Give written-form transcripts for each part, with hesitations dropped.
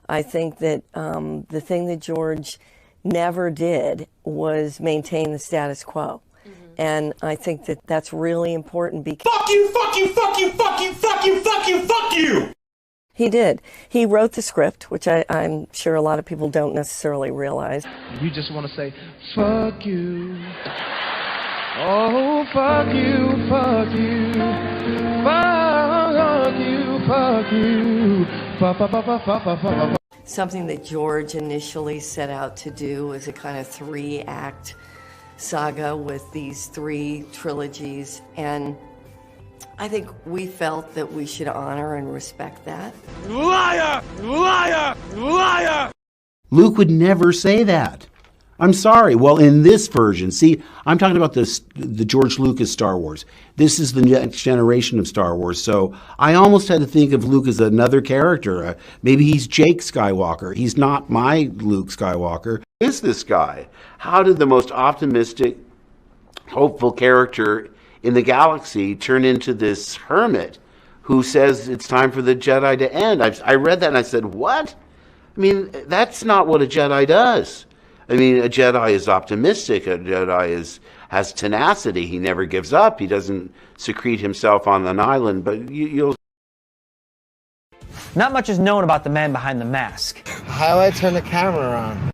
I think that the thing that George never did was maintain the status quo. And I think that that's really important because... Fuck you, fuck you, fuck you, fuck you, fuck you, fuck you, fuck you! He did. He wrote the script, which I'm sure a lot of people don't necessarily realize. You just want to say, fuck you. Oh, fuck you, fuck you. Fuck you, fuck you. Something that George initially set out to do was a kind of 3-act saga with these 3 trilogies, and I think we felt that we should honor and respect that. Liar! Liar! Liar! Luke would never say that. I'm sorry. Well, in this version, see, I'm talking about the George Lucas Star Wars. This is the next generation of Star Wars. So I almost had to think of Luke as another character. Maybe he's Jake Skywalker. He's not my Luke Skywalker. Who is this guy? How did the most optimistic, hopeful character in the galaxy turn into this hermit who says it's time for the Jedi to end? I read that and I said, what? I mean, that's not what a Jedi does. I mean, a Jedi is optimistic. A Jedi has tenacity. He never gives up. He doesn't secrete himself on an island. But you'll... Not much is known about the man behind the mask. How do I turn the camera on?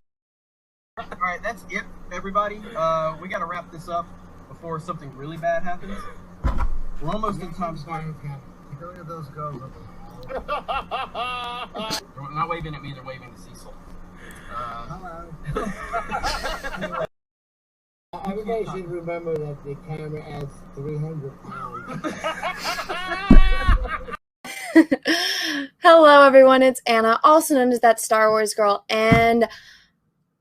All right, that's it, everybody. We got to wrap this up before something really bad happens. We're almost in time. Look at those girls. They're not waving at me, they're waving to Cecil. Hello. Everybody should remember that the camera adds 300 pounds. Hello everyone, it's Anna, also known as That Star Wars Girl, and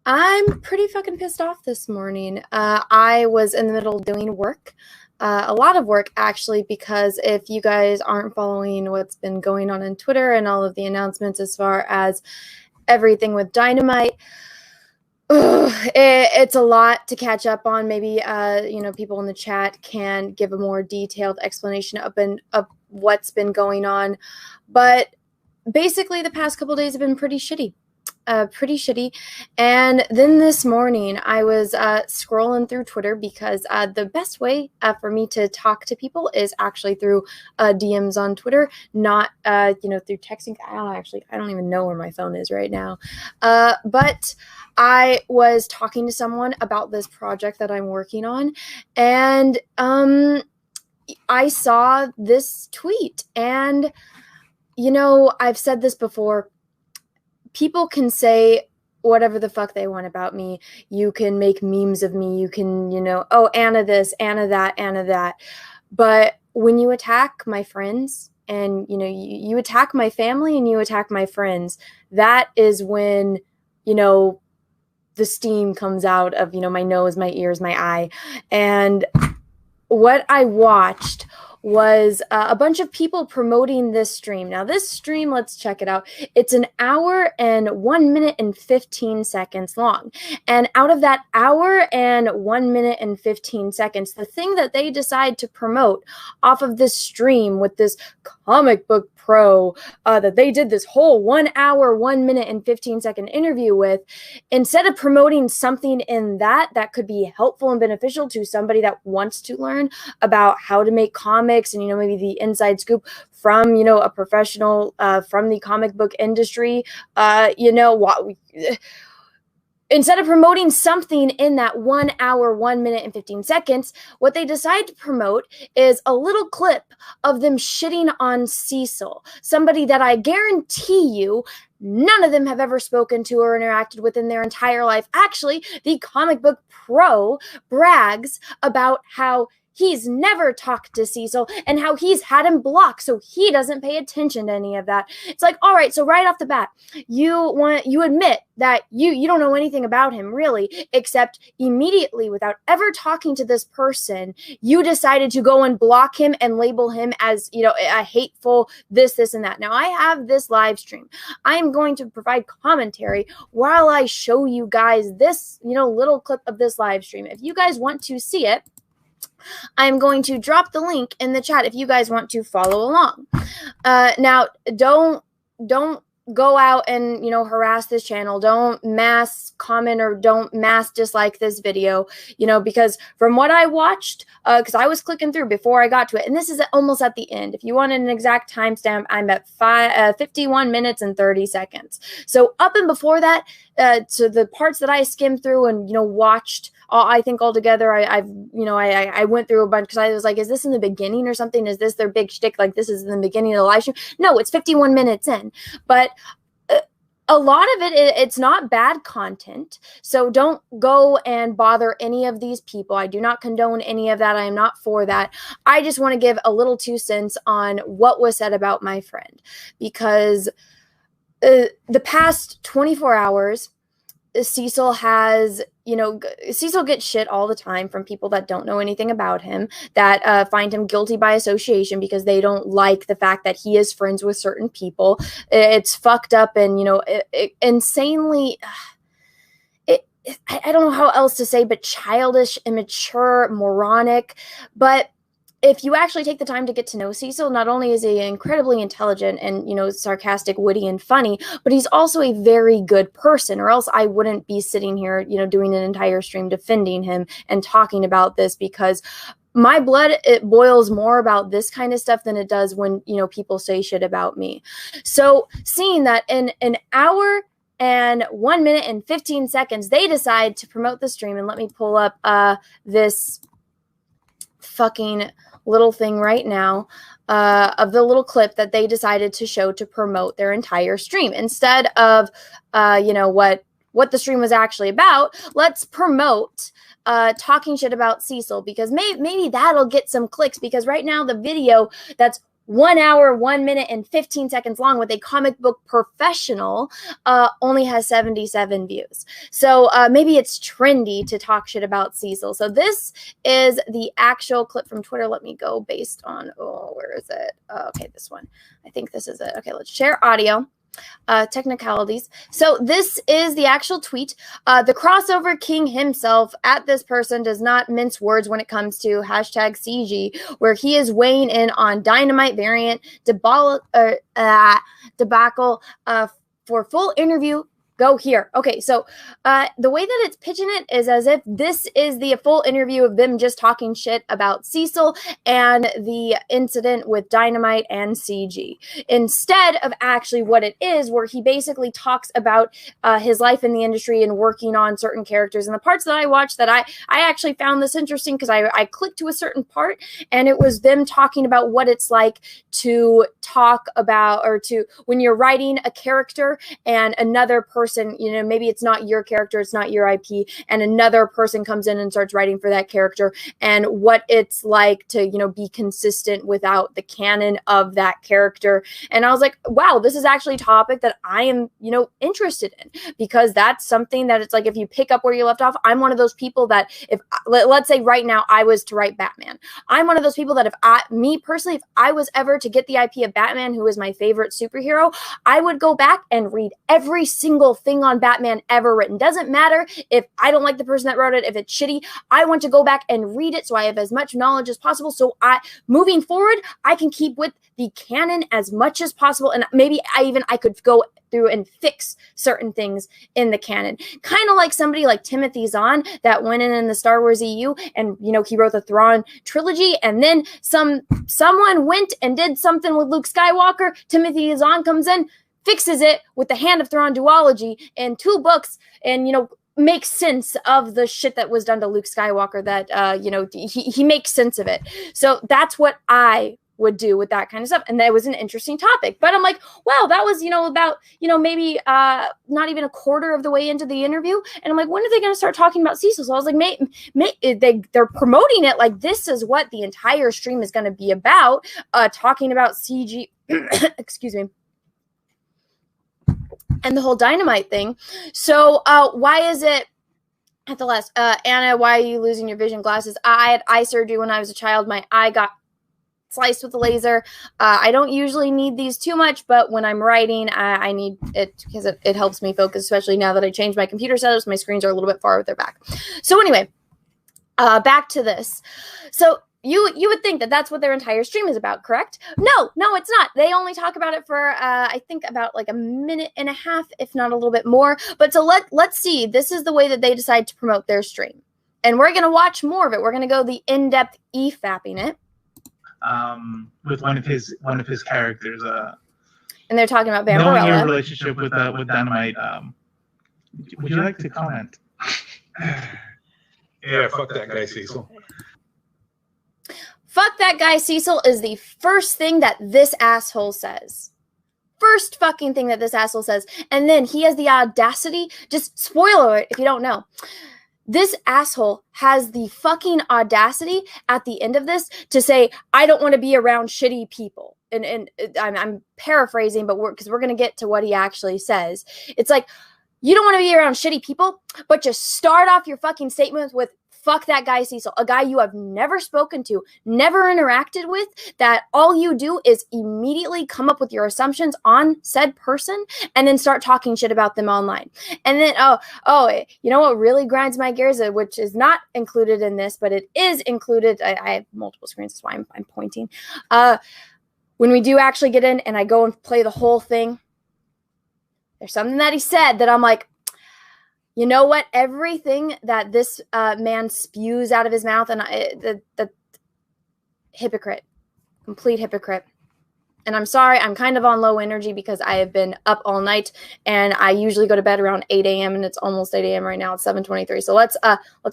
I'm pretty fucking pissed off this morning. I was in the middle of doing work. A lot of work, actually, because if you guys aren't following what's been going on Twitter and all of the announcements as far as everything with Dynamite, it's a lot to catch up on. Maybe, people in the chat can give a more detailed explanation of what's been going on. But basically, the past couple days have been pretty shitty. And then this morning I was scrolling through Twitter because the best way for me to talk to people is actually through DMs on Twitter, not through texting. I don't even know where my phone is right now. But I was talking to someone about this project that I'm working on, and I saw this tweet, and I've said this before. People can say whatever the fuck they want about me. You can make memes of me. You can, oh, Anna this, Anna that, Anna that. But when you attack my friends and, you attack my family and you attack my friends, that is when, the steam comes out of, my nose, my ears, my eye. And what I watched was a bunch of people promoting this stream. Now, this stream, let's check it out. It's an hour and 1 minute and 15 seconds long. And out of that hour and 1 minute and 15 seconds, the thing that they decide to promote off of this stream with this comic book pro that they did this whole 1 hour, 1 minute and 15 second interview with, instead of promoting something in that could be helpful and beneficial to somebody that wants to learn about how to make comics and, maybe the inside scoop from, a professional from the comic book industry, instead of promoting something in that 1 hour, 1 minute and 15 seconds, what they decide to promote is a little clip of them shitting on Cecil, somebody that I guarantee you none of them have ever spoken to or interacted with in their entire life. Actually, the comic book pro brags about how he's never talked to Cecil and how he's had him blocked, so he doesn't pay attention to any of that. It's like, all right, so right off the bat, you admit that you don't know anything about him, really, except immediately, without ever talking to this person, you decided to go and block him and label him as, a hateful this, and that. Now, I have this live stream. I am going to provide commentary while I show you guys this, little clip of this live stream. If you guys want to see it, I'm going to drop the link in the chat if you guys want to follow along. Now, don't go out and, harass this channel. Don't mass comment or don't mass dislike this video, because from what I watched, because I was clicking through before I got to it, and this is almost at the end. If you want an exact timestamp, I'm at 51 minutes and 30 seconds. So up and before that, to the parts that I skimmed through and, watched, I think altogether, I went through a bunch because I was like, is this in the beginning or something? Is this their big shtick? Like, this is in the beginning of the live stream? No, it's 51 minutes in. But a lot of it's not bad content. So don't go and bother any of these people. I do not condone any of that. I am not for that. I just want to give a little 2 cents on what was said about my friend. Because the past 24 hours, Cecil has, Cecil gets shit all the time from people that don't know anything about him, that find him guilty by association because they don't like the fact that he is friends with certain people. It's fucked up and, insanely, I don't know how else to say, but childish, immature, moronic. But if you actually take the time to get to know Cecil, not only is he incredibly intelligent and, sarcastic, witty, and funny, but he's also a very good person, or else I wouldn't be sitting here, doing an entire stream defending him and talking about this, because my blood, it boils more about this kind of stuff than it does when, people say shit about me. So seeing that in an hour and 1 minute and 15 seconds, they decide to promote the stream, and let me pull up this fucking little thing right now of the little clip that they decided to show to promote their entire stream. Instead of, what the stream was actually about, let's promote talking shit about Cecil, because maybe that'll get some clicks, because right now the video that's 1 hour, 1 minute, and 15 seconds long with a comic book professional only has 77 views. So maybe it's trendy to talk shit about Cecil. So this is the actual clip from Twitter. Let me go based on, where is it? Okay, this one. I think this is it. Okay, let's share audio. Technicalities. So this is the actual tweet. The crossover king himself at this person does not mince words when it comes to hashtag CG, where he is weighing in on Dynamite variant debacle. For full interview, go here. Okay, so the way that it's pitching it is as if this is the full interview of them just talking shit about Cecil and the incident with Dynamite and CG, instead of actually what it is, where he basically talks about his life in the industry and working on certain characters. And the parts that I watched, that I actually found this interesting, because I clicked to a certain part, and it was them talking about what it's like to talk about, or to, when you're writing a character and another person, maybe it's not your character, it's not your IP, and another person comes in and starts writing for that character, and what it's like to, be consistent without the canon of that character. And I was like, wow, this is actually a topic that I am, interested in, because that's something that it's like, if you pick up where you left off, I'm one of those people that if, let's say right now I was to write Batman, I'm one of those people that if I was ever to get the IP of Batman, who is my favorite superhero, I would go back and read every single thing on Batman ever written. Doesn't matter if I don't like the person that wrote it, if it's shitty, I want to go back and read it so I have as much knowledge as possible. So moving forward, I can keep with the canon as much as possible. And maybe I could go through and fix certain things in the canon. Kind of like somebody like Timothy Zahn that went in the Star Wars EU and, he wrote the Thrawn trilogy, and then someone went and did something with Luke Skywalker. Timothy Zahn comes in, fixes it with the Hand of Thrawn duology in 2 books, and, makes sense of the shit that was done to Luke Skywalker, that, he makes sense of it. So that's what I would do with that kind of stuff. And that was an interesting topic. But I'm like, wow, that was, about, maybe not even a quarter of the way into the interview. And I'm like, when are they going to start talking about Cecil? So I was like, they're promoting it like this is what the entire stream is going to be about, talking about CG, excuse me, and the whole Dynamite thing. So why is it at the last, Anna, why are you losing your vision glasses? I had eye surgery when I was a child. My eye got sliced with a laser. I don't usually need these too much, but when I'm writing, I need it because it helps me focus, especially now that I changed my computer setups. My screens are a little bit farther back. So anyway, back to this. So You would think that that's what their entire stream is about, correct? No, it's not. They only talk about it for I think about like a minute and a half, if not a little bit more. But so let's see. This is the way that they decide to promote their stream, and we're gonna watch more of it. We're gonna go the in-depth e-fapping it. With one of his characters. And they're talking about Bambarella. Knowing your relationship with Dynamite. Would you like to comment? Yeah, fuck that guy, Cecil. Fuck that guy, Cecil is the first thing that this asshole says. First fucking thing that this asshole says. And then he has the audacity, just spoiler alert if you don't know. This asshole has the fucking audacity at the end of this to say, I don't want to be around shitty people. And I'm paraphrasing, but because we're going to get to what he actually says. It's like, you don't want to be around shitty people, but just start off your fucking statements with, fuck that guy, Cecil, a guy you have never spoken to, never interacted with, that all you do is immediately come up with your assumptions on said person and then start talking shit about them online. And then, you know what really grinds my gears, which is not included in this, but it is included. I have multiple screens, that's why I'm pointing. When we do actually get in and I go and play the whole thing, there's something that he said that I'm like, you know what? Everything that this man spews out of his mouth, and the hypocrite, complete hypocrite. And I'm sorry, I'm kind of on low energy because I have been up all night, and I usually go to bed around 8 a.m. and it's almost 8 a.m. right now. It's 7:23. So let's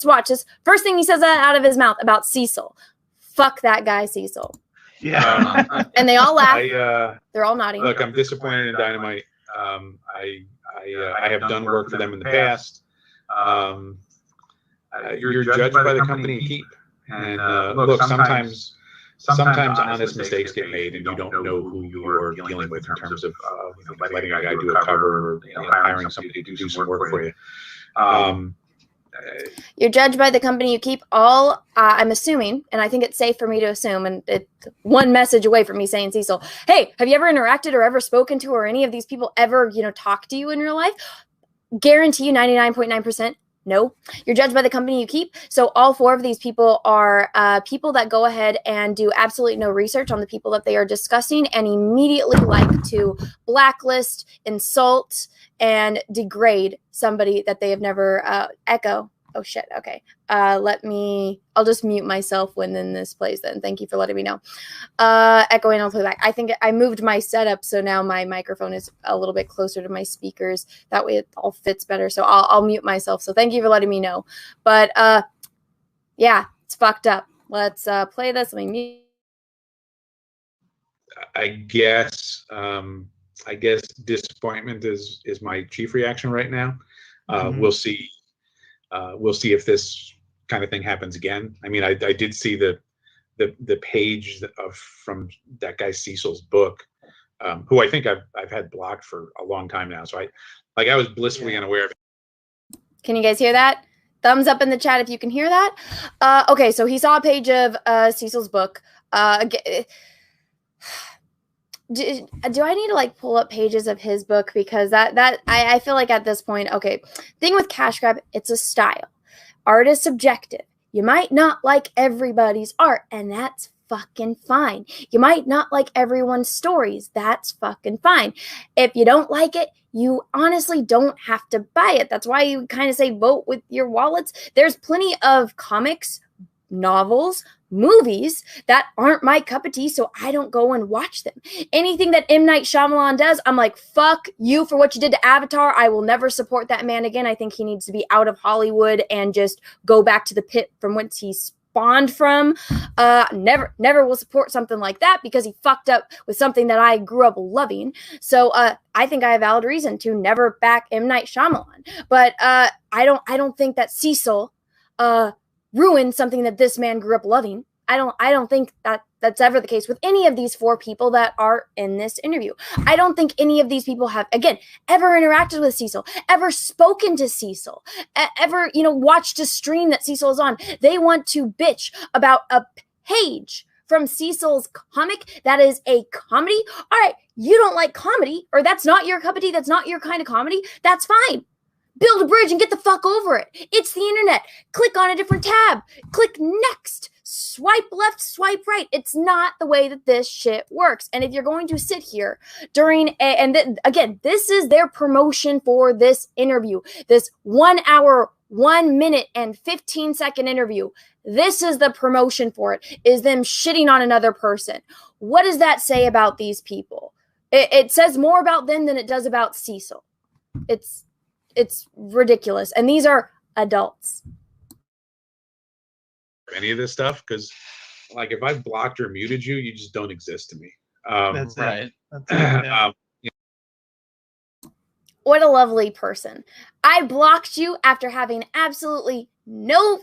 watch this. First thing he says out of his mouth about Cecil. Fuck that guy, Cecil. Yeah. And they all laugh. They're all nodding. Look, I'm disappointed in Dynamite. I have done work for them in the past. You're judged by the company you keep. And look, sometimes honest mistakes get made, and you don't know who you're dealing with in terms of letting a guy do a cover or hiring somebody to do some work for you. You're judged by the company you keep. I'm assuming, and I think it's safe for me to assume, and it's one message away from me saying, Cecil, hey, have you ever interacted or ever spoken to or any of these people ever, talk to you in real life? Guarantee you 99.9%. No, you're judged by the company you keep. So all four of these people are people that go ahead and do absolutely no research on the people that they are discussing and immediately like to blacklist, insult, and degrade somebody that they have never echo. Oh shit. Okay. I'll just mute myself when then this plays then. Thank you for letting me know. Echoing, I'll play back. I think I moved my setup so now my microphone is a little bit closer to my speakers. That way it all fits better. So I'll mute myself. So thank you for letting me know. But yeah, it's fucked up. Let's play this. Let me mute. I guess disappointment is my chief reaction right now. We'll see. We'll see if this kind of thing happens again. I mean, I did see the page from that guy Cecil's book, who I think I've had blocked for a long time now. So I was blissfully unaware of it. Can you guys hear that? Thumbs up in the chat if you can hear that. Okay, so he saw a page of Cecil's book. Do I need to pull up pages of his book? Because I feel like at this point, okay, thing with cash grab, it's a style. Art is subjective. You might not like everybody's art, and that's fucking fine. You might not like everyone's stories. That's fucking fine. If you don't like it, you honestly don't have to buy it. That's why you kind of say vote with your wallets. There's plenty of comics, novels, movies that aren't my cup of tea, so I don't go and watch them. Anything that M. Night Shyamalan does, I'm like, fuck you for what you did to Avatar. I will never support that man again. I think he needs to be out of Hollywood and just go back to the pit from whence he spawned from. Never will support something like that because he fucked up with something that I grew up loving. So I think I have valid reason to never back M. Night Shyamalan. But I don't think that Cecil ruined something that this man grew up loving. I don't think that's ever the case with any of these four people that are in this interview. I don't think any of these people have, again, ever interacted with Cecil, ever spoken to Cecil, ever, watched a stream that Cecil is on. They want to bitch about a page from Cecil's comic that is a comedy. All right, you don't like comedy, or that's not your cup of tea, that's not your kind of comedy, that's fine. Build a bridge and get the fuck over it. It's the internet. Click on a different tab. Click next. swipe left, swipe right. It's not the way that this shit works. And if you're going to sit here during again, this is their promotion for this interview, this 1 hour, 1 minute and 15-second interview. This is the promotion for it, is them shitting on another person. What does that say about these people? It says more about them than it does about Cecil. It's ridiculous. And these are adults. Any of this stuff, because like if I blocked or muted you, you just don't exist to me. That's right. That's right. Yeah. What a lovely person. I blocked you after having absolutely no,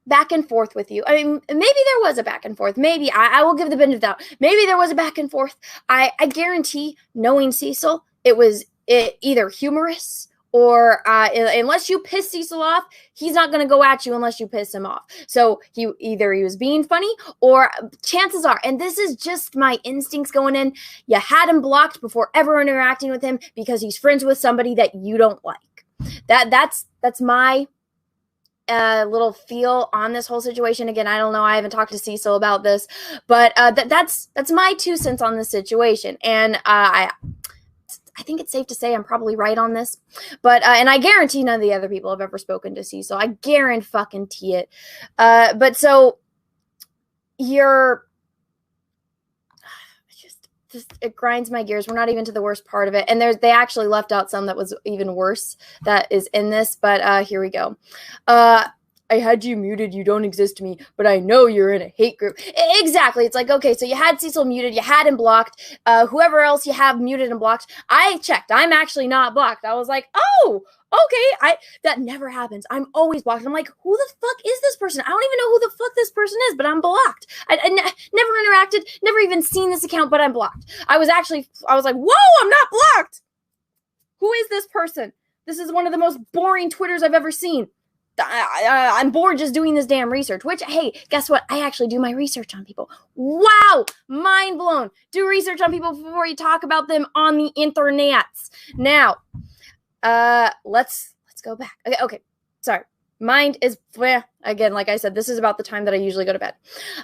back and forth with you. I mean, maybe there was a back and forth. Maybe I will give the benefit of the doubt. Maybe there was a back and forth. I guarantee, knowing Cecil, it was either humorous or unless you piss Cecil off, he's not going to go at you unless you piss him off. So he was being funny, or chances are, and this is just my instincts going in, you had him blocked before ever interacting with him because he's friends with somebody that you don't like. That's my little feel on this whole situation. Again, I don't know. I haven't talked to Cecil about this, but that's my 2 cents on this situation. And I think it's safe to say I'm probably right on this, but and I guarantee none of the other people have ever spoken to Cecil. I guarantee it. But so you're just it grinds my gears. We're not even to the worst part of it, and they actually left out some that was even worse that is in this. But here we go. I had you muted, you don't exist to me, but I know you're in a hate group. Exactly. It's like, okay, so you had Cecil muted, you had him blocked, whoever else you have muted and blocked. I checked. I'm actually not blocked. I was like, oh, okay. That never happens. I'm always blocked. I'm like, who the fuck is this person? I don't even know who the fuck this person is, but I'm blocked. I never interacted, never even seen this account, but I'm blocked. I was like, whoa, I'm not blocked. Who is this person? This is one of the most boring Twitters I've ever seen. I'm bored just doing this damn research, which, hey, guess what? I actually do my research on people. Wow. Mind blown. Do research on people before you talk about them on the internets. Now, let's go back. Okay. Sorry. Mind is, again, like I said, this is about the time that I usually go to bed.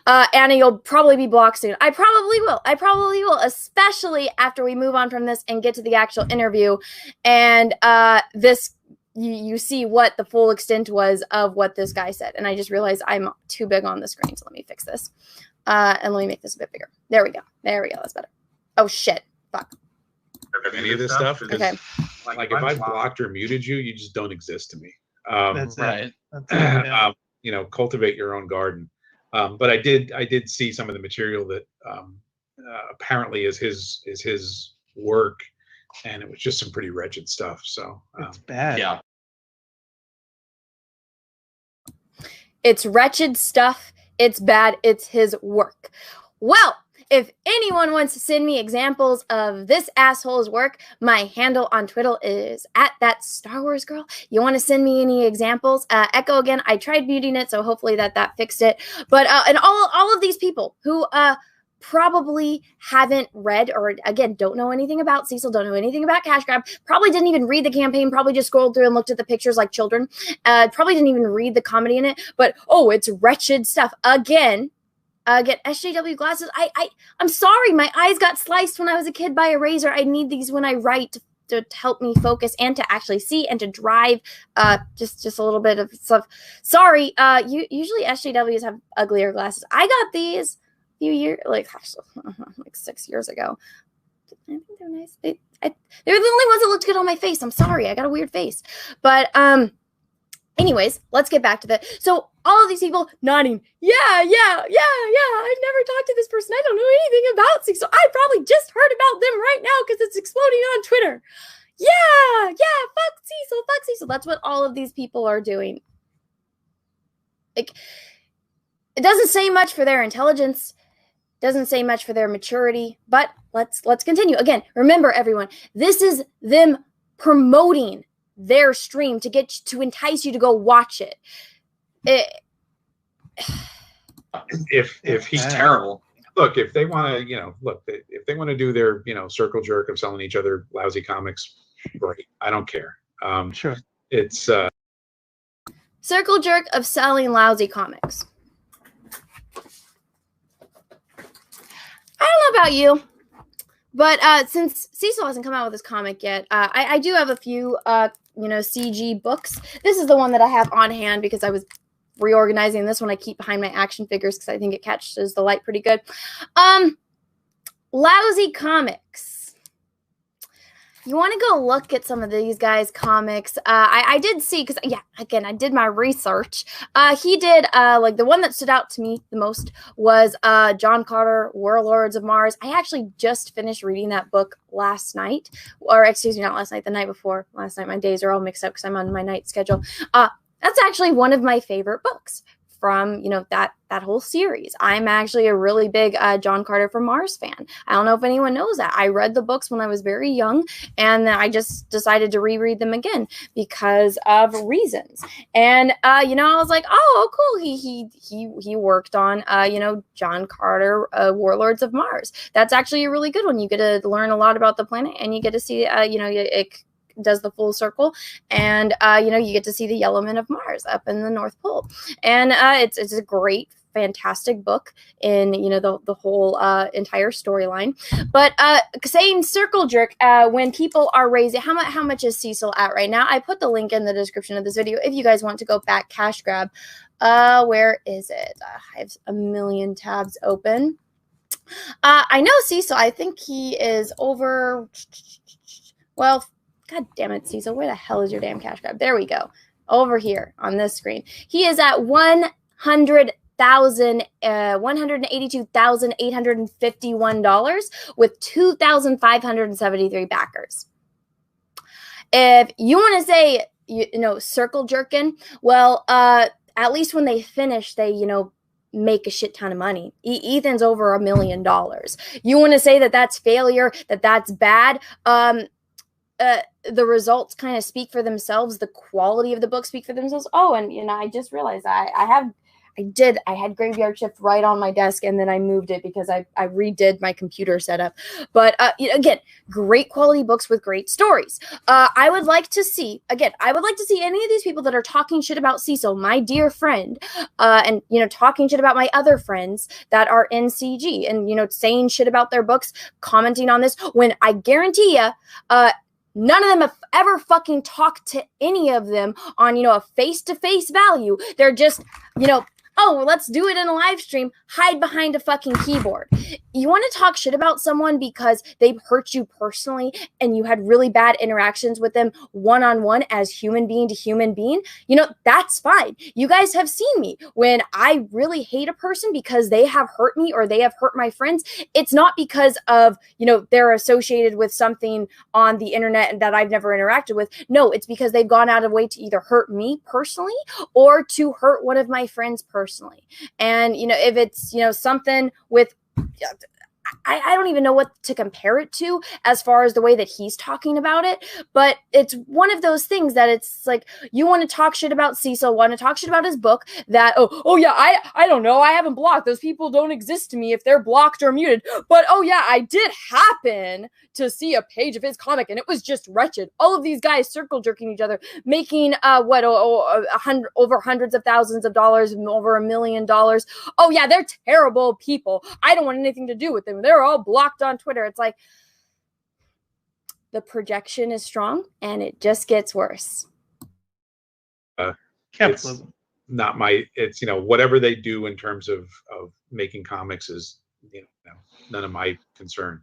Anna, you'll probably be blocked soon. I probably will, especially after we move on from this and get to the actual interview. And you see what the full extent was of what this guy said. And I just realized I'm too big on the screen. So let me fix this. And let me make this a bit bigger. There we go. That's better. Oh, shit. Fuck. Any of this stuff? Okay. Like if I blocked or muted you, you just don't exist to me. That's right. That's right. Yeah. Cultivate your own garden. But I did see some of the material that apparently is his work. And it was just some pretty wretched stuff. So it's bad. Yeah. It's wretched stuff. It's bad. It's his work. Well, if anyone wants to send me examples of this asshole's work, my handle on Twitter is @thatStarWarsGirl. You want to send me any examples? Echo again. I tried muting it, so hopefully that fixed it. But and all of these people who probably haven't read or, again, don't know anything about Cecil, don't know anything about Cash Grab, probably didn't even read the campaign, probably just scrolled through and looked at the pictures like children, probably didn't even read the comedy in it, but, oh, it's wretched stuff. Again, get SJW glasses. I'm sorry, my eyes got sliced when I was a kid by a razor. I need these when I write to help me focus and to actually see and to drive. Just a little bit of stuff. Sorry, usually SJWs have uglier glasses. I got these few years, like 6 years ago. I think they're nice. They're the only ones that looked good on my face. I'm sorry, I got a weird face. But anyways, let's get back to that. So all of these people nodding, yeah. I've never talked to this person. I don't know anything about Cecil. I probably just heard about them right now because it's exploding on Twitter. Yeah, fuck Cecil. That's what all of these people are doing. Like, it doesn't say much for their intelligence. Doesn't say much for their maturity, but let's continue. Again, remember everyone, this is them promoting their stream to entice you to go watch it. If he's terrible. Look, if they want to, if they want to do their, circle jerk of selling each other lousy comics, great. I don't care. Sure. It's circle jerk of selling lousy comics. about you, but since Cecil hasn't come out with his comic yet, I do have a few, CG books. This is the one that I have on hand because I was reorganizing this one. I keep behind my action figures because I think it catches the light pretty good. Lousy Comics. You want to go look at some of these guys' comics. I did see, because, again, I did my research. He did, the one that stood out to me the most was John Carter, Warlords of Marz. I actually just finished reading that book last night. Or, excuse me, not last night, the night before. Last night, my days are all mixed up because I'm on my night schedule. That's actually one of my favorite books from, that whole series. I'm actually a really big John Carter from Marz fan. I don't know if anyone knows that. I read the books when I was very young, and then I just decided to reread them again because of reasons. And, I was like, oh, cool. He worked on, John Carter, Warlords of Marz. That's actually a really good one. You get to learn a lot about the planet, and you get to see, it does the full circle, and you get to see the yellow men of Mars up in the North Pole, and it's a great, fantastic book in the whole entire storyline. But saying circle jerk, when people are raising, how much is Cecil at right now? I put the link in the description of this video if you guys want to go back cash grab. Where is it? I have a million tabs open. I know Cecil, I think he is over, well, God damn it, Cecil. Where the hell is your damn cash grab? There we go. Over here on this screen. He is at $182,851 with 2,573 backers. If you want to say, circle jerking, well, at least when they finish, they, make a shit ton of money. Ethan's over $1 million. You want to say that that's failure, that's bad? The results kind of speak for themselves. The quality of the book speak for themselves. Oh, and I just realized I had Graveyard Shift right on my desk, and then I moved it because I redid my computer setup. But again, great quality books with great stories. I would like to see any of these people that are talking shit about Cecil, my dear friend, and talking shit about my other friends that are in CG, and saying shit about their books, commenting on this, when I guarantee you, none of them have ever fucking talked to any of them on, a face-to-face value. They're just, oh, well, let's do it in a live stream, hide behind a fucking keyboard. You want to talk shit about someone because they've hurt you personally and you had really bad interactions with them one-on-one as human being to human being, that's fine. You guys have seen me when I really hate a person because they have hurt me or they have hurt my friends. It's not because of, they're associated with something on the internet that I've never interacted with. No, it's because they've gone out of way to either hurt me personally or to hurt one of my friends personally. And, if it's, something with, I don't even know what to compare it to as far as the way that he's talking about it, but it's one of those things that it's like, you want to talk shit about Cecil, want to talk shit about his book that, oh yeah, I don't know, I haven't blocked, those people don't exist to me if they're blocked or muted, but oh yeah, I did happen to see a page of his comic and it was just wretched. All of these guys circle jerking each other, making over hundreds of thousands of dollars, over $1 million. Oh yeah, they're terrible people. I don't want anything to do with them. They're all blocked on Twitter. It's like the projection is strong and it just gets worse. Capitalism. It's whatever they do in terms of making comics is none of my concern.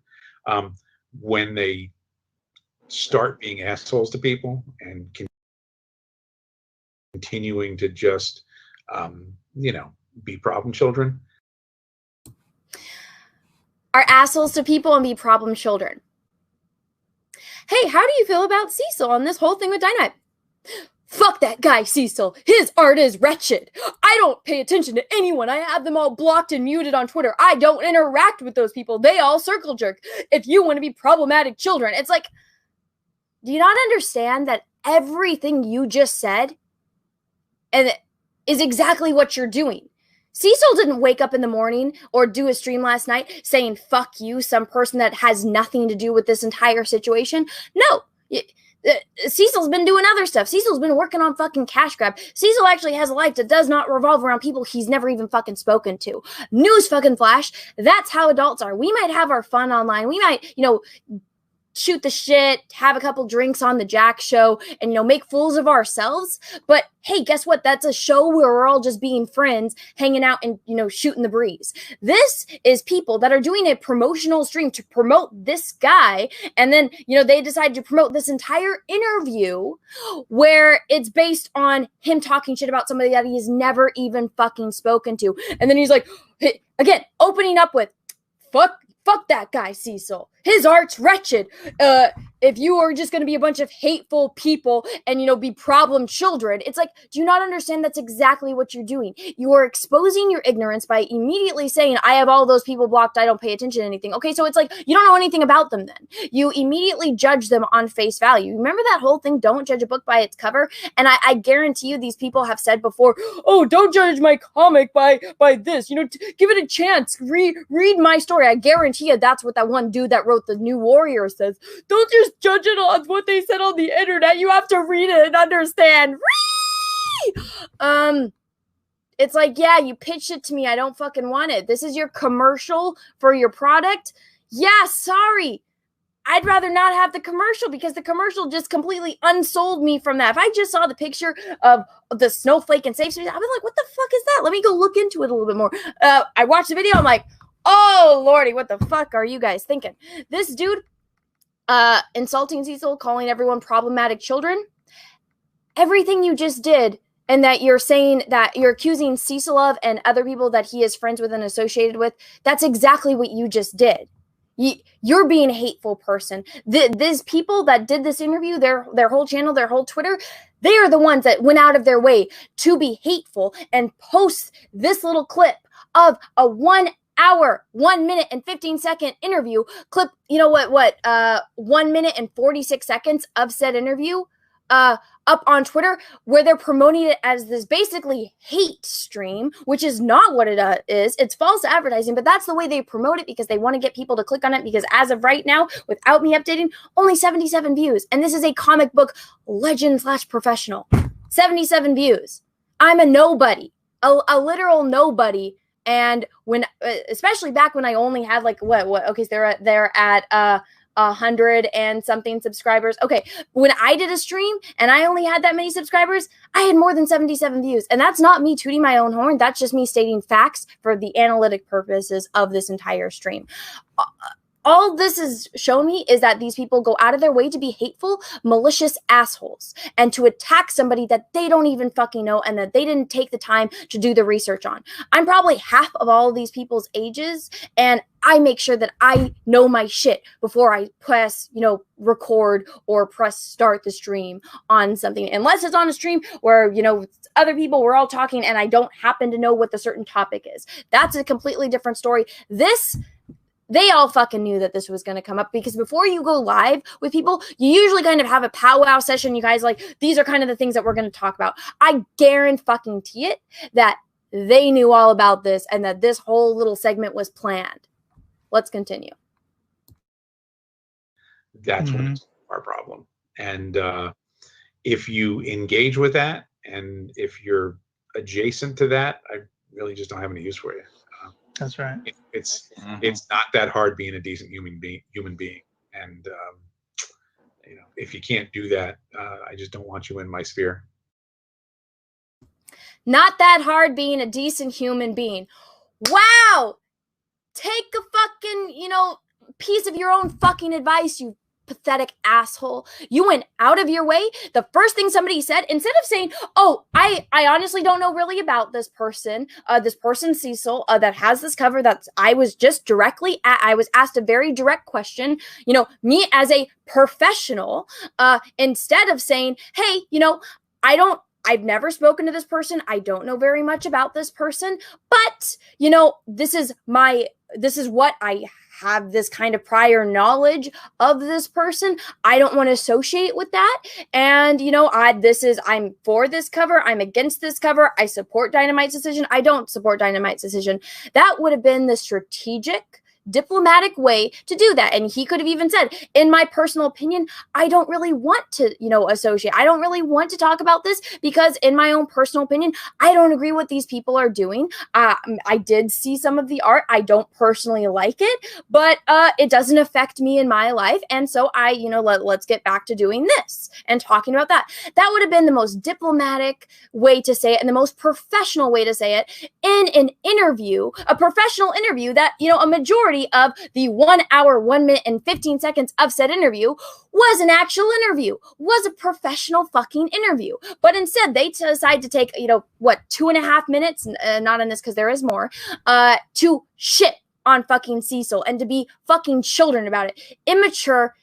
When they start being assholes to people and continuing to just be problem children. Are assholes to people and be problem children. Hey, how do you feel about Cecil on this whole thing with Dynamite? Fuck that guy, Cecil. His art is wretched. I don't pay attention to anyone. I have them all blocked and muted on Twitter. I don't interact with those people. They all circle jerk. If you want to be problematic children, it's like, do you not understand that everything you just said is exactly what you're doing? Cecil didn't wake up in the morning or do a stream last night saying, fuck you, some person that has nothing to do with this entire situation. No, Cecil's been doing other stuff. Cecil's been working on fucking cash grab. Cecil actually has a life that does not revolve around people he's never even fucking spoken to. News fucking flash. That's how adults are. We might have our fun online. We might, shoot the shit, have a couple drinks on the Jack show, and, make fools of ourselves. But hey, guess what? That's a show where we're all just being friends, hanging out and, shooting the breeze. This is people that are doing a promotional stream to promote this guy. And then, they decide to promote this entire interview where it's based on him talking shit about somebody that he's never even fucking spoken to. And then he's like, again, opening up with, fuck that guy, Cecil. His art's wretched. If you are just going to be a bunch of hateful people and, be problem children, it's like, do you not understand that's exactly what you're doing? You are exposing your ignorance by immediately saying, I have all those people blocked. I don't pay attention to anything. Okay, so it's like, you don't know anything about them then. You immediately judge them on face value. Remember that whole thing, don't judge a book by its cover? And I guarantee you these people have said before, oh, don't judge my comic by this. Give it a chance. Read my story. I guarantee you that's what that one dude that wrote The New Warrior says. Don't just judge it on what they said on the internet. You have to read it and understand. It's like, yeah, you pitched it to me. I don't fucking want it. This is your commercial for your product. Yeah, sorry. I'd rather not have the commercial because the commercial just completely unsold me from that. If I just saw the picture of the snowflake and safe space, I'd be like, what the fuck is that? Let me go look into it a little bit more. I watched the video. I'm like, oh, Lordy, what the fuck are you guys thinking? This dude insulting Cecil, calling everyone problematic children. Everything you just did and that you're saying that you're accusing Cecil of and other people that he is friends with and associated with, that's exactly what you just did. You're being a hateful person. These people that did this interview, their whole channel, their whole Twitter, they are the ones that went out of their way to be hateful and post this little clip of a 1 hour, 1 minute and 15-second interview clip, 1 minute and 46 seconds of said interview up on Twitter where they're promoting it as this basically hate stream, which is not what it is. It's false advertising, but that's the way they promote it because they want to get people to click on it because as of right now, without me updating, only 77 views. And this is a comic book legend/professional. 77 views. I'm a nobody, a literal nobody. And when, especially back when I only had like okay, so they're at 100 and something subscribers. Okay, when I did a stream and I only had that many subscribers, I had more than 77 views. And that's not me tooting my own horn. That's just me stating facts for the analytic purposes of this entire stream. All this has shown me is that these people go out of their way to be hateful, malicious assholes and to attack somebody that they don't even fucking know and that they didn't take the time to do the research on. I'm probably half of all of these people's ages and I make sure that I know my shit before I press, record or press start the stream on something. Unless it's on a stream where, other people were all talking and I don't happen to know what the certain topic is. That's a completely different story. They all fucking knew that this was going to come up because before you go live with people, you usually kind of have a powwow session. You guys like, these are kind of the things that we're going to talk about. I guarantee it that they knew all about this and that this whole little segment was planned. Let's continue. That's what's our problem. And if you engage with that and if you're adjacent to that, I really just don't have any use for you. That's right. It's not that hard being a decent human being, and if you can't do that, I just don't want you in my sphere. Not that hard being a decent human being. Wow, take a fucking piece of your own fucking advice, you pathetic asshole. You went out of your way. The first thing somebody said, instead of saying, oh, I honestly don't know really about this person Cecil, that has this cover that I was just I was asked a very direct question, me as a professional, instead of saying, hey, I've never spoken to this person. I don't know very much about this person, but, this is what I have this kind of prior knowledge of this person. I don't want to associate with that. And, I'm for this cover. I'm against this cover. I support Dynamite's decision. I don't support Dynamite's decision. That would have been the strategic diplomatic way to do that. And he could have even said, in my personal opinion, I don't really want to, associate. I don't really want to talk about this because in my own personal opinion, I don't agree what these people are doing. I did see some of the art. I don't personally like it, but it doesn't affect me in my life. And so let's get back to doing this and talking about that. That would have been the most diplomatic way to say it and the most professional way to say it in an interview, a professional interview that, a majority of the 1 hour, 1 minute and 15 seconds of said interview was an actual interview, was a professional fucking interview. But instead they decide to take, 2.5 minutes, not in this because there is more, to shit on fucking Cecil and to be fucking children about it. Immature,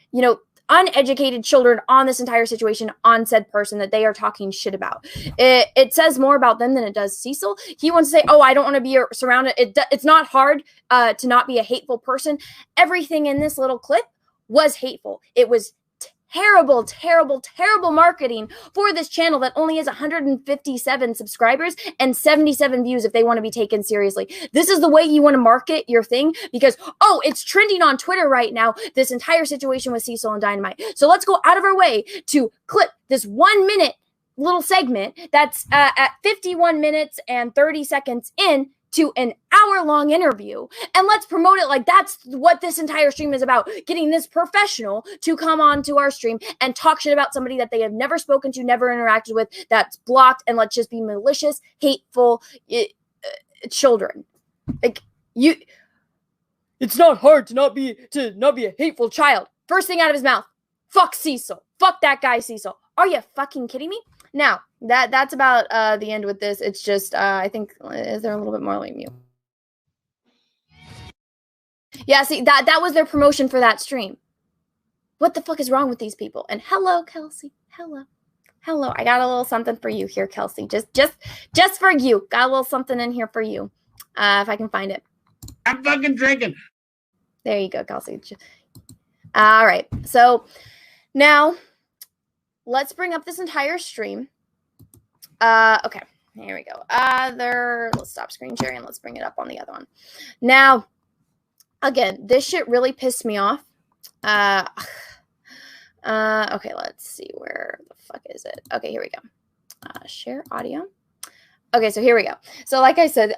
uneducated children on this entire situation on said person that they are talking shit about. It says more about them than it does Cecil. He wants to say, oh, I don't want to be surrounded. It's not hard to not be a hateful person. Everything in this little clip was hateful. It was terrible, terrible, terrible marketing for this channel that only has 157 subscribers and 77 views if they want to be taken seriously. This is the way you want to market your thing because, oh, it's trending on Twitter right now, this entire situation with Cecil and Dynamite. So let's go out of our way to clip this 1 minute little segment that's at 51 minutes and 30 seconds in to an hour-long interview, and let's promote it like that's what this entire stream is about, getting this professional to come on to our stream and talk shit about somebody that they have never spoken to, never interacted with, that's blocked, and let's just be malicious, hateful children. Like, it's not hard to not be a hateful child. First thing out of his mouth, fuck Cecil. Fuck that guy Cecil. Are you fucking kidding me? Now, that's about the end with this. It's just, I think, is there a little bit more? Let me mute. Yeah, see, that was their promotion for that stream. What the fuck is wrong with these people? And hello, Kelsey. Hello. I got a little something for you here, Kelsey. Just for you. Got a little something in here for you. If I can find it. I'm fucking drinking. There you go, Kelsey. All right. So now let's bring up this entire stream. Okay, here we go. Let's stop screen sharing. Let's bring it up on the other one. Now, again, this shit really pissed me off. Okay, let's see. Where the fuck is it? Okay, here we go. Share audio. Okay, so here we go. So like I said,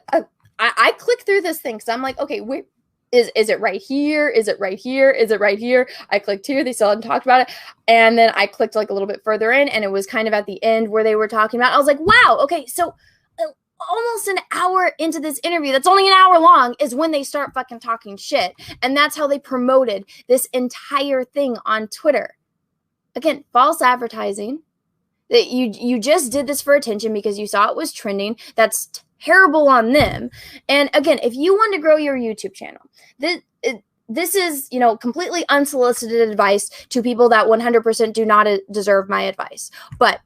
I click through this thing because I'm like, okay, wait. Is it right here? Is it right here? Is it right here? I clicked here. They still hadn't talked about it. And then I clicked like a little bit further in and it was kind of at the end where they were talking about it. I was like, wow, okay, so almost an hour into this interview, that's only an hour long, is when they start fucking talking shit. And that's how they promoted this entire thing on Twitter. Again, false advertising. That you just did this for attention because you saw it was trending. That's terrible on them. And again, if you want to grow your YouTube channel, this is, completely unsolicited advice to people that 100% do not deserve my advice. But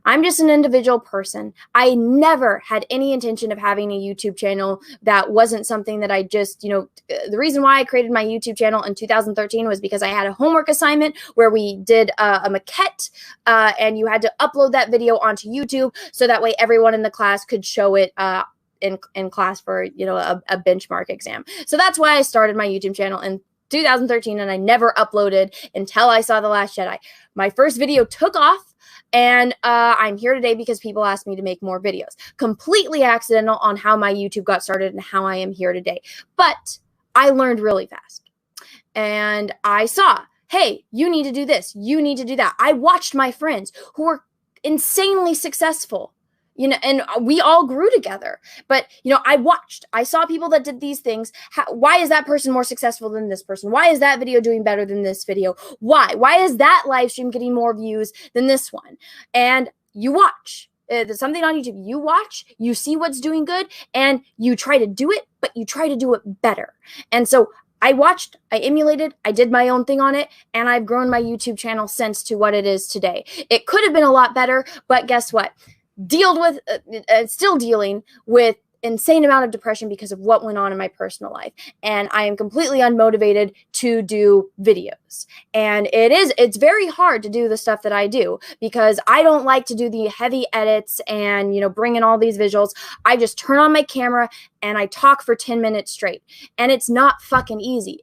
I'm just an individual person. I never had any intention of having a YouTube channel. That wasn't something that I just, the reason why I created my YouTube channel in 2013 was because I had a homework assignment where we did a maquette and you had to upload that video onto YouTube so that way everyone in the class could show it in class for, a benchmark exam. So that's why I started my YouTube channel in 2013 and I never uploaded until I saw The Last Jedi. My first video took off. And I'm here today because people asked me to make more videos. Completely accidental on how my YouTube got started and how I am here today. But I learned really fast. And I saw, hey, you need to do this. You need to do that. I watched my friends who were insanely successful. And we all grew together. But, I saw people that did these things. Why is that person more successful than this person? Why is that video doing better than this video? Why? Why is that live stream getting more views than this one? And you watch. There's something on YouTube. You watch, you see what's doing good, and you try to do it, but you try to do it better. And so I watched, I emulated, I did my own thing on it, and I've grown my YouTube channel since to what it is today. It could have been a lot better, but guess what? Still dealing with insane amount of depression because of what went on in my personal life, and I am completely unmotivated to do videos. And it's very hard to do the stuff that I do because I don't like to do the heavy edits and, you know, bring in all these visuals. I just turn on my camera and I talk for 10 minutes straight, and it's not fucking easy.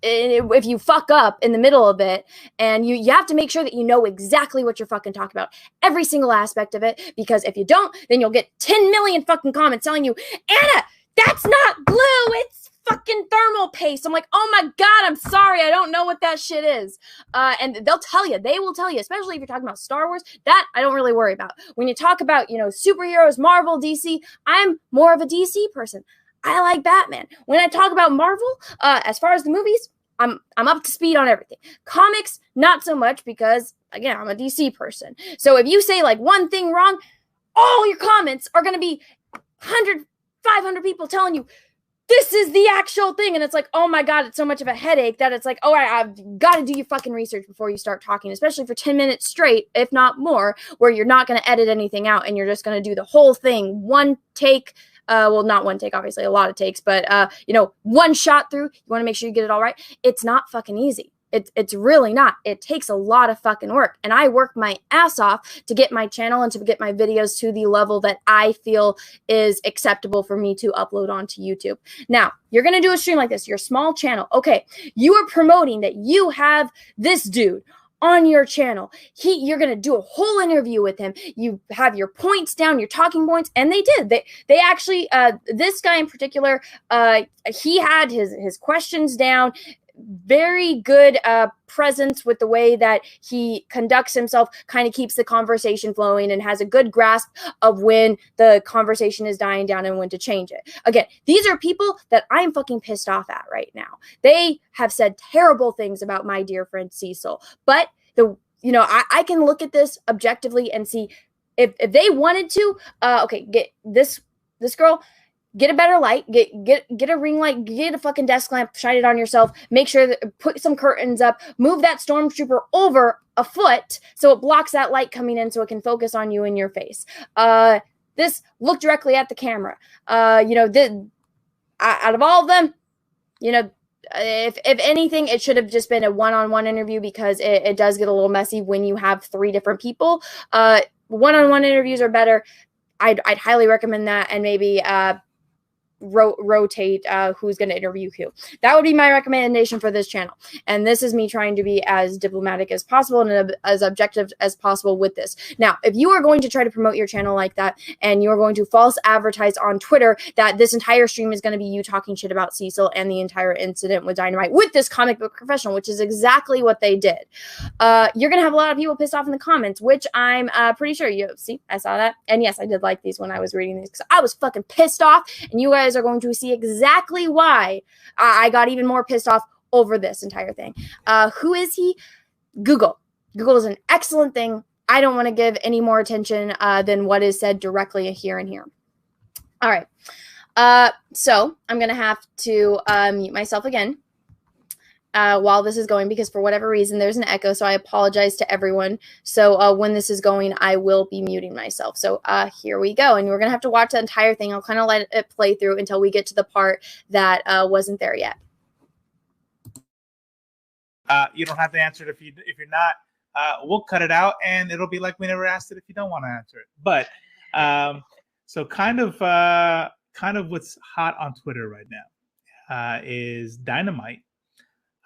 If you fuck up in the middle of it, and you have to make sure that you know exactly what you're fucking talking about, every single aspect of it, because if you don't, then you'll get 10 million fucking comments telling you, Anna, that's not glue, it's fucking thermal paste. I'm like, oh my God, I'm sorry, I don't know what that shit is. And they will tell you, especially if you're talking about Star Wars, that I don't really worry about. When you talk about, you know, superheroes, Marvel, DC, I'm more of a DC person. I like Batman. When I talk about Marvel, as far as the movies, I'm up to speed on everything. Comics, not so much, because again, I'm a DC person. So if you say like one thing wrong, all your comments are going to be 100, 500 people telling you this is the actual thing. And it's like, oh my God, it's so much of a headache that it's like, all right, I've got to do your fucking research before you start talking, especially for 10 minutes straight, if not more, where you're not going to edit anything out and you're just going to do the whole thing, one take. Well, not one take, obviously, a lot of takes, but, you know, one shot through. You want to make sure you get it all right. It's not fucking easy. It's really not. It takes a lot of fucking work. And I work my ass off to get my channel and to get my videos to the level that I feel is acceptable for me to upload onto YouTube. Now, you're going to do a stream like this, your small channel. Okay, you are promoting that you have this dude on your channel. You're going to do a whole interview with him. You have your points down, your talking points, and they did. They actually, this guy in particular, he had his questions down. Very good presence with the way that he conducts himself, kind of keeps the conversation flowing and has a good grasp of when the conversation is dying down and when to change it. Again, these are people that I'm fucking pissed off at right now. They have said terrible things about my dear friend Cecil, but I can look at this objectively and see if they wanted to, okay, get this girl, get a better light, get a ring light, get a fucking desk lamp, shine it on yourself, make sure that, put some curtains up, move that stormtrooper over a foot so it blocks that light coming in so it can focus on you in your face. This, look directly at the camera. Out of all of them, if anything, it should have just been a one-on-one interview, because it does get a little messy when you have 3 different people. One-on-one interviews are better. I'd highly recommend that, and maybe rotate who's going to interview who. That would be my recommendation for this channel. And this is me trying to be as diplomatic as possible and as objective as possible with this. Now, if you are going to try to promote your channel like that, and you're going to false advertise on Twitter that this entire stream is going to be you talking shit about Cecil and the entire incident with Dynamite with this comic book professional, which is exactly what they did, you're going to have a lot of people pissed off in the comments, which I'm pretty sure you see. I saw that. And yes, I did like these when I was reading these, because I was fucking pissed off, and you guys are going to see exactly why I got even more pissed off over this entire thing. Who is he? Google. Google is an excellent thing. I don't want to give any more attention than what is said directly here and here. All right. So I'm going to have to mute myself again while this is going, because for whatever reason, there's an echo. So I apologize to everyone. So when this is going, I will be muting myself. So here we go. And we're going to have to watch the entire thing. I'll kind of let it play through until we get to the part that wasn't there yet. You don't have to answer it if you're not. We'll cut it out, and it'll be like we never asked it if you don't want to answer it. But so kind of what's hot on Twitter right now is Dynamite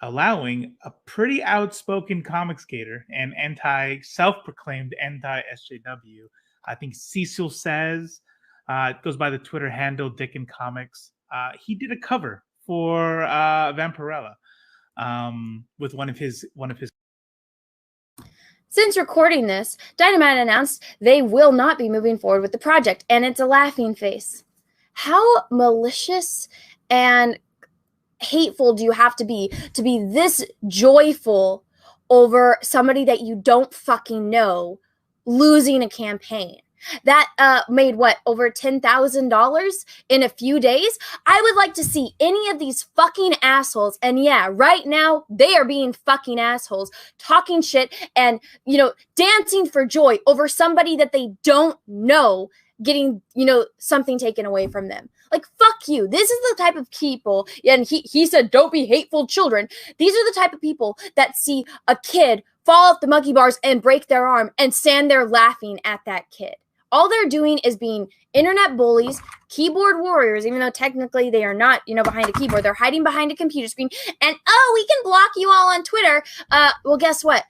allowing a pretty outspoken comic skater and self-proclaimed anti-SJW. I think Cecil says, it goes by the Twitter handle Dickin Comics. He did a cover for Vampirella with one of his. Since recording this, Dynamite announced they will not be moving forward with the project, and it's a laughing face. How malicious and hateful do you have to be this joyful over somebody that you don't fucking know losing a campaign that made over $10,000 in a few days? I would like to see any of these fucking assholes, and yeah, right now they are being fucking assholes, talking shit and dancing for joy over somebody that they don't know getting, something taken away from them. Like, fuck you. This is the type of people, and he said, don't be hateful children. These are the type of people that see a kid fall off the monkey bars and break their arm and stand there laughing at that kid. All they're doing is being internet bullies, keyboard warriors, even though technically they are not, behind a keyboard. They're hiding behind a computer screen. And, we can block you all on Twitter. Well, guess what?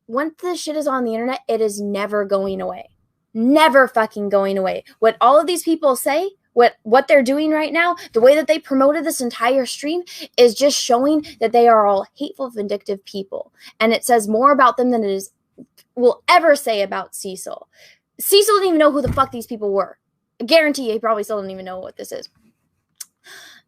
Once this shit is on the internet, it is never going away. Never fucking going away. What all of these people say, what they're doing right now, the way that they promoted this entire stream is just showing that they are all hateful, vindictive people. And it says more about them than it will ever say about Cecil. Cecil didn't even know who the fuck these people were. I guarantee you, he probably still doesn't even know what this is.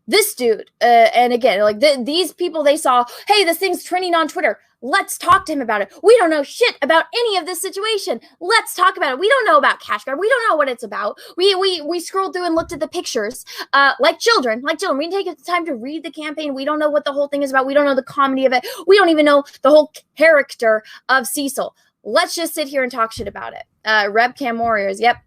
This dude, and again, like these people, they saw, hey, this thing's trending on Twitter. Let's talk to him about it. We don't know shit about any of this situation. Let's talk about it. We don't know about Cash Grab. We don't know what it's about. We scrolled through and looked at the pictures, like children. We didn't take the time to read the campaign. We don't know what the whole thing is about. We don't know the comedy of it. We don't even know the whole character of Cecil. Let's just sit here and talk shit about it. Rebcam Warriors, yep.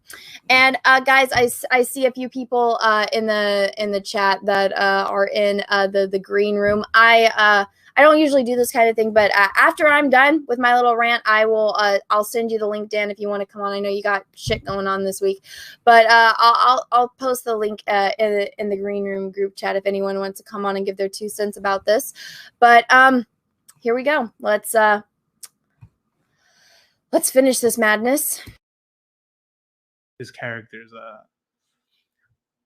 And guys, I see a few people in the chat that are in the green room. I don't usually do this kind of thing, but after I'm done with my little rant, I'll send you the link, Dan, if you want to come on. I know you got shit going on this week, but I'll post the link in the green room group chat if anyone wants to come on and give their 2 cents about this. But here we go. Let's finish this madness. His characters,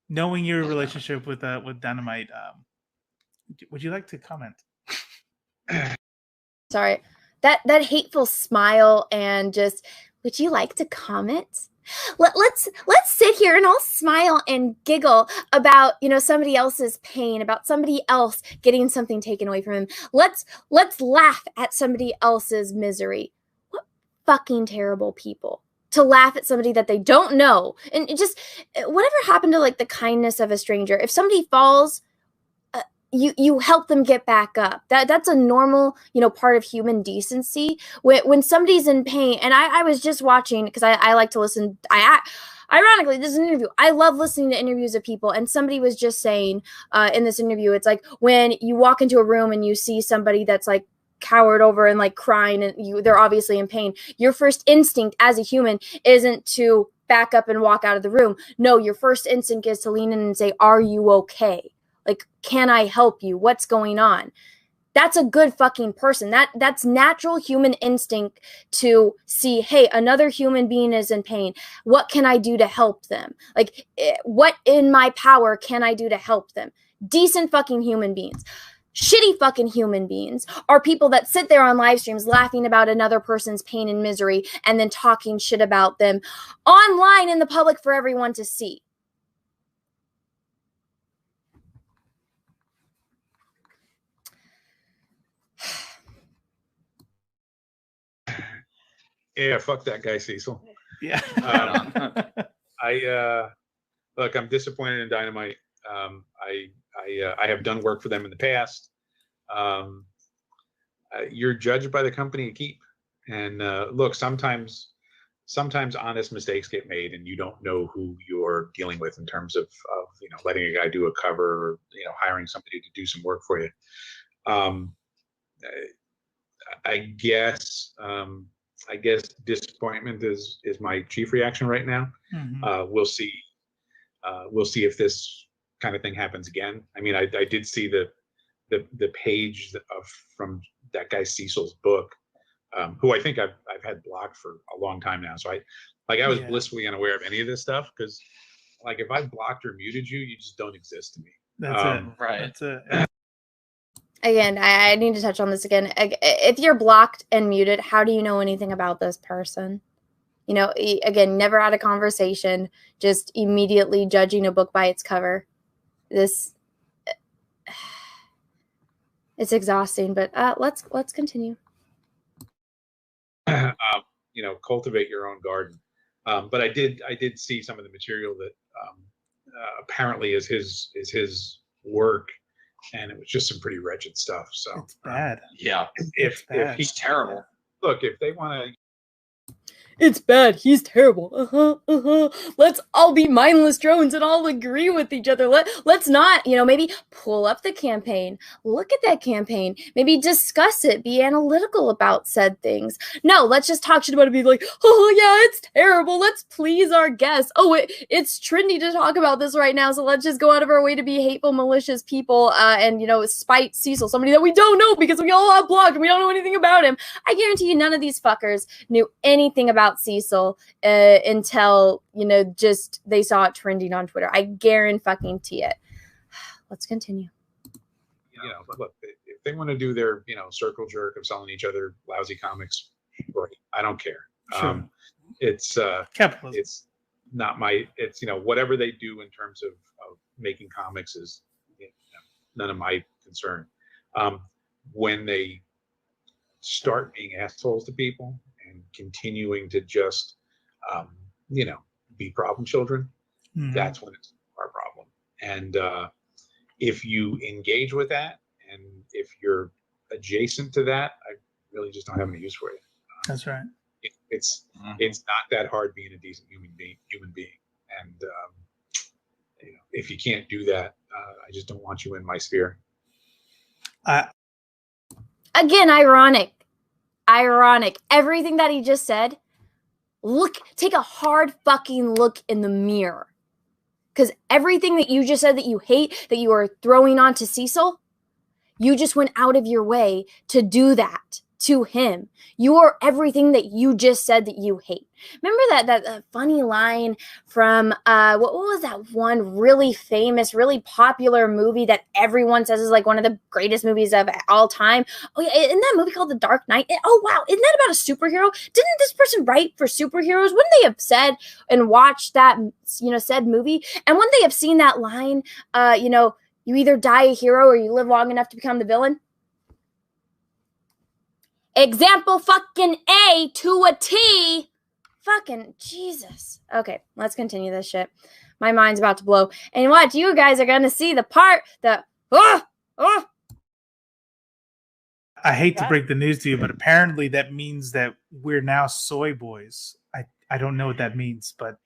knowing your relationship with Dynamite, would you like to comment? Sorry, that hateful smile and just, would you like to comment? Let's sit here and all smile and giggle about somebody else's pain, about somebody else getting something taken away from him. Let's laugh at somebody else's misery. What fucking terrible people to laugh at somebody that they don't know. And it just, whatever happened to the kindness of a stranger? If somebody falls, you help them get back up. That's a normal, part of human decency. When somebody's in pain, and I was just watching, because I like to listen. Ironically, this is an interview. I love listening to interviews of people, and somebody was just saying in this interview, it's like when you walk into a room and you see somebody that's cowered over and crying, and they're obviously in pain. Your first instinct as a human isn't to back up and walk out of the room. No, your first instinct is to lean in and say, "Are you okay? Can I help you? What's going on?" That's a good fucking person. That's natural human instinct to see, hey, another human being is in pain. What can I do to help them? What in my power can I do to help them? Decent fucking human beings. Shitty fucking human beings are people that sit there on live streams laughing about another person's pain and misery and then talking shit about them online in the public for everyone to see. Yeah, fuck that guy, Cecil. Yeah. Look, I'm disappointed in Dynamite. I have done work for them in the past. You're judged by the company you keep. And look, sometimes honest mistakes get made, and you don't know who you're dealing with in terms of letting a guy do a cover, or hiring somebody to do some work for you. I guess disappointment is my chief reaction right now. Mm-hmm. We'll see if this kind of thing happens again. I mean, I did see the page from that guy Cecil's book, who I think I've had blocked for a long time now. So I was blissfully unaware of any of this stuff, because if I've blocked or muted you, you just don't exist to me. That's it. Right. That's it. Again, I need to touch on this again. If you're blocked and muted, how do you know anything about this person? Again, never had a conversation, just immediately judging a book by its cover. It's exhausting, but let's continue. Cultivate your own garden. But I did see some of the material that apparently is his work, and it was just some pretty wretched stuff. So it's bad. If he's terrible. Look, if they want to. it's bad. He's terrible. Let's all be mindless drones and all agree with each other. Let's not, maybe pull up the campaign, look at that campaign, maybe discuss it, be analytical about said things. No, let's just talk shit about it and be like, oh yeah, it's terrible. Let's please our guests. Oh, it's trendy to talk about this right now, so let's just go out of our way to be hateful, malicious people and, spite Cecil, somebody that we don't know because we all have blocked and we don't know anything about him. I guarantee you none of these fuckers knew anything about Cecil until, just they saw it trending on Twitter. I guarantee it. Let's continue. Look, if they want to do their, circle jerk of selling each other lousy comics, great. I don't care. Sure. It's capitalism. It's not my, it's, whatever they do in terms of making comics is none of my concern. When they start being assholes to people and continuing to just, be problem children, that's when it's our problem. And if you engage with that, and if you're adjacent to that, I really just don't have any use for you. That's right. It's not that hard being a decent human being, and if you can't do that, I just don't want you in my sphere. Again, ironic. Everything that he just said, take a hard fucking look in the mirror. Because everything that you just said that you hate, that you are throwing onto Cecil, you just went out of your way to do that to him. You are everything that you just said that you hate. Remember that funny line from what was that one really famous, really popular movie that everyone says is like one of the greatest movies of all time? Oh yeah, isn't that movie called The Dark Knight? Oh wow, isn't that about a superhero? Didn't this person write for superheroes? Wouldn't they have said and watched that said movie? And wouldn't they have seen that line? You either die a hero or you live long enough to become the villain. Example fucking A to a T. Fucking Jesus. Okay, let's continue this shit. My mind's about to blow. And what? You guys are going to see the part that... I hate to break the news to you, but apparently that means that we're now soy boys. I don't know what that means, but...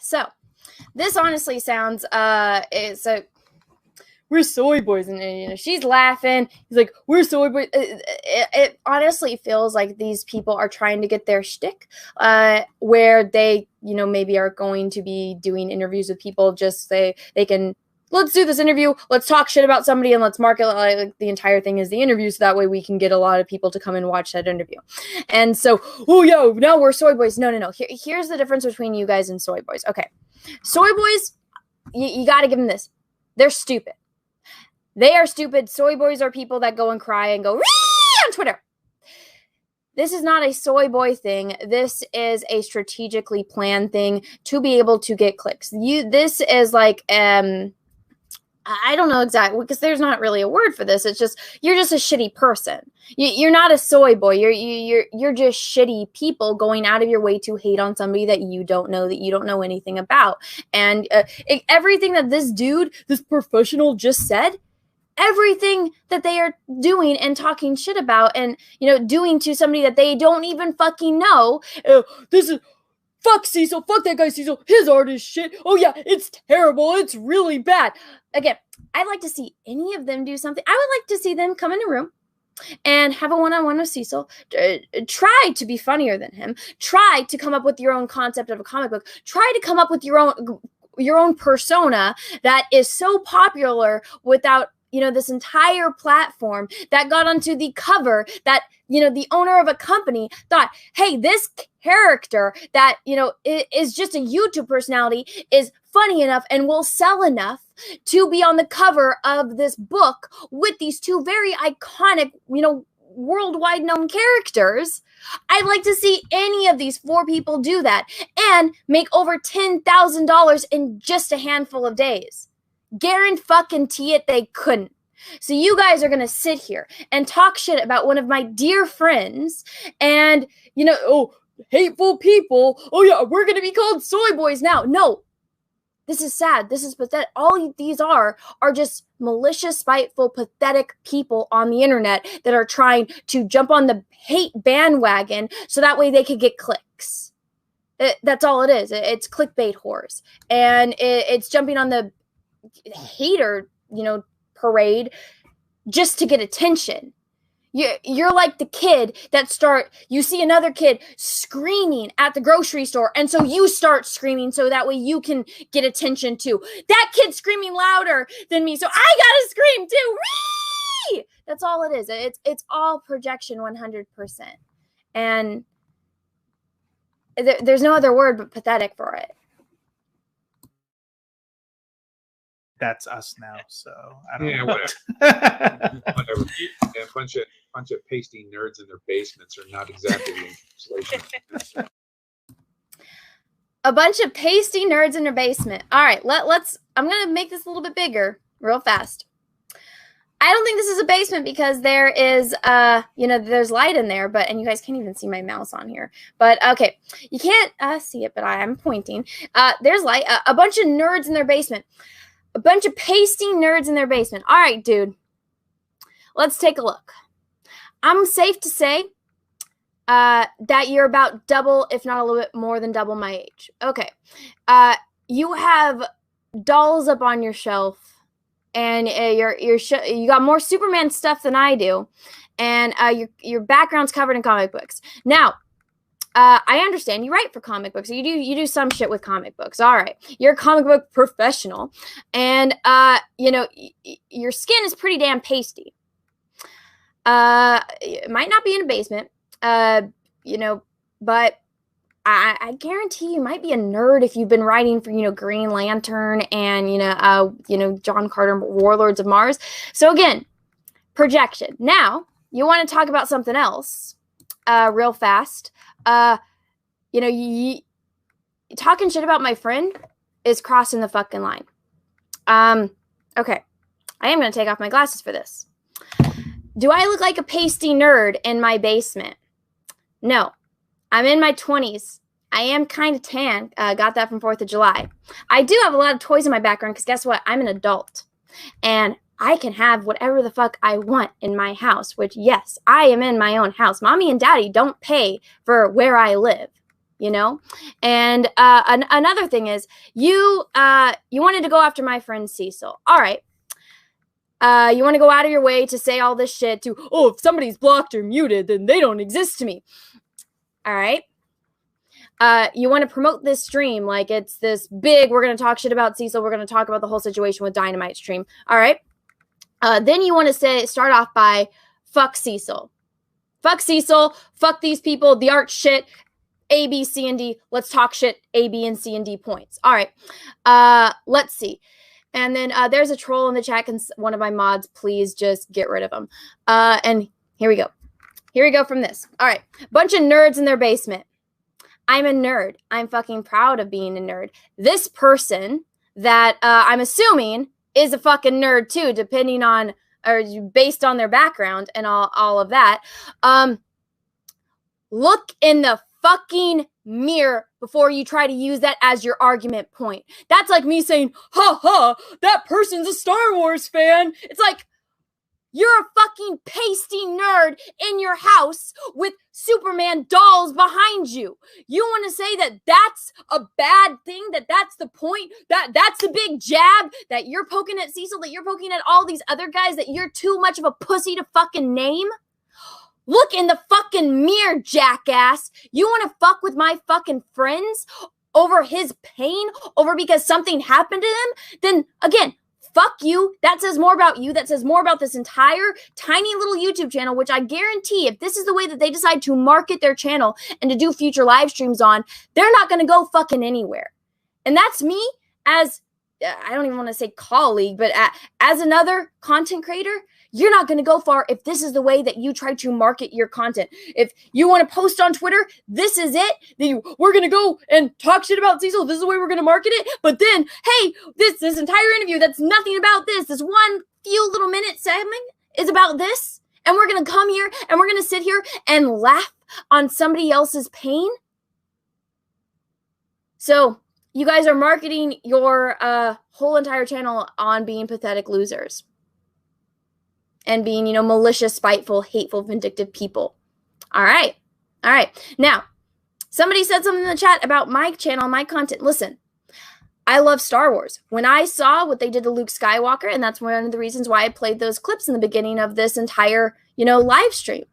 So, this honestly sounds... we're soy boys, and she's laughing. He's like, we're soy boys. It honestly feels like these people are trying to get their shtick, where they, maybe are going to be doing interviews with people. Just say they can, let's do this interview. Let's talk shit about somebody and let's market like the entire thing is the interview, so that way we can get a lot of people to come and watch that interview. And so, no, we're soy boys. No. Here's the difference between you guys and soy boys. Okay, soy boys, you got to give them this. They're stupid. They are stupid. Soy boys are people that go and cry and go on Twitter. This is not a soy boy thing. This is a strategically planned thing to be able to get clicks. This is like I don't know exactly, because there's not really a word for this. It's just you're just a shitty person. You're not a soy boy. You're just shitty people going out of your way to hate on somebody that you don't know anything about. And everything that this dude, this professional, just said. Everything that they are doing and talking shit about and, doing to somebody that they don't even fucking know. This is, fuck Cecil, fuck that guy Cecil, his art is shit. Oh yeah, it's terrible, it's really bad. Again, I'd like to see any of them do something. I would like to see them come in a room and have a one-on-one with Cecil. Try to be funnier than him. Try to come up with your own concept of a comic book. Try to come up with your own persona that is so popular without this entire platform that got onto the cover that, the owner of a company thought, hey, this character that, is just a YouTube personality is funny enough and will sell enough to be on the cover of this book with these two very iconic, worldwide known characters. I'd like to see any of these 4 people do that and make over $10,000 in just a handful of days. Guarantee it, they couldn't. So you guys are going to sit here and talk shit about one of my dear friends and, hateful people. Oh yeah, we're going to be called soy boys now. No, This is sad. This is pathetic. All these are just malicious, spiteful, pathetic people on the internet that are trying to jump on the hate bandwagon so that way they could get clicks. That's all it is. It's clickbait whores. And it's jumping on the hater, parade just to get attention. You're like the kid you see another kid screaming at the grocery store, and so you start screaming so that way you can get attention too. That kid's screaming louder than me, so I gotta scream too. Whee! That's all it is. It's all projection 100%. And there's no other word but pathetic for it. That's us now, so I don't Yeah, know. whatever. Whatever. Yeah, a bunch of pasty nerds in their basements are not exactly the insulation. A bunch of pasty nerds in their basement. All right, I'm gonna make this a little bit bigger, real fast. I don't think this is a basement because there is, there's light in there, and you guys can't even see my mouse on here. But okay, you can't see it, but I am pointing. There's light. A bunch of nerds in their basement. A bunch of pasty nerds in their basement. All right, dude. Let's take a look. I'm safe to say that you're about double, if not a little bit more than double my age. Okay. You have dolls up on your shelf, and you got more Superman stuff than I do, and your background's covered in comic books. Now, I understand you write for comic books. You do some shit with comic books. All right. You're a comic book professional. And, your skin is pretty damn pasty. It might not be in a basement, but I guarantee you might be a nerd if you've been writing for, Green Lantern and, John Carter, Warlords of Mars. So again, projection. Now, you want to talk about something else real fast. Talking shit about my friend is crossing the fucking line. Okay. I am going to take off my glasses for this. Do I look like a pasty nerd in my basement? No. I'm in my 20s. I am kind of tan. Got that from 4th of July. I do have a lot of toys in my background because guess what? I'm an adult. And I can have whatever the fuck I want in my house, which, yes, I am in my own house. Mommy and daddy don't pay for where I live, And another thing is, you wanted to go after my friend Cecil. All right. You want to go out of your way to say all this shit if somebody's blocked or muted, then they don't exist to me. All right. You want to promote this stream like it's this big, we're going to talk shit about Cecil. We're going to talk about the whole situation with Dynamite stream. All right. Then you want to start off by fuck Cecil. Fuck Cecil. Fuck these people. The art shit. A, B, C, and D. Let's talk shit. A, B, and C, and D points. All right. Let's see. And then there's a troll in the chat. Can one of my mods please just get rid of him? And here we go. Here we go from this. All right. Bunch of nerds in their basement. I'm a nerd. I'm fucking proud of being a nerd. This person that I'm assuming is a fucking nerd too, depending on or based on their background and all of that. Look in the fucking mirror before you try to use that as your argument point. That's like me saying, ha ha, that person's a Star Wars fan. It's like, you're a fucking pasty nerd in your house with Superman dolls behind you. You want to say that that's a bad thing, that's the point, that's the big jab that you're poking at Cecil, that you're poking at all these other guys, that you're too much of a pussy to fucking name? Look in the fucking mirror, jackass. You want to fuck with my fucking friends over his pain, over because something happened to them? Then, again, fuck you. That says more about you. That says more about this entire tiny little YouTube channel, which I guarantee if this is the way that they decide to market their channel and to do future live streams on, they're not going to go fucking anywhere. And that's me as, I don't even want to say colleague, but as another content creator. You're not going to go far if this is the way that you try to market your content. If you want to post on Twitter, this is it. We're going to go and talk shit about Cecil. This is the way we're going to market it. But then, hey, this entire interview, that's nothing about this. This one few little minute segment is about this. And we're going to come here and we're going to sit here and laugh on somebody else's pain. So You guys are marketing your whole entire channel on being pathetic losers and being, malicious, spiteful, hateful, vindictive people. All right. Now, somebody said something in the chat about my channel, my content. Listen, I love Star Wars. When I saw what they did to Luke Skywalker, and that's one of the reasons why I played those clips in the beginning of this entire, live stream,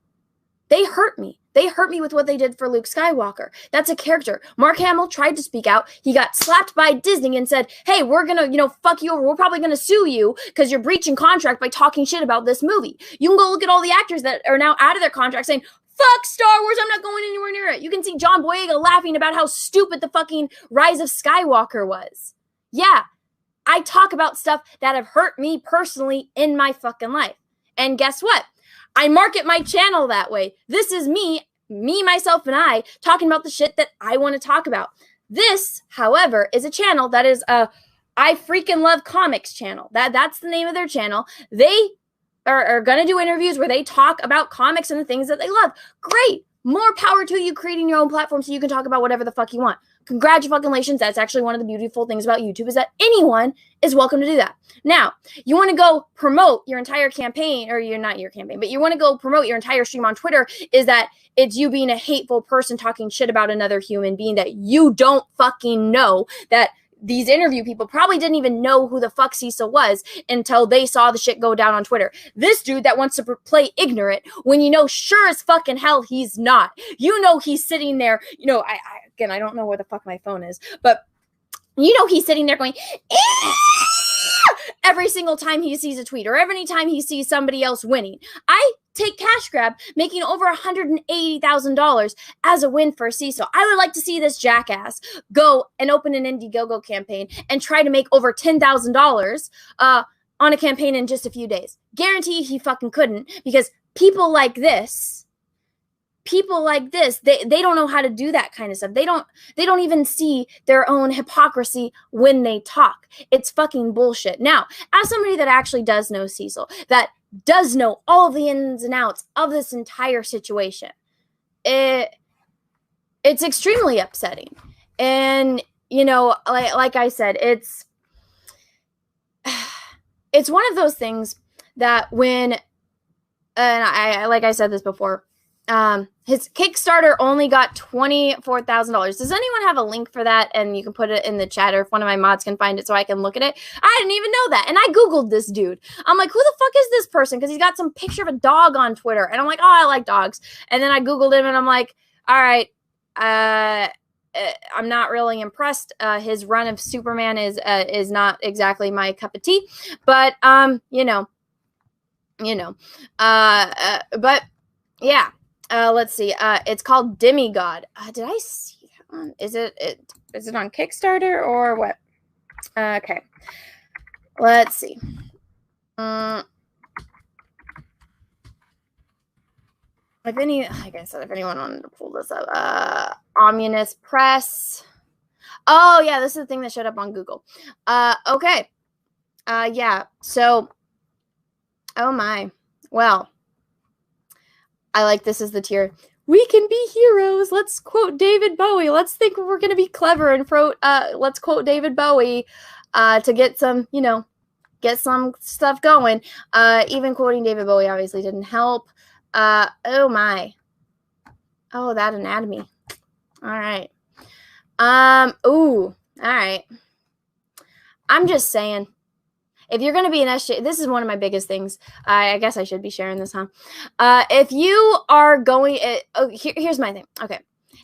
they hurt me. They hurt me with what they did for Luke Skywalker. That's a character. Mark Hamill tried to speak out. He got slapped by Disney and said, hey, we're going to, fuck you over. We're probably going to sue you because you're breaching contract by talking shit about this movie. You can go look at all the actors that are now out of their contract saying, fuck Star Wars, I'm not going anywhere near it. You can see John Boyega laughing about how stupid the fucking Rise of Skywalker was. Yeah, I talk about stuff that have hurt me personally in my fucking life. And guess what? I market my channel that way. This is me, myself, and I talking about the shit that I want to talk about. This, however, is a channel that is a I freaking love comics channel. That's the name of their channel. They are going to do interviews where they talk about comics and the things that they love. Great. More power to you creating your own platform so you can talk about whatever the fuck you want. Congratulations. That's actually one of the beautiful things about YouTube is that anyone is welcome to do that. Now, you want to go promote your entire campaign, or you're not your campaign, but you want to go promote your entire stream on Twitter is that it's you being a hateful person talking shit about another human being that you don't fucking know, that these interview people probably didn't even know who the fuck Cecil was until they saw the shit go down on Twitter. This dude that wants to play ignorant when sure as fucking hell he's not. He's sitting there, I don't know where the fuck my phone is, but he's sitting there going, every single time he sees a tweet or every time he sees somebody else winning. I take cash grab, making over $180,000 as a win for Cecil. I would like to see this jackass go and open an Indiegogo campaign and try to make over $10,000 on a campaign in just a few days. Guarantee he fucking couldn't, because people like this, they don't know how to do that kind of stuff. They don't even see their own hypocrisy when they talk. It's fucking bullshit. Now, as somebody that actually does know Cecil, that does know all the ins and outs of this entire situation, it's extremely upsetting. And, like I said, it's one of those things that when, and I like I said this before, his Kickstarter only got $24,000. Does anyone have a link for that? And you can put it in the chat, or if one of my mods can find it so I can look at it. I didn't even know that. And I Googled this dude. I'm like, who the fuck is this person? Because he's got some picture of a dog on Twitter. And I'm like, oh, I like dogs. And then I Googled him and I'm like, all right, I'm not really impressed. His run of Superman is not exactly my cup of tea. But, but yeah. Let's see. It's called Demigod. Did I see that one? Is it on Kickstarter or what? Okay. Let's see. Like if anyone wanted to pull this up, Ominous Press. Oh yeah, this is the thing that showed up on Google. Okay. Yeah. So, oh my. Well, I like this as the tier. We can be heroes. Let's quote David Bowie. Let's think we're going to be clever and let's quote David Bowie to get some, get some stuff going. Even quoting David Bowie obviously didn't help. Oh my. Oh, that anatomy. All right. Ooh. All right. I'm just saying, if you're going to be an SJ, this is one of my biggest things. I guess I should be sharing this, huh? If you are going, here's my thing. Okay.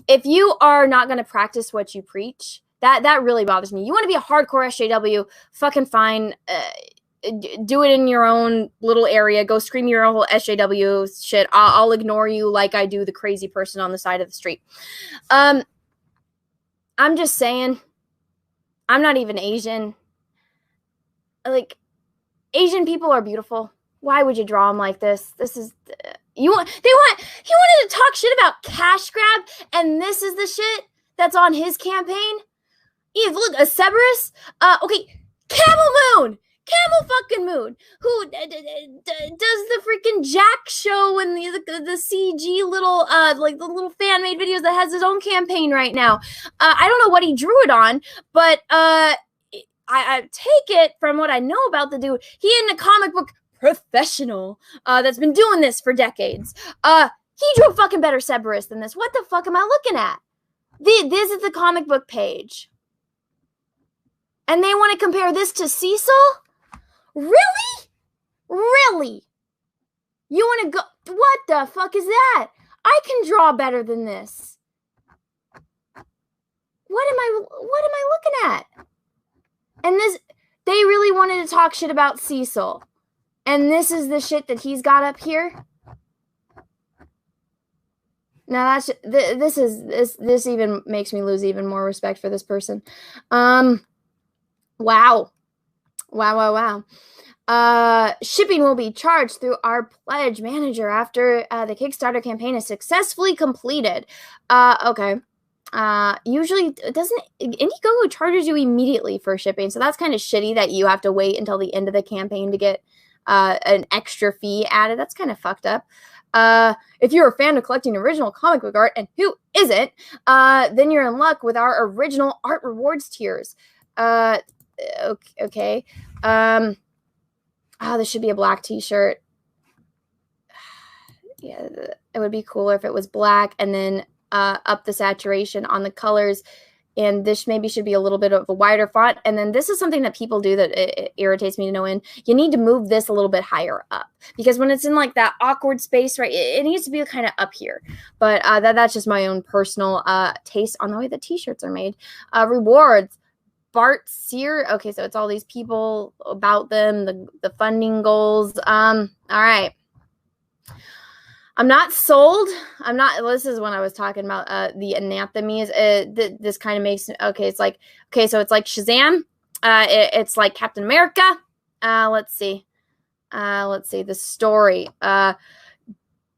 If you are not going to practice what you preach, that really bothers me. You want to be a hardcore SJW, fucking fine. Do it in your own little area. Go scream your whole SJW shit. I'll ignore you like I do the crazy person on the side of the street. I'm just saying, I'm not even Asian. Like, Asian people are beautiful. Why would you draw them like this? This is he wanted to talk shit about cash grab, and this is the shit that's on his campaign. Eve, look, a Cerberus. Okay, Camel Moon. Camel fucking Moon, who does the freaking Jack show and the CG little like the little fan made videos that has his own campaign right now. I don't know what he drew it on, but I take it from what I know about the dude. He is a comic book professional that's been doing this for decades. He drew a fucking better Cerberus than this. What the fuck am I looking at? This is the comic book page. And they want to compare this to Cecil? Really? Really? You want to go? What the fuck is that? I can draw better than this. What am I looking at? And this, they really wanted to talk shit about Cecil. And this is the shit that he's got up here? Now that's this even makes me lose even more respect for this person. Wow. Shipping will be charged through our pledge manager after the Kickstarter campaign is successfully completed. Okay. Usually doesn't Indiegogo charges you immediately for shipping, so that's kind of shitty that you have to wait until the end of the campaign to get an extra fee added. That's kind of fucked up. If you're a fan of collecting original comic book art, and who isn't, then you're in luck with our original art rewards tiers. Okay. This should be a black t-shirt. Yeah, it would be cooler if it was black and then up the saturation on the colors. And this maybe should be a little bit of a wider font. And then this is something that people do that it irritates me to no end. You need to move this a little bit higher up. Because when it's in like that awkward space, right, it needs to be kind of up here. But that's just my own personal taste on the way the t-shirts are made. Rewards. Bart Sear. Okay, so it's all these people about them, the funding goals. All right. I'm not sold. This is when I was talking about the anatomies. This kind of makes, okay, it's like Shazam. It's like Captain America. Let's see the story.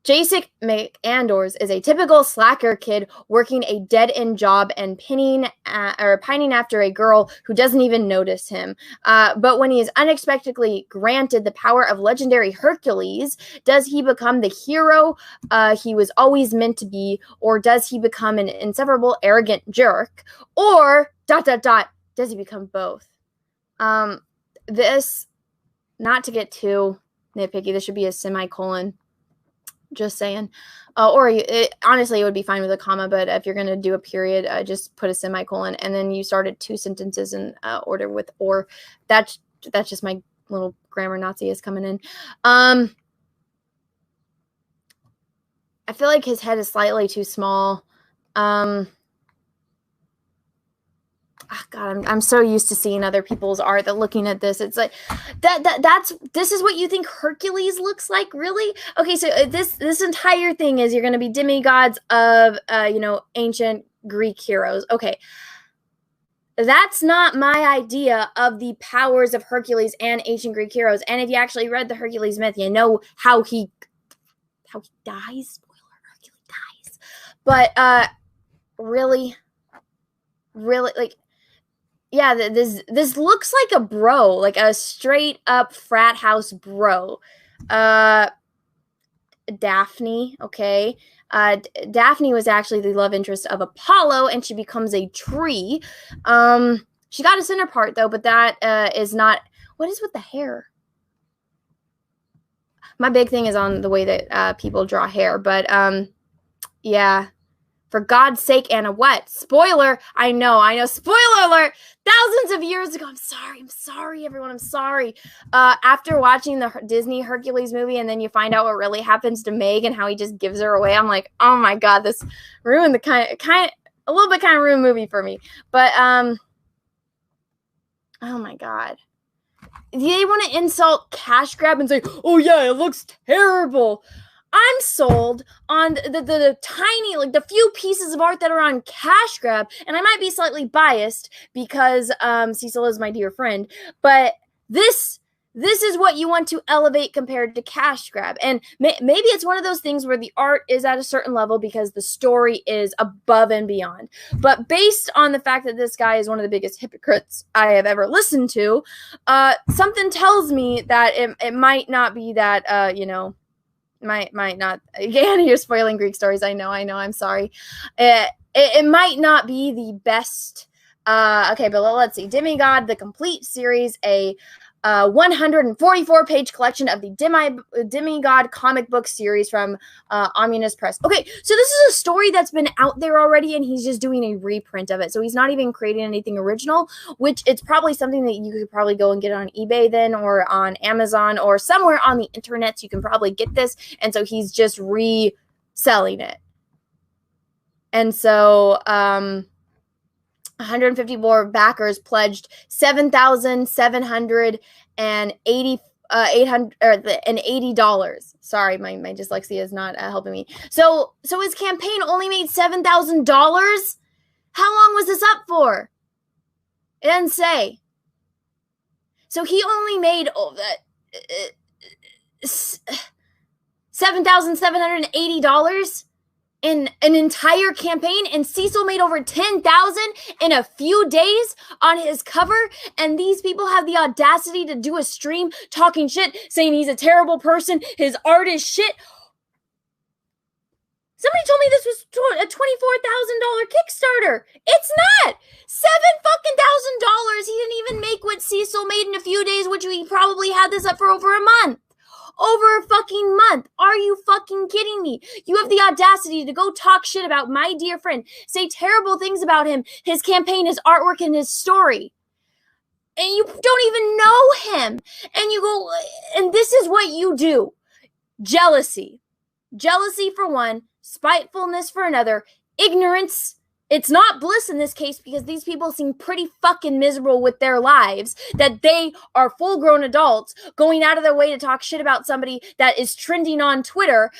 Jacek McAndors is a typical slacker kid working a dead-end job and pining after a girl who doesn't even notice him. But when he is unexpectedly granted the power of legendary Hercules, does he become the hero he was always meant to be, or does he become an inseparable arrogant jerk, or ... does he become both? This, not to get too nitpicky, this should be a semicolon. Just saying. Honestly, it would be fine with a comma, but if you're going to do a period, just put a semicolon, and then you started two sentences in order with or. That's just my little grammar Nazi is coming in. I feel like his head is slightly too small. God, I'm so used to seeing other people's art that looking at this, it's like this is what you think Hercules looks like, really? Okay, so this entire thing is you're going to be demigods of ancient Greek heroes. Okay, that's not my idea of the powers of Hercules and ancient Greek heroes. And if you actually read the Hercules myth, you know how he dies. Spoiler: Hercules dies. But really, like. Yeah, this looks like a bro, like a straight up frat house bro. Daphne, okay. Daphne was actually the love interest of Apollo, and she becomes a tree. She got a center part though, but that is not. What is with the hair? My big thing is on the way that people draw hair, but yeah. For God's sake, Anna, what? Spoiler! I know. Spoiler alert! Thousands of years ago. I'm sorry, everyone. I'm sorry. After watching the Disney Hercules movie, and then you find out what really happens to Meg and how he just gives her away, I'm like, oh my God, this ruined the a little bit ruined movie for me. But oh my God. They want to insult Cash Grab and say, oh yeah, it looks terrible. I'm sold on the tiny, like the few pieces of art that are on Cash Grab, and I might be slightly biased because Cecil is my dear friend, but this this is what you want to elevate compared to cash grab. And maybe it's one of those things where the art is at a certain level because the story is above and beyond. But based on the fact that this guy is one of the biggest hypocrites I have ever listened to, something tells me that it might not be that, might not. Again, you're spoiling Greek stories. I know, I'm sorry. It might not be the best. Okay, but let's see. Demigod, the complete series, a 144-page collection of the Demigod comic book series from Omnibus Press. Okay, so this is a story that's been out there already, and he's just doing a reprint of it. So he's not even creating anything original, which it's probably something that you could probably go and get on eBay then, or on Amazon, or somewhere on the internet. So you can probably get this, and so he's just reselling it. And so 154 backers pledged $7,780. Sorry, my dyslexia is not helping me. So his campaign only made $7,000. How long was this up for? It doesn't say. So he only made $7,780 in an entire campaign, and Cecil made over $10,000 in a few days on his cover, and these people have the audacity to do a stream talking shit, saying he's a terrible person, his art is shit. Somebody told me this was a $24,000 Kickstarter. It's not. $7,000. He didn't even make what Cecil made in a few days, which we probably had this up for over a month. Over a fucking month. Are you fucking kidding me? You have the audacity to go talk shit about my dear friend, say terrible things about him, his campaign, his artwork, and his story. And you don't even know him. And you go, and this is what you do. Jealousy. Jealousy for one, spitefulness for another, ignorance. It's not bliss in this case because these people seem pretty fucking miserable with their lives, that they are full-grown adults going out of their way to talk shit about somebody that is trending on Twitter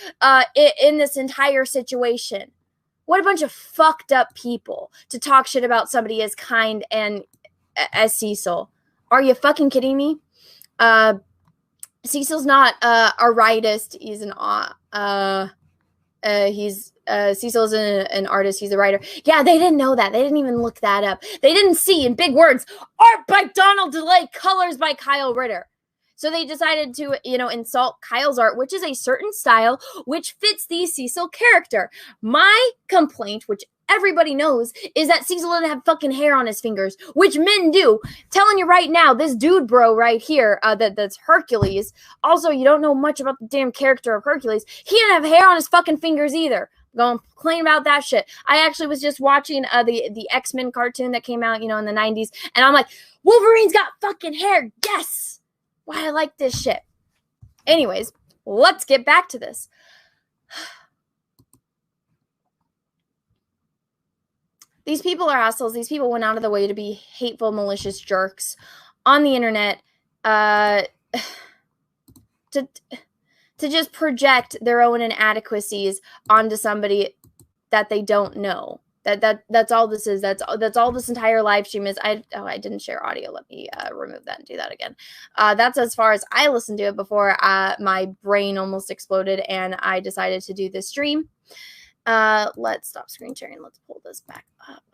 in this entire situation. What a bunch of fucked up people to talk shit about somebody as kind and as Cecil. Are you fucking kidding me? Cecil's not a rightist. He's Cecil's an artist. He's a writer. Yeah, they didn't know that. They didn't even look that up. They didn't see in big words, art by Donald DeLay, colors by Kyle Ritter. So they decided to, insult Kyle's art, which is a certain style, which fits the Cecil character. My complaint, which everybody knows, is that Cecil doesn't have fucking hair on his fingers, which men do. Telling you right now, this dude bro right here, that's Hercules. Also, you don't know much about the damn character of Hercules. He didn't have hair on his fucking fingers either. Going to complain about that shit. I actually was just watching the X-Men cartoon that came out, in the 90s, and I'm like, Wolverine's got fucking hair. Yes! Why I like this shit. Anyways, let's get back to this. These people are assholes. These people went out of the way to be hateful, malicious jerks on the internet to just project their own inadequacies onto somebody that they don't know. That's all this is. That's all this entire live stream is. I didn't share audio. Let me remove that and do that again. That's as far as I listened to it before my brain almost exploded and I decided to do this stream. Let's stop screen sharing. Let's pull this back up.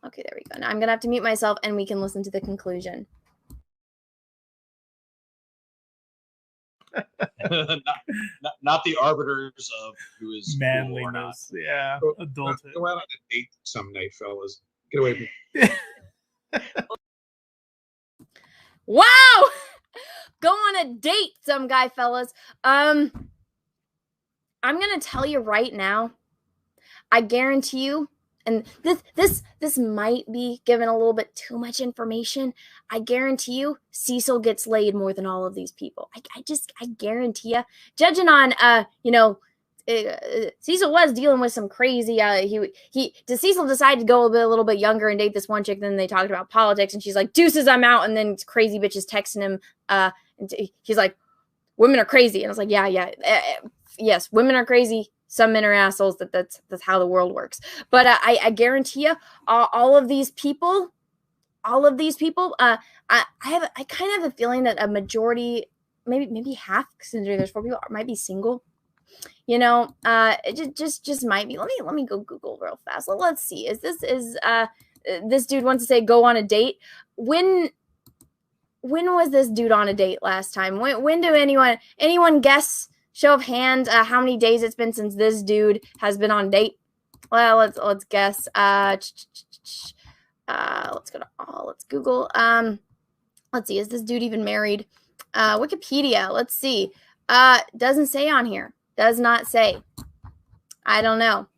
Okay, there we go. Now I'm gonna have to mute myself and we can listen to the conclusion. not the arbiters of who is manliness. Yeah, adulthood. Go out on a date some night, fellas. Get away from me. Wow! Go on a date, some guy, fellas. I'm gonna tell you right now. I guarantee you, and this might be given a little bit too much information. I guarantee you, Cecil gets laid more than all of these people. I guarantee you. Judging on, Cecil was dealing with some crazy. Cecil decided to go a little bit younger and date this one chick. Then they talked about politics, and she's like, "Deuces, I'm out." And then crazy bitches texting him. And he's like, "Women are crazy," and I was like, "Yeah. Yes, women are crazy. Some men are assholes. That's how the world works." But I guarantee you, all of these people, I kind of have a feeling that a majority, maybe half, considering there's 4 people, might be single. It just might be. Let me go Google real fast. Let's see. This dude wants to say go on a date. When was this dude on a date last time? When do anyone guess? Show of hands, how many days it's been since this dude has been on a date? Well, let's guess. Let's go to let's Google. Let's see. Is this dude even married? Wikipedia. Let's see. Doesn't say on here. Does not say. I don't know.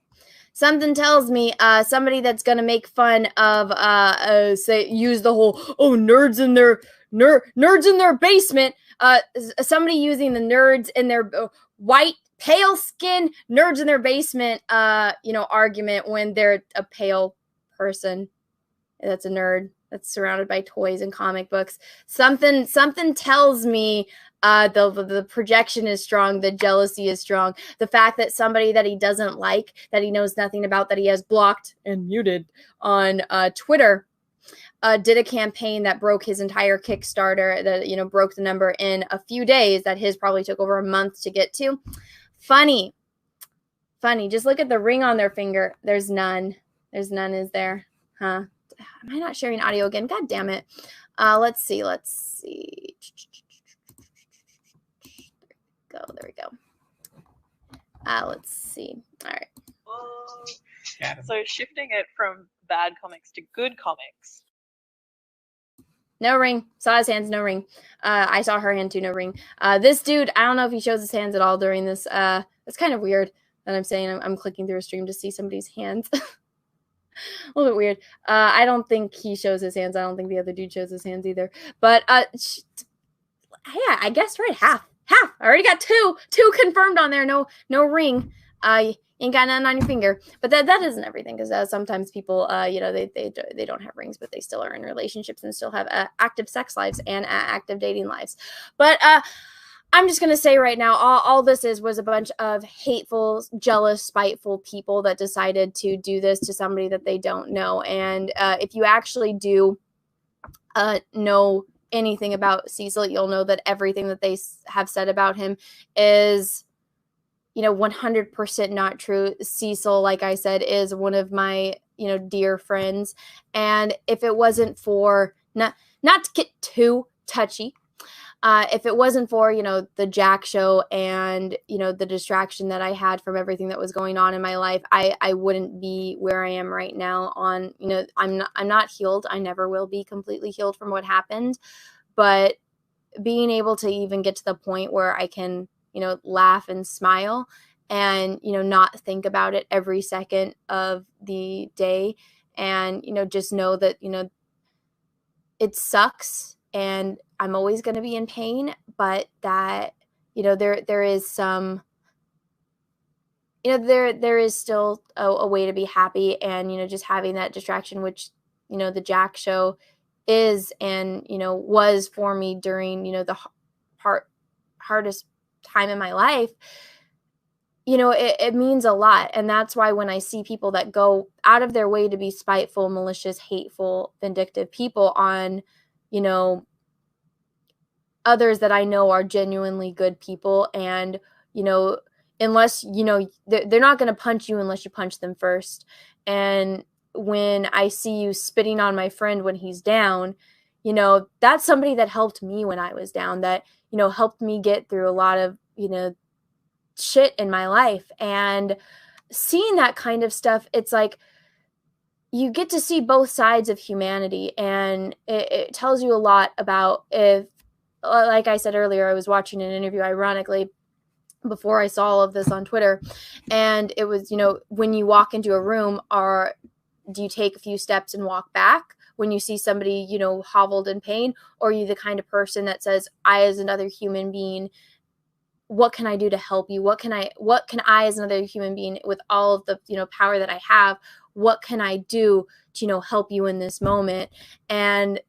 Something tells me somebody that's gonna make fun of use the whole nerds in their basement. Somebody using the nerds in their white pale skin nerds in their basement argument when they're a pale person that's a nerd that's surrounded by toys and comic books. Something tells me the projection is strong, the jealousy is strong. The fact that somebody that he doesn't like, that he knows nothing about, that he has blocked and muted on Twitter, did a campaign that broke his entire Kickstarter, that broke the number in a few days, that his probably took over a month to get to. Funny. Just look at the ring on their finger. There's none, is there? Huh? Am I not sharing audio again? God damn it. Let's see. There we go. Let's see. All right. So shifting it from bad comics to good comics. No ring. Saw his hands, no ring. I saw her hand too, no ring. This dude, I don't know if he shows his hands at all during this. It's kind of weird that I'm saying I'm clicking through a stream to see somebody's hands. A little bit weird. I don't think he shows his hands. I don't think the other dude shows his hands either. But yeah, I guess right. Half. I already got two confirmed on there. No ring. Ain't got nothing on your finger. But that isn't everything, because sometimes people, they don't have rings, but they still are in relationships and still have active sex lives and active dating lives. But I'm just going to say right now, all this was a bunch of hateful, jealous, spiteful people that decided to do this to somebody that they don't know. And if you actually do know anything about Cecil, you'll know that everything that they have said about him is 100% not true. Cecil, like I said, is one of my dear friends, and if it wasn't for not to get too touchy, if it wasn't for the Jack show and the distraction that I had from everything that was going on in my life, I wouldn't be where I am right now. I'm not healed. I never will be completely healed from what happened, but being able to even get to the point where I can laugh and smile and not think about it every second of the day, and just know that it sucks and I'm always going to be in pain, but that there is some there is still a way to be happy, and just having that distraction, which the Jack show is and was for me during the hardest time in my life. It means a lot. And that's why when I see people that go out of their way to be spiteful, malicious, hateful, vindictive people on others that I know are genuinely good people, and unless they're not going to punch you unless you punch them first. And when I see you spitting on my friend when he's down, that's somebody that helped me when I was down, that helped me get through a lot of shit in my life. And seeing that kind of stuff, it's like you get to see both sides of humanity, and it tells you a lot about, if, like I said earlier, I was watching an interview, ironically, before I saw all of this on Twitter, and it was, when you walk into a room, do you take a few steps and walk back when you see somebody, hobbled in pain, or are you the kind of person that says, I, as another human being, what can I do to help you? What can I as another human being, with all of the, power that I have, what can I do to, help you in this moment? And,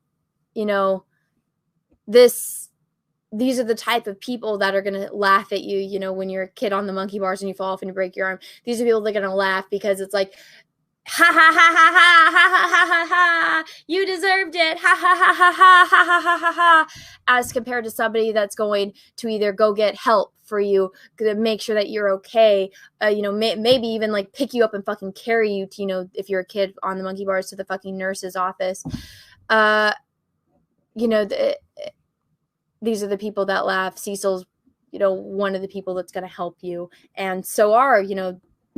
these are the type of people that are going to laugh at you, when you're a kid on the monkey bars and you fall off and you break your arm. These are people that are going to laugh because it's like, ha ha ha ha ha ha ha ha ha ha, you deserved it, ha ha ha ha ha ha ha ha ha ha, as compared to somebody that's going to either go get help for you, to make sure that you're okay, maybe even like pick you up and fucking carry you to, if you're a kid on the monkey bars, to the fucking nurse's office. These are the people that laugh. Cecil's, one of the people that's going to help you. And so are,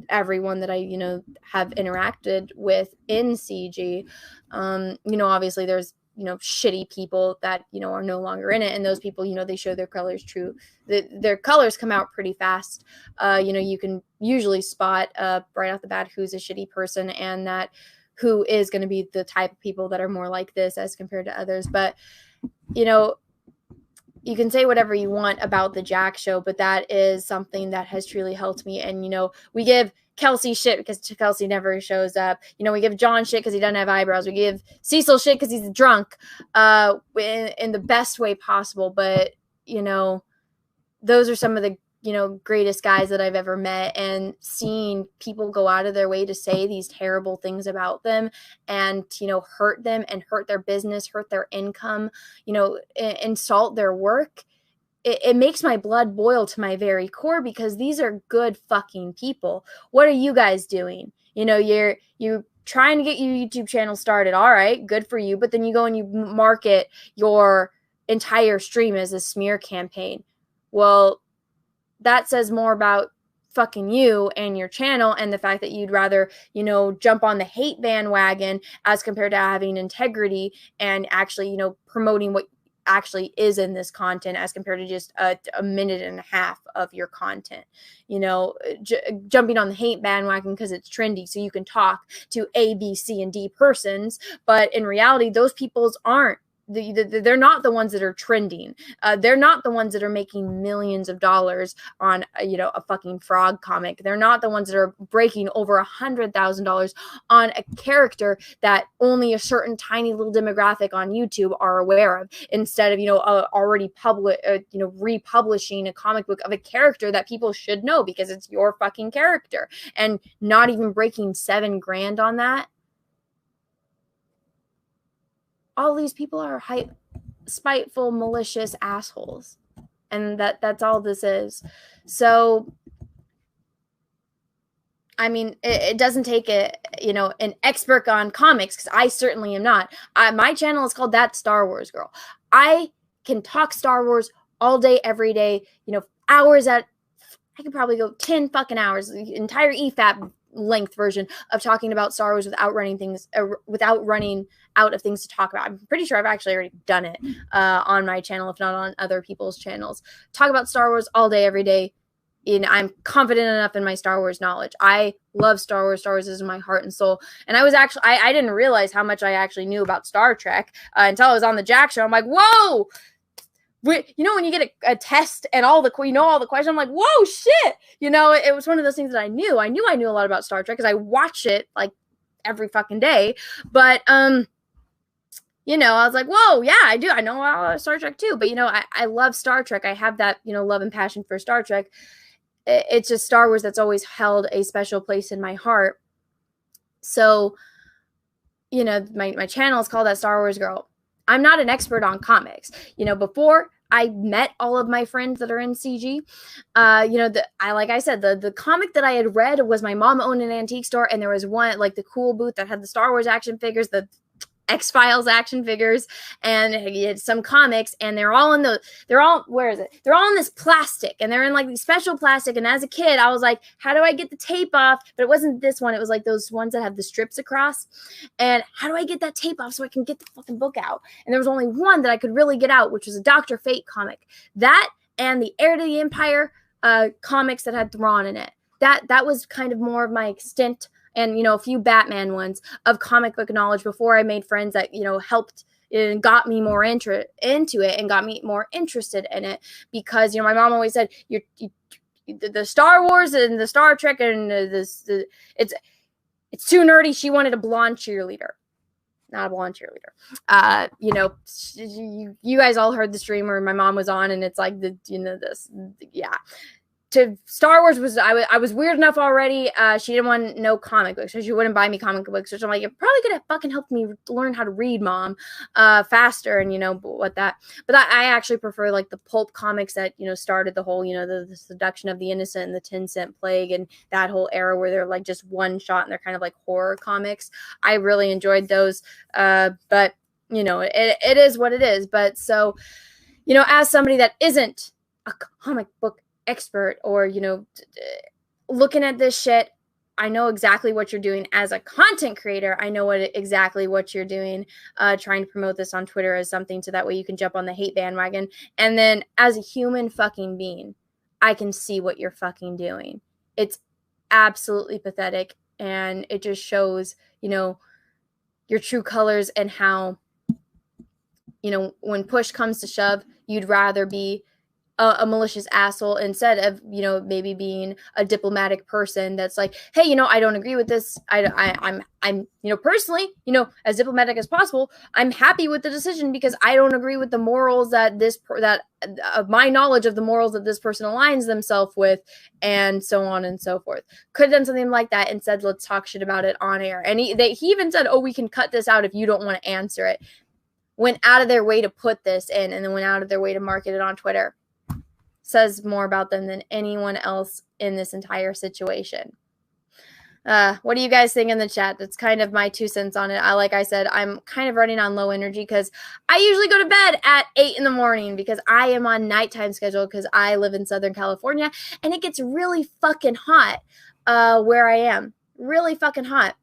everyone that I, have interacted with in CG. Obviously there's, shitty people that, are no longer in it. And those people, they show their colors true. Their colors come out pretty fast. You can usually spot right off the bat who's a shitty person and that who is going to be the type of people that are more like this as compared to others. But, you can say whatever you want about the Jack show, but that is something that has truly helped me. And, we give Kelsey shit because Kelsey never shows up. We give John shit because he doesn't have eyebrows. We give Cecil shit because he's drunk in the best way possible. But, those are some of the, greatest guys that I've ever met, and seeing people go out of their way to say these terrible things about them and, hurt them and hurt their business, hurt their income, insult their work. It makes my blood boil to my very core, because these are good fucking people. What are you guys doing? You're trying to get your YouTube channel started. All right, good for you. But then you go and you market your entire stream as a smear campaign. Well, that says more about fucking you and your channel, and the fact that you'd rather, jump on the hate bandwagon as compared to having integrity and actually, promoting what actually is in this content as compared to just a minute and a half of your content. Jumping on the hate bandwagon because it's trendy so you can talk to A, B, C, and D persons, but in reality, those peoples aren't. They're not the ones that are trending. They're not the ones that are making millions of dollars on a fucking frog comic. They're not the ones that are breaking over $100,000 on a character that only a certain tiny little demographic on YouTube are aware of, instead of already republishing a comic book of a character that people should know because it's your fucking character, and not even breaking $7,000 on that. All these people are spiteful, malicious assholes. And that's all this is. So, I mean, it doesn't take an expert on comics, because I certainly am not. My channel is called That Star Wars Girl. I can talk Star Wars all day, every day, hours I could probably go 10 fucking hours, the entire EFAP length version of talking about Star Wars without running out of things to talk about. I'm pretty sure I've actually already done it on my channel, if not on other people's channels. Talk about Star Wars all day, every day. And I'm confident enough in my Star Wars knowledge. I love Star Wars. Star Wars is my heart and soul. And I was actually, I didn't realize how much I actually knew about Star Trek until I was on the Jack show. I'm like, whoa! When you get a test and all the questions, I'm like, whoa, shit. It was one of those things that I knew. I knew a lot about Star Trek because I watch it like every fucking day. But, I was like, whoa, yeah, I do. I know a lot about Star Trek too. But, I love Star Trek. I have that, love and passion for Star Trek. It's just Star Wars that's always held a special place in my heart. So, my channel is called That Star Wars Girl. I'm not an expert on comics. Before I met all of my friends that are in CG, like I said, the comic that I had read was my mom owned an antique store, and there was one, like the cool booth that had the Star Wars action figures, the X-Files action figures, and he had some comics, and they're all in this plastic, and they're in like these special plastic. And as a kid, I was like, how do I get the tape off? But it wasn't this one. It was like those ones that have the strips across. And how do I get that tape off so I can get the fucking book out? And there was only one that I could really get out, which was a Dr. Fate comic. That and the Heir to the Empire comics that had Thrawn in it. That was kind of more of my extent, and, a few Batman ones of comic book knowledge before I made friends that, helped and got me more into it and got me more interested in it. Because, my mom always said, the Star Wars and the Star Trek and it's too nerdy. She wanted a blonde cheerleader. Not a blonde cheerleader. You guys all heard the stream where my mom was on, and it's like yeah. to Star Wars was I was weird enough already. She didn't want no comic books, so she wouldn't buy me comic books. Which I'm like, it probably could have fucking helped me learn how to read, Mom, faster, and what that. But I actually prefer like the pulp comics that started the whole the seduction of the innocent and the 10-cent plague and that whole era where they're like just one shot and they're kind of like horror comics. I really enjoyed those, but it is what it is. But so as somebody that isn't a comic book expert or looking at this shit, I know exactly what you're doing as a content creator. I know exactly what you're doing, trying to promote this on Twitter as something so that way you can jump on the hate bandwagon. And then as a human fucking being, I can see what you're fucking doing. It's absolutely pathetic, and it just shows your true colors and how when push comes to shove, you'd rather be a malicious asshole instead of maybe being a diplomatic person that's like, hey, I don't agree with this. I'm personally, as diplomatic as possible, I'm happy with the decision because I don't agree with the morals that my knowledge of the morals that this person aligns themselves with, and so on and so forth. Could have done something like that and said, let's talk shit about it on air. And he even said, oh, we can cut this out if you don't want to answer it. Went out of their way to put this in, and then went out of their way to market it on Twitter. Says more about them than anyone else in this entire situation. What do you guys think in the chat? That's kind of my 2 cents on it. Like I said, I'm kind of running on low energy because I usually go to bed at 8 in the morning because I am on nighttime schedule because I live in Southern California and it gets really fucking hot where I am. Really fucking hot.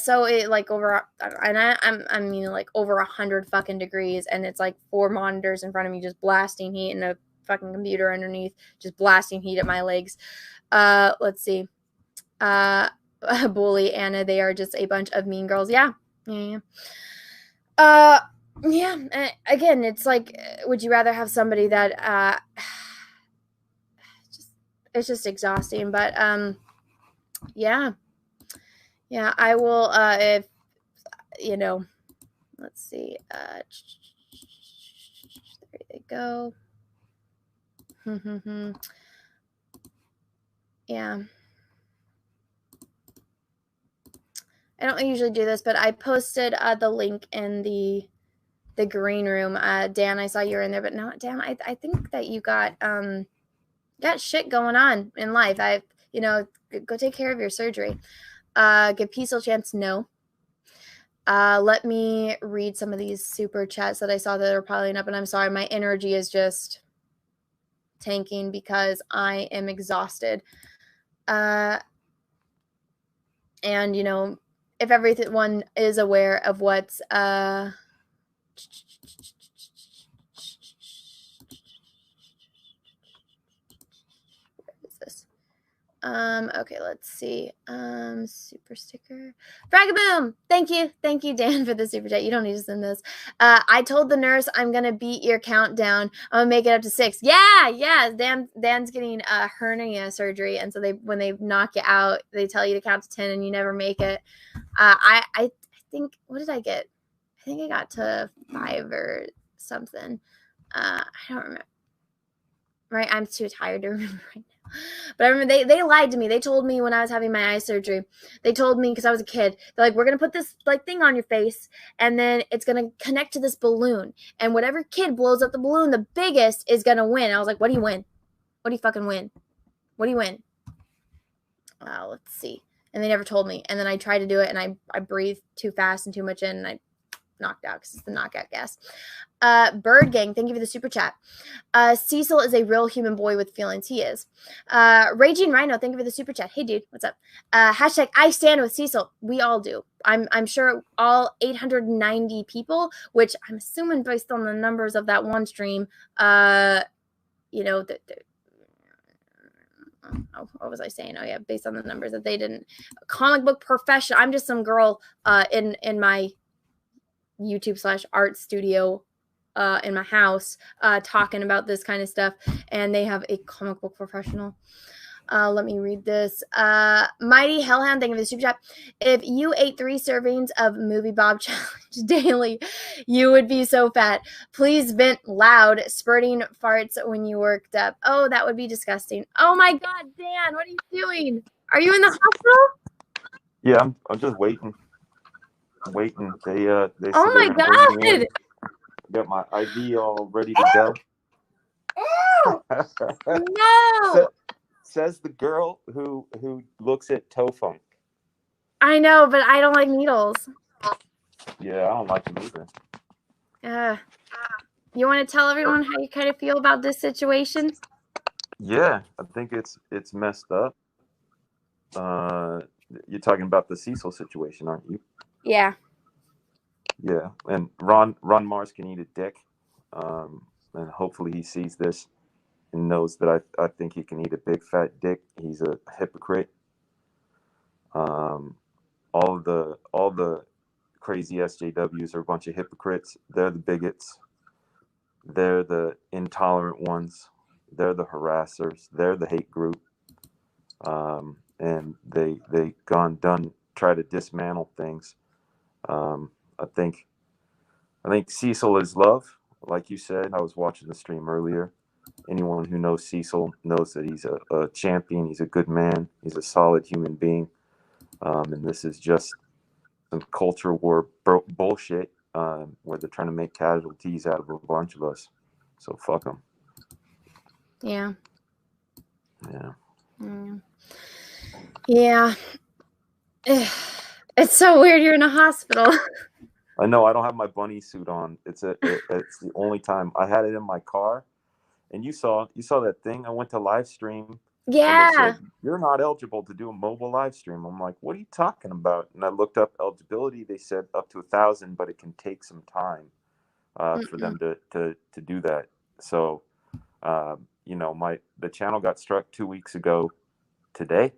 So it like over, and I mean like over 100 fucking degrees, and it's like 4 monitors in front of me just blasting heat and a fucking computer underneath just blasting heat at my legs. Let's see. Bully Anna, they are just a bunch of mean girls. Yeah. Again, it's like, would you rather have somebody that it's just exhausting, but yeah, I will if let's see, there they go. Yeah. I don't usually do this, but I posted the link in the green room. Dan, I saw you were in there, but no, Dan, I think that you got shit going on in life. Go take care of your surgery. Give Peace a chance. No. Let me read some of these super chats that I saw that are piling up, and I'm sorry, my energy is just tanking because I am exhausted. And if everyone is aware of what's what is this? Okay, let's see. Super sticker. Fragaboom! Thank you, Dan, for the super chat. You don't need to send this. I told the nurse I'm gonna beat your countdown. I'm gonna make it up to 6. Yeah. Dan's getting hernia surgery, and so when they knock you out, they tell you to count to 10, and you never make it. I think, what did I get? I think I got to 5 or something. I don't remember. Right, I'm too tired to remember right now. But I remember they lied to me. They told me when I was having my eye surgery, they told me, because I was a kid, they're like, we're going to put this like thing on your face, and then it's going to connect to this balloon. And whatever kid blows up the balloon the biggest is going to win. I was like, what do you win? What do you fucking win? What do you win? Let's see. And they never told me. And then I tried to do it, and I breathed too fast and too much in, and I knocked out because it's the knockout gas. Bird Gang, thank you for the super chat. Cecil is a real human boy with feelings. He is. Raging Rhino, thank you for the super chat. Hey dude, what's up? Hashtag I stand with Cecil. We all do. I'm sure all 890 people, which I'm assuming based on the numbers of that one stream, what was I saying? Oh yeah, based on the numbers that they didn't. Comic book profession. I'm just some girl in my YouTube/art studio in my house talking about this kind of stuff, and they have a comic book professional. Let me read this. Mighty Hellhound, thank you for the super chat. If you ate 3 servings of Movie Bob Challenge daily, you would be so fat. Please vent loud, spurting farts when you worked up. Oh, that would be disgusting. Oh my God, Dan, what are you doing? Are you in the hospital? Yeah, I'm just waiting. They Oh said my they're gonna bring me in. God. Got my IV all ready to go. No. Says the girl who looks at toe funk. I know, but I don't like needles. Yeah, I don't like them either. You want to tell everyone how you kind of feel about this situation? Yeah, I think it's messed up. You're talking about the Cecil situation, aren't you? Yeah. Yeah, and Ron Marz can eat a dick, and hopefully he sees this and knows that I think he can eat a big fat dick. He's a hypocrite. All the crazy SJWs are a bunch of hypocrites. They're the bigots. They're the intolerant ones. They're the harassers. They're the hate group. And they try to dismantle things. I think Cecil is love, like you said. I was watching the stream earlier. Anyone who knows Cecil knows that he's a champion. He's a good man. He's a solid human being. And this is just some culture war bullshit where they're trying to make casualties out of a bunch of us. So fuck them. Yeah. Yeah. Yeah. It's so weird you're in a hospital. I know. I don't have my bunny suit on. It's the only time. I had it in my car, and you saw that thing. I went to live stream. Yeah. And they said, you're not eligible to do a mobile live stream. I'm like, what are you talking about? And I looked up eligibility. They said up to 1,000, but it can take some time for them to do that. So, the channel got struck 2 weeks ago today.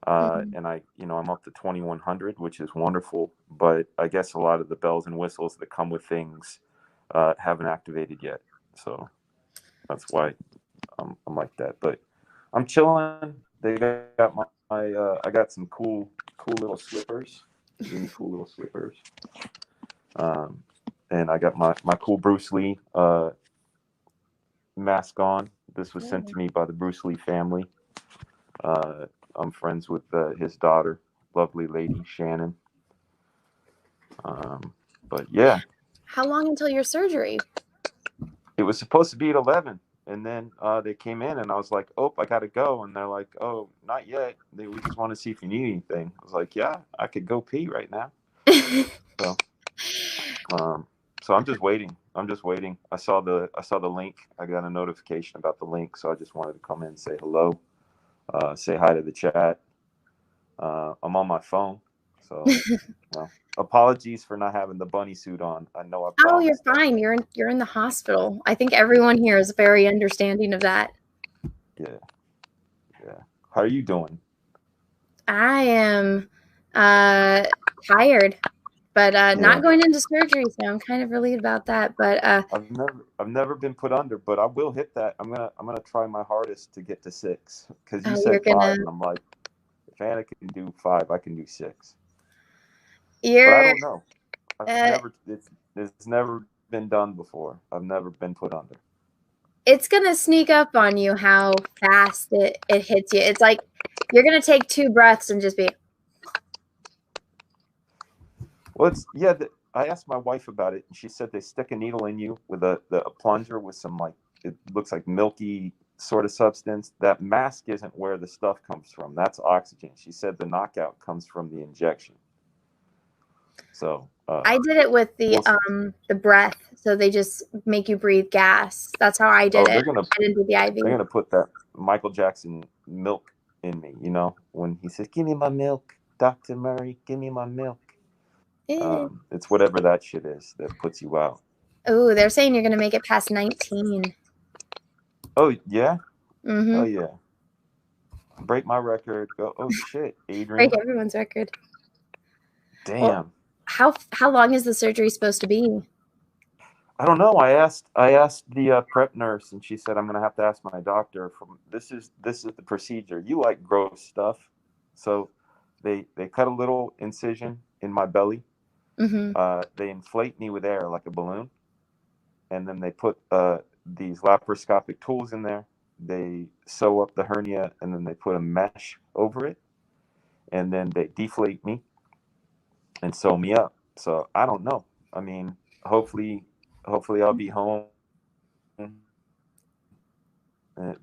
And I'm up to 2,100, which is wonderful. But I guess a lot of the bells and whistles that come with things haven't activated yet. So that's why I'm like that. But I'm chilling. They got I got some cool little slippers. Cool little slippers. And I got my cool Bruce Lee mask on. This was sent to me by the Bruce Lee family. I'm friends with his daughter, lovely lady Shannon. But yeah. How long until your surgery? It was supposed to be at 11, and then they came in, and I was like, "Oh, I gotta go," and they're like, "Oh, not yet. We just want to see if you need anything." I was like, "Yeah, I could go pee right now." So I'm just waiting. I saw the link. I got a notification about the link, so I just wanted to come in and say hello. Say hi to the chat. I'm on my phone, so apologies for not having the bunny suit on. I know I promised. Oh, you're fine. You're in the hospital. I think everyone here is very understanding of that. Yeah. How are you doing? I am tired, but not going into surgery, so I'm kind of relieved about that. But I've never been put under, but I will hit that. I'm gonna try my hardest to get to 6 because you said 5, and I'm like, if Anna can do 5, I can do 6. But I don't know. It's never been done before. I've never been put under. It's gonna sneak up on you how fast it hits you. It's like you're gonna take 2 breaths and just be. Well, I asked my wife about it, and she said they stick a needle in you with a plunger with some it looks like milky sort of substance. That mask isn't where the stuff comes from. That's oxygen. She said the knockout comes from the injection. So I did it with the breath. So they just make you breathe gas. That's how I did it. I didn't do the IV. They're gonna put that Michael Jackson milk in me. You know, when he says, "Give me my milk, Dr. Murray. Give me my milk." It's whatever that shit is that puts you out. Oh, they're saying you're gonna make it past 19. Oh yeah. Mm-hmm. Oh yeah. Break my record. Go. Oh shit, Adrian. Break everyone's record. Damn. Well, how long is the surgery supposed to be? I don't know. I asked the prep nurse, and she said I'm gonna have to ask my doctor. This is the procedure. You like gross stuff, so they cut a little incision in my belly. Mm-hmm. They inflate me with air like a balloon, and then they put these laparoscopic tools in there. They sew up the hernia, and then they put a mesh over it, and then they deflate me and sew me up. So I don't know. I mean, hopefully I'll be home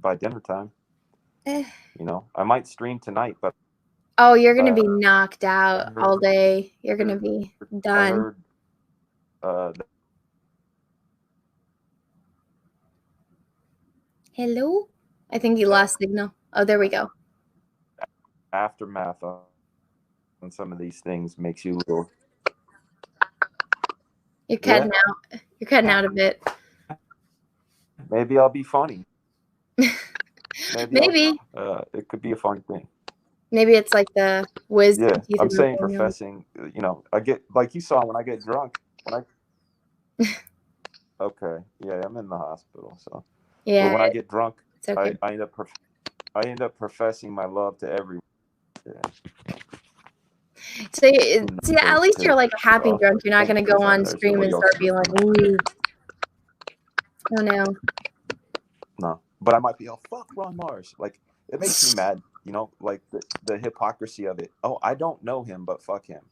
by dinner time. Eh. You know, I might stream tonight, but Oh, you're gonna be knocked out all day. You're gonna be I done. heard Hello? I think you lost signal. Oh, there we go. aftermath on some of these things makes you a little. You're cutting out. You're cutting out a bit. Maybe I'll be funny. Maybe. It could be a fun thing. Maybe it's like the wisdom. Yeah, I'm saying professing. You know, I get like you saw when I get drunk. Okay, yeah, I'm in the hospital, so. Yeah. But when I get drunk, it's okay. I end up professing my love to everyone. Yeah. So, see, at least you're like happy drunk. You're not gonna go on stream and start being like, ooh. Oh no. No, but I might be all fuck Ron Marz. Like it makes me mad, you know, like the hypocrisy of it. Oh, I don't know him, but fuck him.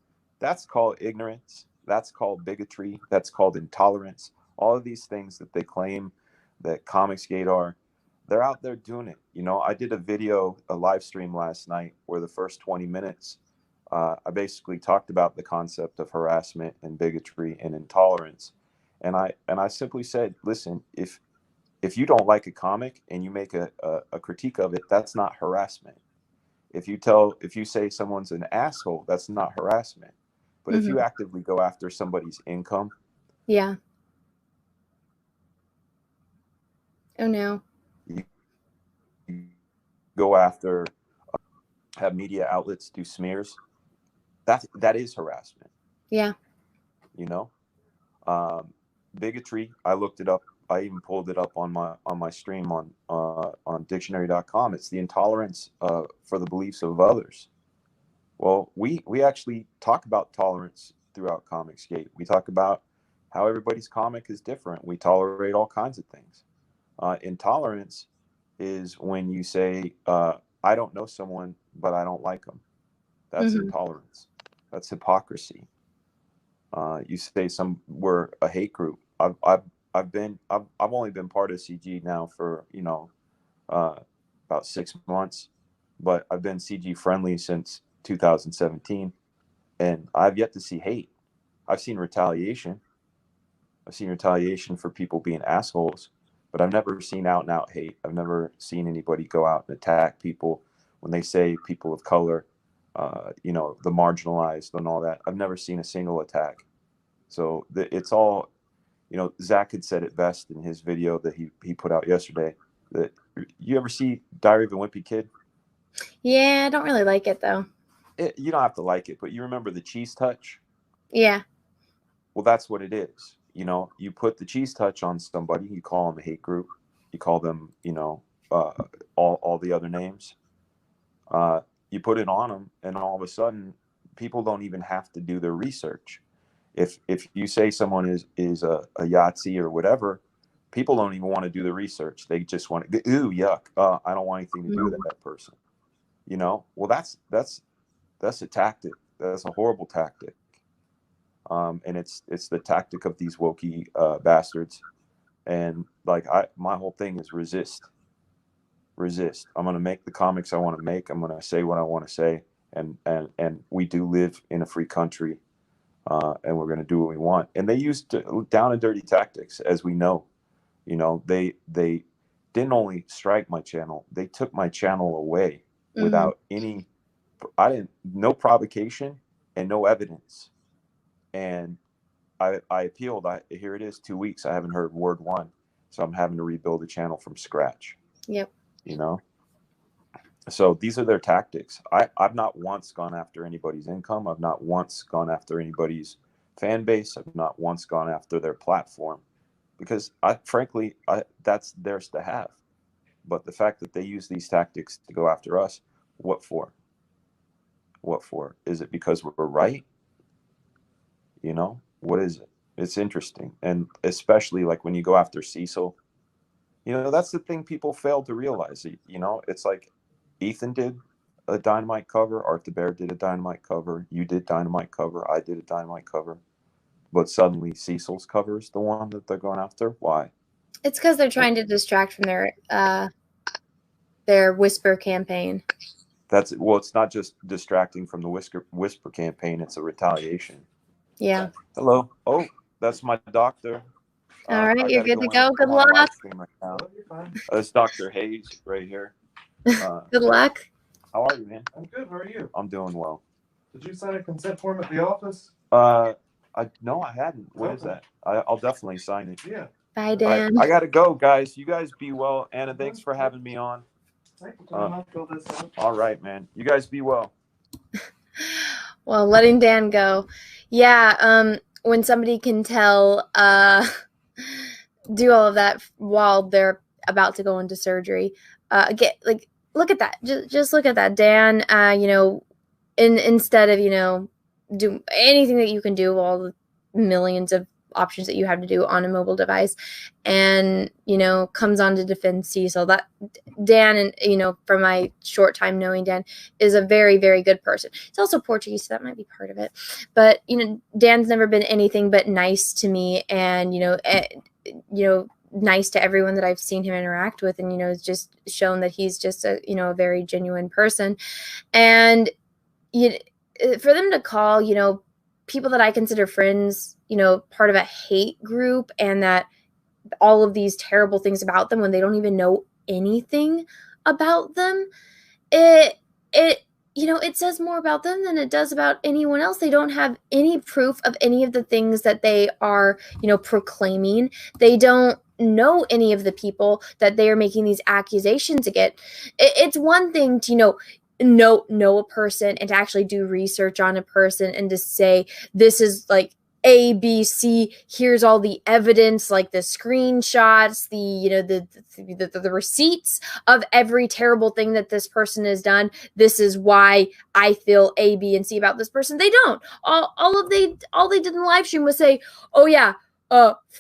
That's called ignorance. That's called bigotry. That's called intolerance. All of these things that they claim that Comicsgate are, they're out there doing it. You know, I did a live stream last night where the first 20 minutes, I basically talked about the concept of harassment and bigotry and intolerance. And I simply said, listen, if you don't like a comic and you make a critique of it, that's not harassment. If you say someone's an asshole, that's not harassment. But if you actively go after somebody's income, yeah. Oh no. You go after, have media outlets do smears. That is harassment. Yeah. You know, bigotry. I looked it up. I even pulled it up on my stream on dictionary.com. It's the intolerance for the beliefs of others. Well, we actually talk about tolerance throughout Comicsgate. We talk about how everybody's comic is different. We tolerate all kinds of things. Intolerance is when you say, I don't know someone, but I don't like them. That's intolerance. That's hypocrisy. You say we're a hate group. I've only been part of CG now for, you know, about 6 months, but I've been CG friendly since 2017, and I've yet to see hate. I've seen retaliation. I've seen retaliation for people being assholes, but I've never seen out and out hate. I've never seen anybody go out and attack people when they say people of color, you know, the marginalized and all that. I've never seen a single attack. So it's all, you know, Zach had said it best in his video that he put out yesterday. That you ever see Diary of a Wimpy Kid? Yeah, I don't really like it though. You don't have to like it, but you remember the cheese touch? Yeah. Well, that's what it is. You know, you put the cheese touch on somebody, you call them a hate group, you call them, you know, all the other names. You put it on them, and all of a sudden, people don't even have to do their research. If you say someone is a Yahtzee or whatever, people don't even want to do the research. They just want to, ooh, yuck. I don't want anything to do with that person. You know, well, that's a tactic. That's a horrible tactic. And it's the tactic of these wokey bastards. And like my whole thing is resist. I'm gonna make the comics I want to make. I'm gonna say what I want to say. And we do live in a free country, and we're gonna do what we want. And they used down and dirty tactics, as we know. You know, they didn't only strike my channel; they took my channel away without any. No provocation and no evidence. And I appealed. Here it is, 2 weeks. I haven't heard word one. So I'm having to rebuild the channel from scratch. Yep. You know? So these are their tactics. I've not once gone after anybody's income. I've not once gone after anybody's fan base. I've not once gone after their platform. because frankly, that's theirs to have. But the fact that they use these tactics to go after us, what for? What for? Is it because we're right? You know, what is it? It's interesting. And especially like when you go after Cecil, you know, that's the thing people fail to realize. You know, it's like Ethan did a Dynamite cover, Art the Bear did a Dynamite cover, you did Dynamite cover, I did a Dynamite cover. But suddenly Cecil's cover is the one that they're going after. Why? It's because they're trying to distract from their Whisper campaign. It's not just distracting from the Whisper campaign, it's a retaliation. Yeah. Hello. Oh, that's my doctor. All right, you're good to go. Good I'm on luck. live stream right now. That's Dr. Hayes right here. Good luck. How are you, man? I'm good. How are you? I'm doing well. Did you sign a consent form at the office? No, I hadn't. What is that? I'll definitely sign it. Yeah. Bye, Dan. I gotta go, guys. You guys be well. Anna, thanks for having me on. All right, man. You guys be well. Well, letting Dan go. Yeah, when somebody can tell, do all of that while they're about to go into surgery. Look at that. Just look at that, Dan. You know, instead of, you know, do anything that you can do, all the millions of options that you have to do on a mobile device, and, you know, comes on to defend Cecil. That Dan, and, you know, from my short time knowing Dan, is a very, very good person. He's also Portuguese, so that might be part of it. But, you know, Dan's never been anything but nice to me, and, you know, nice to everyone that I've seen him interact with, and, you know, it's just shown that he's just a, you know, a very genuine person. And for them to call, you know, people that I consider friends, you know, part of a hate group, and that all of these terrible things about them when they don't even know anything about them, it you know, it says more about them than it does about anyone else. They don't have any proof of any of the things that they are, you know, proclaiming. They don't know any of the people that they are making these accusations against. It's one thing to, you know a person and to actually do research on a person and to say, this is like A, B, C, here's all the evidence, like the screenshots, the, you know, the receipts of every terrible thing that this person has done. This is why I feel A, B, and C about this person. They don't. All they did in the live stream was say, oh yeah,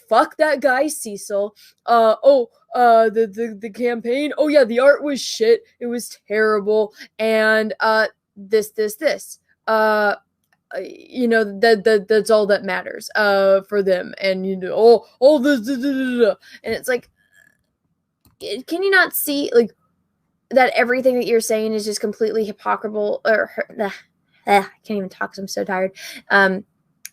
fuck that guy Cecil. The campaign. Oh yeah, the art was shit. It was terrible. And this. You know, that's all that matters for them. And, you know, all this, and it's like, can you not see, like, that everything that you're saying is just completely hypocritical? Or I can't even talk because I'm so tired.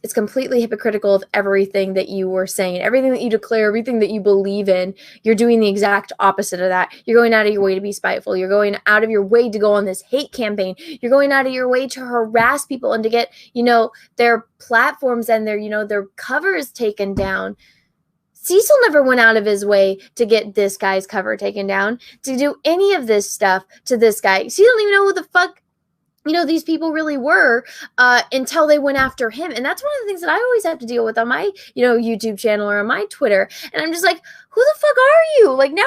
It's completely hypocritical of everything that you were saying, everything that you declare, everything that you believe in. You're doing the exact opposite of that. You're going out of your way to be spiteful. You're going out of your way to go on this hate campaign. You're going out of your way to harass people and to get, you know, their platforms and their, you know, their covers taken down. Cecil never went out of his way to get this guy's cover taken down, to do any of this stuff to this guy. So you don't even know who the fuck, you know, these people really were until they went after him. And that's one of the things that I always have to deal with on my, you know, YouTube channel or on my Twitter. And I'm just like, who the fuck are you? Like, now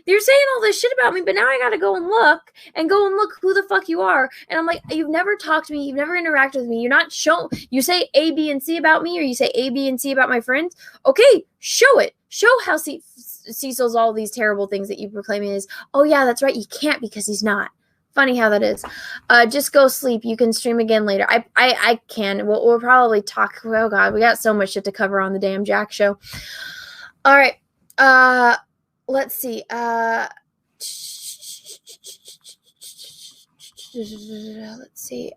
you're saying all this shit about me, but now I gotta go and look who the fuck you are. And I'm like, you've never talked to me. You've never interacted with me. You're not you say A, B, and C about me, or you say A, B, and C about my friends. Okay, show it. Show how Cecil's all these terrible things that you proclaiming is, oh yeah, that's right. You can't because he's not. Funny how that is. Just go sleep. You can stream again later. I can. We'll probably talk. Oh God, we got so much shit to cover on the damn Jack show. All right. Let's see. Let's see.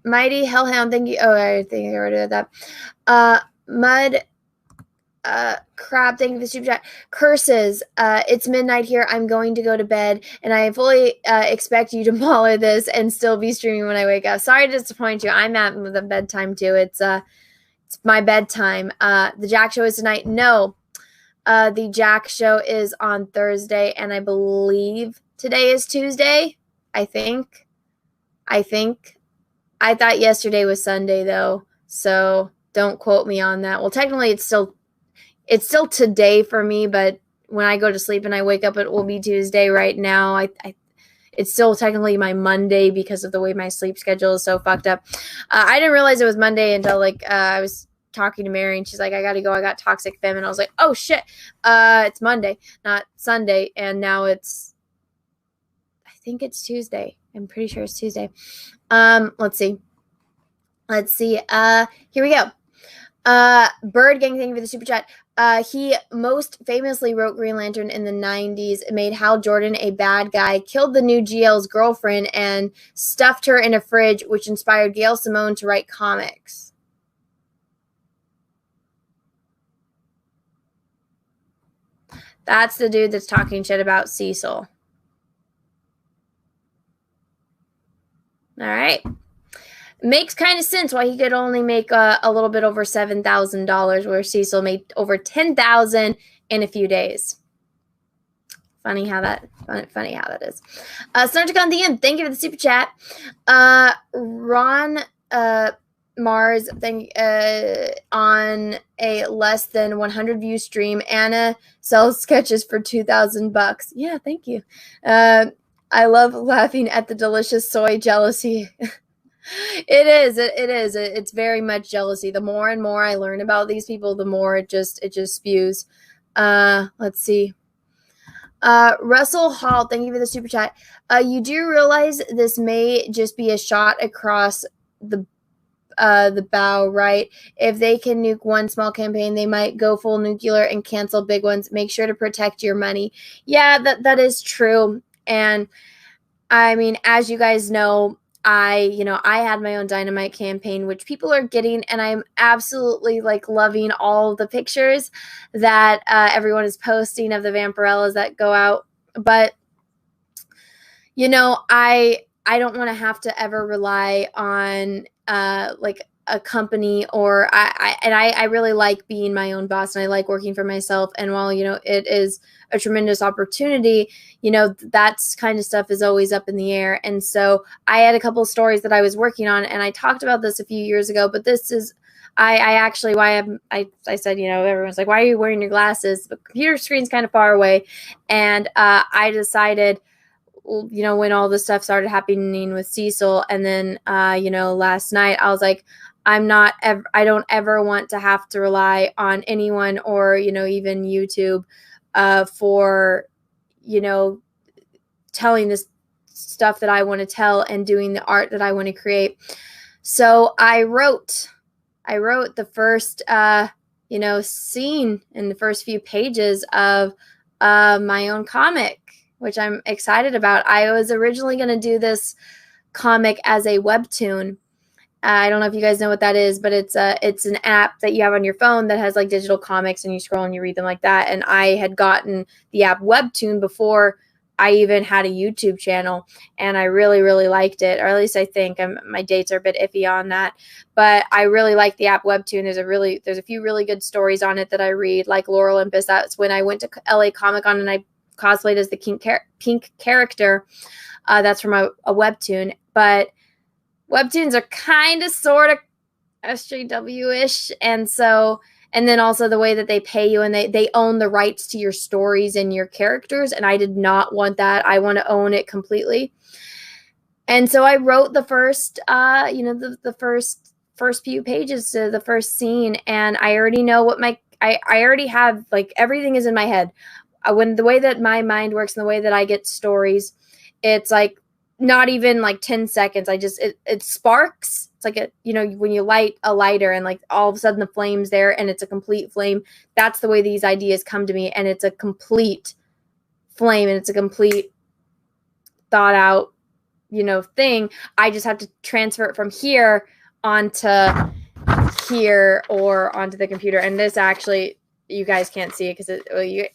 Mighty Hellhound. Thank you. Oh, I think I already did that. Mud. Crab, thank you for the super chat. Curses, it's midnight here. I'm going to go to bed, and I fully expect you to follow this and still be streaming when I wake up. Sorry to disappoint you. I'm at the bedtime too. It's my bedtime. The Jack show is tonight. No, the Jack show is on Thursday, and I believe today is Tuesday. I think. I thought yesterday was Sunday though, so don't quote me on that. Well, technically, it's still it's still today for me, but when I go to sleep and I wake up, it will be Tuesday right now. It's still technically my Monday because of the way my sleep schedule is so fucked up. I didn't realize it was Monday until like I was talking to Mary and she's like, I gotta go, I got toxic femme, and I was like, oh shit, it's Monday, not Sunday, and now I think it's Tuesday. I'm pretty sure it's Tuesday. Let's see. Here we go. Bird Gang, thank you for the super chat. He most famously wrote Green Lantern in the 90s, made Hal Jordan a bad guy, killed the new GL's girlfriend, and stuffed her in a fridge, which inspired Gail Simone to write comics. That's the dude that's talking shit about Cecil. All right. Makes kind of sense why he could only make a little bit over $7,000, where Cecil made over $10,000 in a few days. Funny how that is. Snarticon the End, thank you for the super chat. Ron Marz, on a less than 100 view stream, Anna sells sketches for $2,000. Yeah, thank you. I love laughing at the delicious soy jealousy. It is. It's very much jealousy. The more and more I learn about these people, the more it just spews. Let's see. Russell Hall, thank you for the super chat. You do realize this may just be a shot across the bow, right? If they can nuke one small campaign, they might go full nuclear and cancel big ones. Make sure to protect your money. Yeah, that is true. And I mean, as you guys know, I had my own Dynamite campaign, which people are getting, and I'm absolutely like loving all the pictures that everyone is posting of the Vampirellas that go out. But I don't want to have to ever rely on like a company, or I really like being my own boss, and I like working for myself. And while it is a tremendous opportunity, that's kind of stuff is always up in the air. And so I had a couple of stories that I was working on, and I talked about this a few years ago, but this is I actually I said, everyone's like, why are you wearing your glasses? The computer screen's kind of far away. And I decided, when all this stuff started happening with Cecil, and then last night I was like, I don't ever want to have to rely on anyone, or even YouTube for telling this stuff that I want to tell and doing the art that I want to create. So I wrote the first scene in the first few pages of my own comic, which I'm excited about. I was originally going to do this comic as a webtoon. I don't know if you guys know what that is, but it's an app that you have on your phone that has like digital comics, and you scroll and you read them like that. And I had gotten the app Webtoon before I even had a YouTube channel, and I really, really liked it, or at least I think. My dates are a bit iffy on that, but I really like the app Webtoon. There's a few really good stories on it that I read, like Lore Olympus. That's when I went to LA Comic Con and I cosplayed as the pink character. That's from a Webtoon, but Webtoons are kind of sort of SJW-ish. And then also the way that they pay you, and they own the rights to your stories and your characters. And I did not want that. I want to own it completely. And so I wrote the first, the first few pages to the first scene. And I already know what I already have, like, everything is in my head. When the way that my mind works and the way that I get stories, it's like, not even like 10 seconds. It sparks. It's like when you light a lighter and like all of a sudden the flame's there and it's a complete flame. That's the way these ideas come to me. And it's a complete flame, and it's a complete thought out, thing. I just have to transfer it from here onto here or onto the computer. And this actually, you guys can't see it because you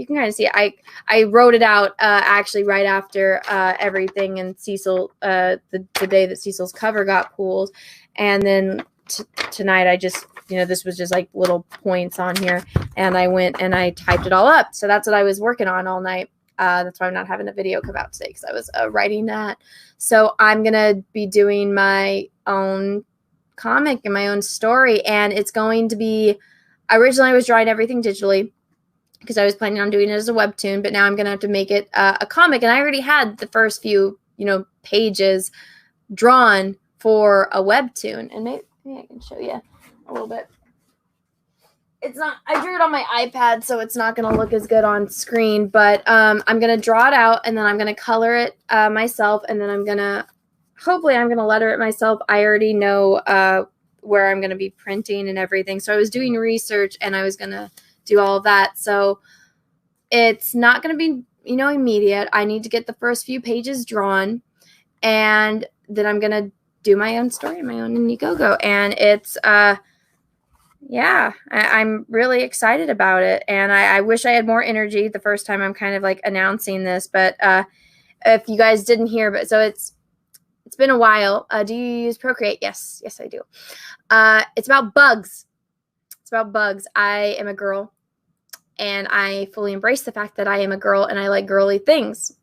can kind of see it. I wrote it out actually right after everything, and Cecil the day that Cecil's cover got pulled, and then tonight I just this was just like little points on here, and I went and I typed it all up. So that's what I was working on all night. That's why I'm not having a video come out today, because I was writing that. So I'm gonna be doing my own comic and my own story, and it's going to be originally I was drawing everything digitally because I was planning on doing it as a webtoon, but now I'm going to have to make it a comic. And I already had the first few, pages drawn for a webtoon. And maybe I can show you a little bit. It's not, I drew it on my iPad, so it's not going to look as good on screen, but I'm going to draw it out, and then I'm going to color it myself, and then I'm going to letter it myself. I already know where I'm going to be printing and everything. So I was doing research, and I was going to do all of that. So it's not going to be, immediate. I need to get the first few pages drawn, and then I'm going to do my own story, my own Indiegogo. And it's, I'm really excited about it. And I wish I had more energy the first time I'm kind of like announcing this, but if you guys didn't hear, but so it's been a while. Do you use Procreate? Yes, I do. It's about bugs. I am a girl, and I fully embrace the fact that I am a girl and I like girly things.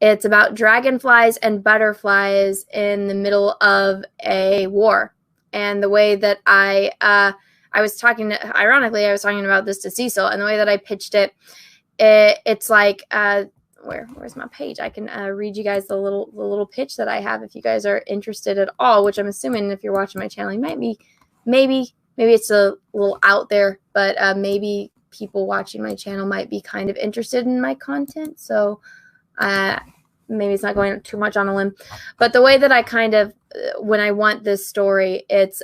It's about dragonflies and butterflies in the middle of a war. And the way that I was talking about this to Cecil, and the way that I pitched it, it's like, where's my page? I can read you guys the little pitch that I have if you guys are interested at all, which I'm assuming if you're watching my channel, you might be, maybe it's a little out there, but maybe people watching my channel might be kind of interested in my content. So maybe it's not going too much on a limb, but the way that I kind of, when I want this story, it's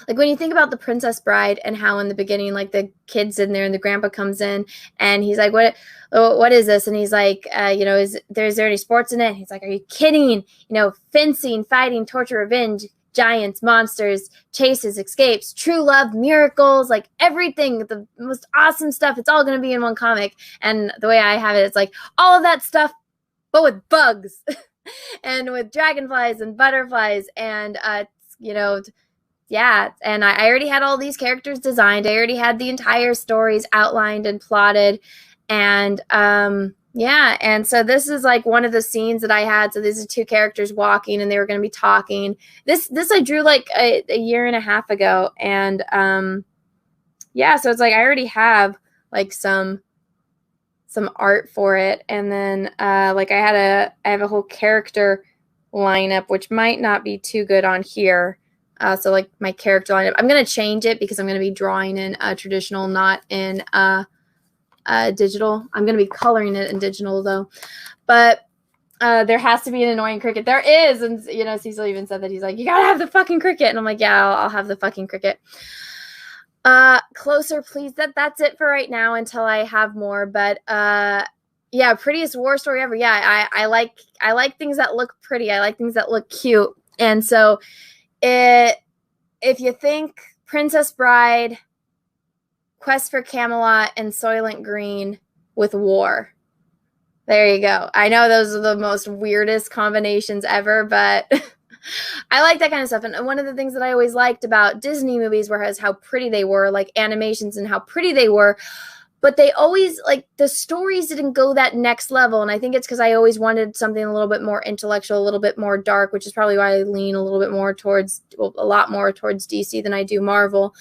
like when you think about The Princess Bride and how in the beginning, like the kid's in there and the grandpa comes in and he's like, what is this? And he's like, is there any sports in it? And he's like, are you kidding? Fencing, fighting, torture, revenge, giants, monsters, chases, escapes, true love, miracles, like everything, the most awesome stuff. It's all going to be in one comic. And the way I have it, it's like all of that stuff, but with bugs and with dragonflies and butterflies and, yeah, and I already had all these characters designed. I already had the entire stories outlined and plotted. And and so this is like one of the scenes that I had. So these are two characters walking and they were going to be talking. This I drew like a year and a half ago. And so it's like I already have like some art for it. And then like I have a whole character lineup, which might not be too good on here. So like my character lineup, I'm going to change it because I'm going to be drawing in traditional, not in digital. I'm going to be coloring it in digital though. But there has to be an annoying cricket. There is. And, Cecil even said that. He's like, you got to have the fucking cricket. And I'm like, yeah, I'll have the fucking cricket. Closer, please. That's it for right now until I have more. But prettiest war story ever. Yeah, I like things that look pretty. I like things that look cute. And so if you think Princess Bride, Quest for Camelot, and Soylent Green with war, there you go. I know those are the most weirdest combinations ever, but I like that kind of stuff. And one of the things that I always liked about Disney movies was how pretty they were, like animations and how pretty they were. But they always, like, the stories didn't go that next level. And I think it's because I always wanted something a little bit more intellectual, a little bit more dark, which is probably why I lean a lot more towards DC than I do Marvel.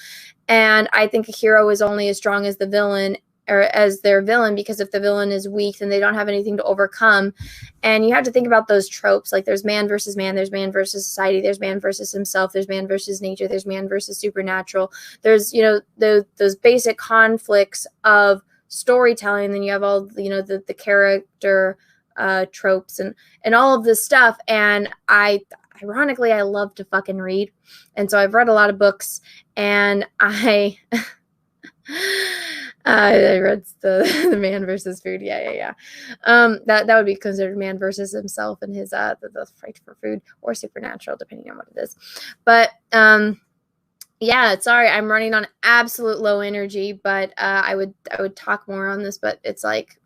And I think a hero is only as strong as the villain, or as their villain, because if the villain is weak, then they don't have anything to overcome. And you have to think about those tropes. Like there's man versus man, there's man versus society, there's man versus himself, there's man versus nature, there's man versus supernatural. There's, those basic conflicts of storytelling. Then you have all, the character tropes and all of this stuff. And ironically, I love to fucking read. And so I've read a lot of books, and I read the man versus food. Yeah. That would be considered man versus himself and his the fight for food, or supernatural, depending on what it is. But sorry, I'm running on absolute low energy. But I would talk more on this, but it's like,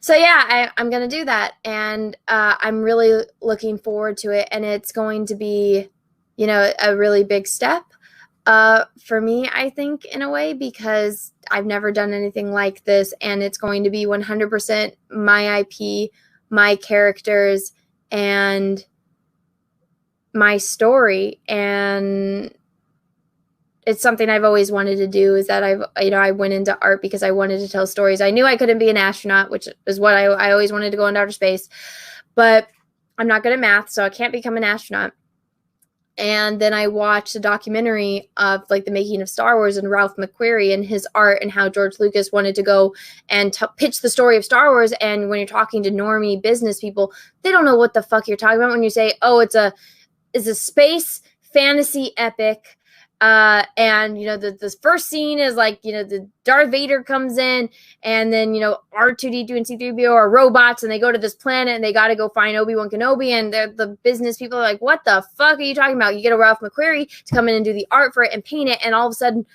so yeah, I'm gonna do that, and I'm really looking forward to it, and it's going to be, a really big step. For me, I think, in a way, because I've never done anything like this, and it's going to be 100% my IP, my characters, and my story, and it's something I've always wanted to do. Is that I went into art because I wanted to tell stories. I knew I couldn't be an astronaut, which is what I always wanted to go into outer space, but I'm not good at math, so I can't become an astronaut. And then I watched a documentary of like the making of Star Wars and Ralph McQuarrie and his art and how George Lucas wanted to go and pitch the story of Star Wars. And when you're talking to normie business people, they don't know what the fuck you're talking about when you say, oh, it's a space fantasy epic. And the first scene is like, the Darth Vader comes in, and then, R2D2 and C3PO are robots, and they go to this planet and they got to go find Obi-Wan Kenobi. And the business people are like, what the fuck are you talking about? You get a Ralph McQuarrie to come in and do the art for it and paint it. And all of a sudden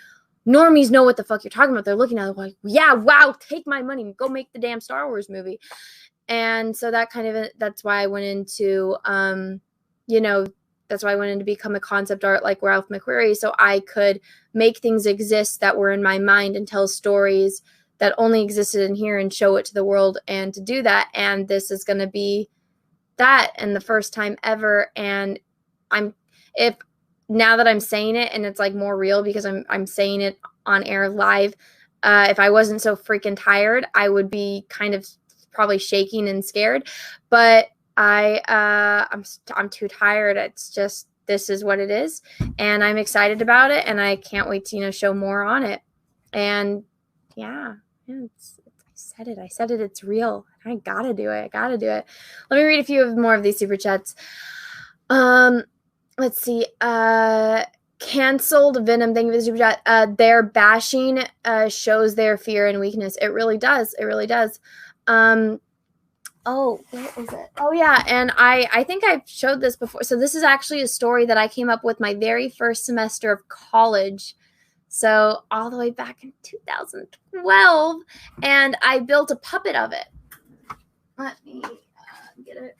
normies know what the fuck you're talking about. They're looking at it like, yeah, wow, take my money, go make the damn Star Wars movie. And so that's why I went into, that's why I wanted to become a concept art like Ralph McQuarrie, so I could make things exist that were in my mind and tell stories that only existed in here and show it to the world. And to do that, and this is going to be that, and the first time ever. And now that I'm saying it, and it's like more real because I'm saying it on air live. If I wasn't so freaking tired, I would be kind of probably shaking and scared, but I'm too tired. It's just, this is what it is, and I'm excited about it, and I can't wait to show more on it. And I said it. It's real. I gotta do it. Let me read a few more of these super chats. Let's see. Canceled Venom. Thank you for the super chat. Their bashing shows their fear and weakness. It really does. Oh, where is it? Oh, yeah. And I think I've showed this before. So this is actually a story that I came up with my very first semester of college. So all the way back in 2012. And I built a puppet of it. Let me get it.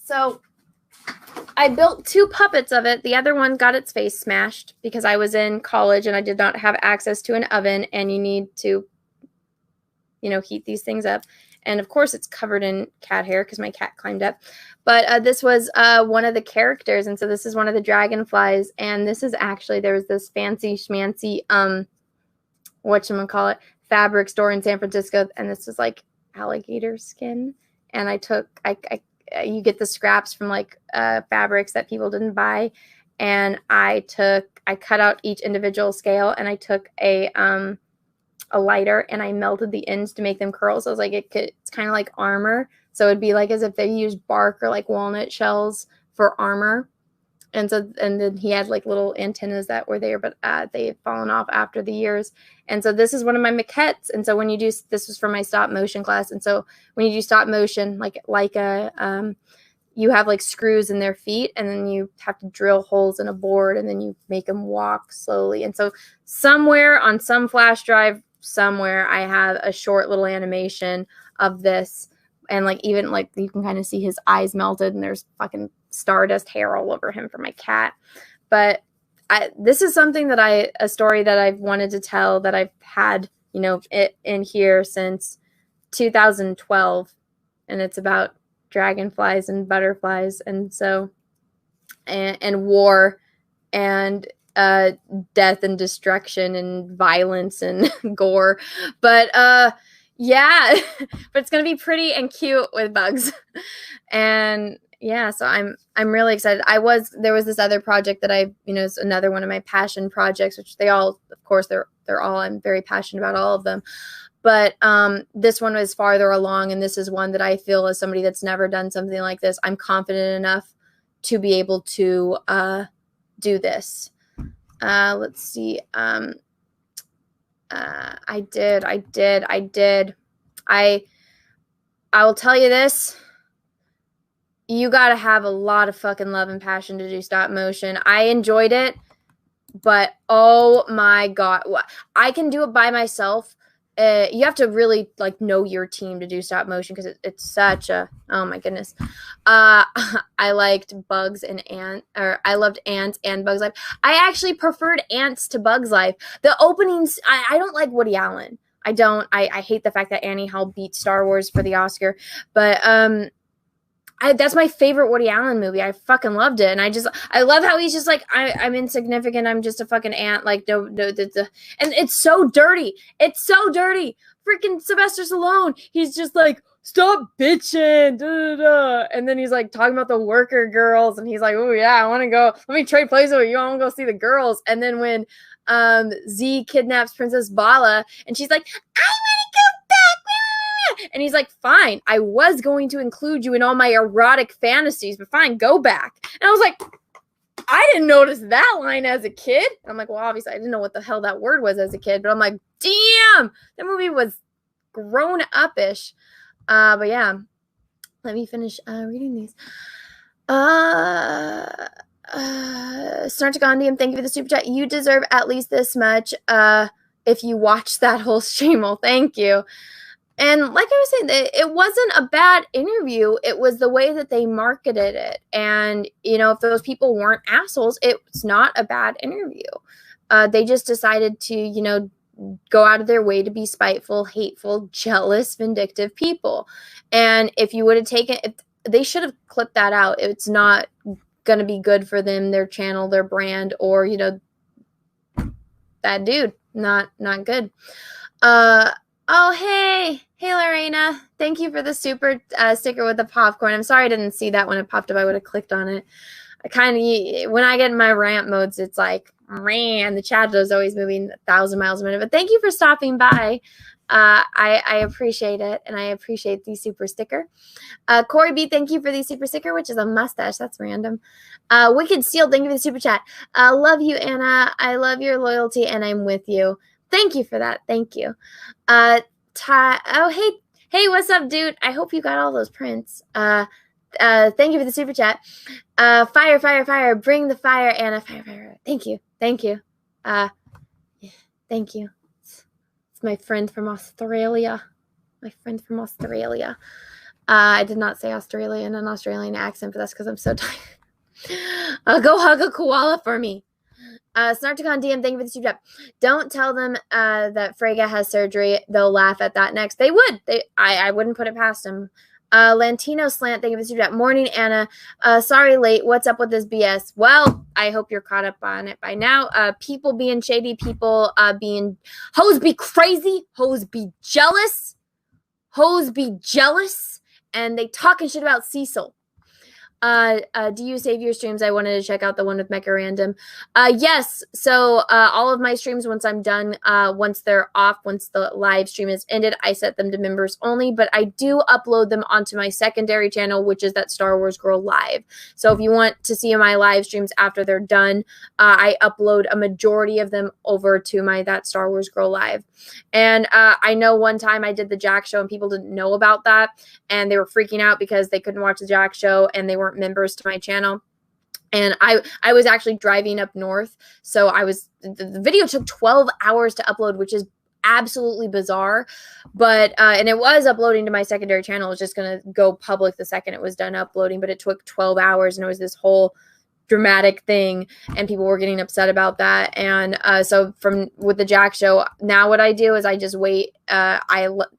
So I built 2 puppets of it. The other one got its face smashed because I was in college and I did not have access to an oven. And you need to, heat these things up. And of course, it's covered in cat hair because my cat climbed up. But this was one of the characters. And so this is one of the dragonflies. And this is actually, there was this fancy schmancy, fabric store in San Francisco. And this was like alligator skin. And you get the scraps from like fabrics that people didn't buy. And I cut out each individual scale, and I took a lighter and I melted the ends to make them curl. So I was like, it's kind of like armor. So it'd be like as if they used bark or like walnut shells for armor. And then he had like little antennas that were there, but they had fallen off after the years. And so this is one of my maquettes. And so this was for my stop motion class. And so when you do stop motion, you have like screws in their feet, and then you have to drill holes in a board, and then you make them walk slowly. And so somewhere on some flash drive, I have a short little animation of this, and like even like you can kind of see his eyes melted, and there's fucking stardust hair all over him for my cat. But this is something a story that I've wanted to tell, that I've had it in here since 2012, and it's about dragonflies and butterflies, and so and war and death and destruction and violence and gore. But but it's gonna be pretty and cute with bugs. And so I'm really excited. There was this other project that it's another one of my passion projects, which they all, of course, they're all, I'm very passionate about all of them. But this one was farther along, and this is one that I feel, as somebody that's never done something like this, I'm confident enough to be able to do this. Let's see. I will tell you this. You got to have a lot of fucking love and passion to do stop motion. I enjoyed it, but oh my God, I can do it by myself. You have to really like know your team to do stop motion, because it's such a, oh my goodness. I liked Bugs and I loved Ants and Bugs Life. I actually preferred Ants to Bugs Life. The openings, I don't like Woody Allen. I hate the fact that Annie Hall beat Star Wars for the Oscar, but That's my favorite Woody Allen movie. I fucking loved it, and I love how he's just like, I'm insignificant. I'm just a fucking ant. Like and it's so dirty. It's so dirty. Freaking Sylvester Stallone. He's just like, stop bitching, da, da, da. And then he's like talking about the worker girls, and he's like, oh yeah, I want to go. Let me trade places with you. I want to go see the girls. And then when Z kidnaps Princess Bala, and she's like, I want to go back. And he's like, fine, I was going to include you in all my erotic fantasies, but fine, go back. And I was like, I didn't notice that line as a kid. And I'm like, well, obviously I didn't know what the hell that word was as a kid, but I'm like, damn, that movie was grown up-ish. But yeah, let me finish reading these. Snarch Gandhi, thank you for the super chat. You deserve at least this much if you watch that whole stream. Well, thank you. And like I was saying, it wasn't a bad interview. It was the way that they marketed it. And, you know, if those people weren't assholes, it's not a bad interview. They just decided to, you know, go out of their way to be spiteful, hateful, jealous, vindictive people. And if you would have taken it, they should have clipped that out. It's not going to be good for them, their channel, their brand, or, you know, that dude. Not good. Oh, hey, Lorena. Thank you for the super sticker with the popcorn. I'm sorry I didn't see that when it popped up. I would have clicked on it. I kind of, when I get in my rant modes, it's like, man, the chat is always moving 1,000 miles a minute. But thank you for stopping by. I appreciate it, and I appreciate the super sticker. Corey B, thank you for the super sticker, which is a mustache. That's random. Wicked Steel, thank you for the super chat. Love you, Anna. I love your loyalty, and I'm with you. Thank you for that. Thank you. Oh, hey, what's up, dude? I hope you got all those prints. Thank you for the super chat. Fire, fire, fire. Bring the fire, Anna. Fire, fire. Thank you. Thank you. Yeah, thank you. It's my friend from Australia. My friend from Australia. I did not say Australia in an Australian accent, but that's because I'm so tired. Go hug a koala for me. Snarticon DM, thank you for the super chat. Don't tell them that Frege has surgery. They'll laugh at that next. They would. I wouldn't put it past them. Lantino Slant, thank you for the super chat. Morning, Anna. Sorry late. What's up with this BS? Well, I hope you're caught up on it by now. People being shady, people being hoes be crazy, hoes be jealous, and they talking shit about Cecil. Do you save your streams? I wanted to check out the one with Mecha Random. Yes. So all of my streams, once I'm done, once they're off, once the live stream is ended, I set them to members only, but I do upload them onto my secondary channel, which is that Star Wars Girl Live. So if you want to see my live streams after they're done, I upload a majority of them over to my That Star Wars Girl Live. And I know one time I did the Jack Show and people didn't know about that, and they were freaking out because they couldn't watch the Jack Show and they weren't members to my channel. And I was actually driving up north, so the video took 12 hours to upload, which is absolutely bizarre. But and it was uploading to my secondary channel. It was just going to go public the second it was done uploading, but it took 12 hours, and it was this whole dramatic thing, and people were getting upset about that. And so with the Jack Show, now what I do is I just wait.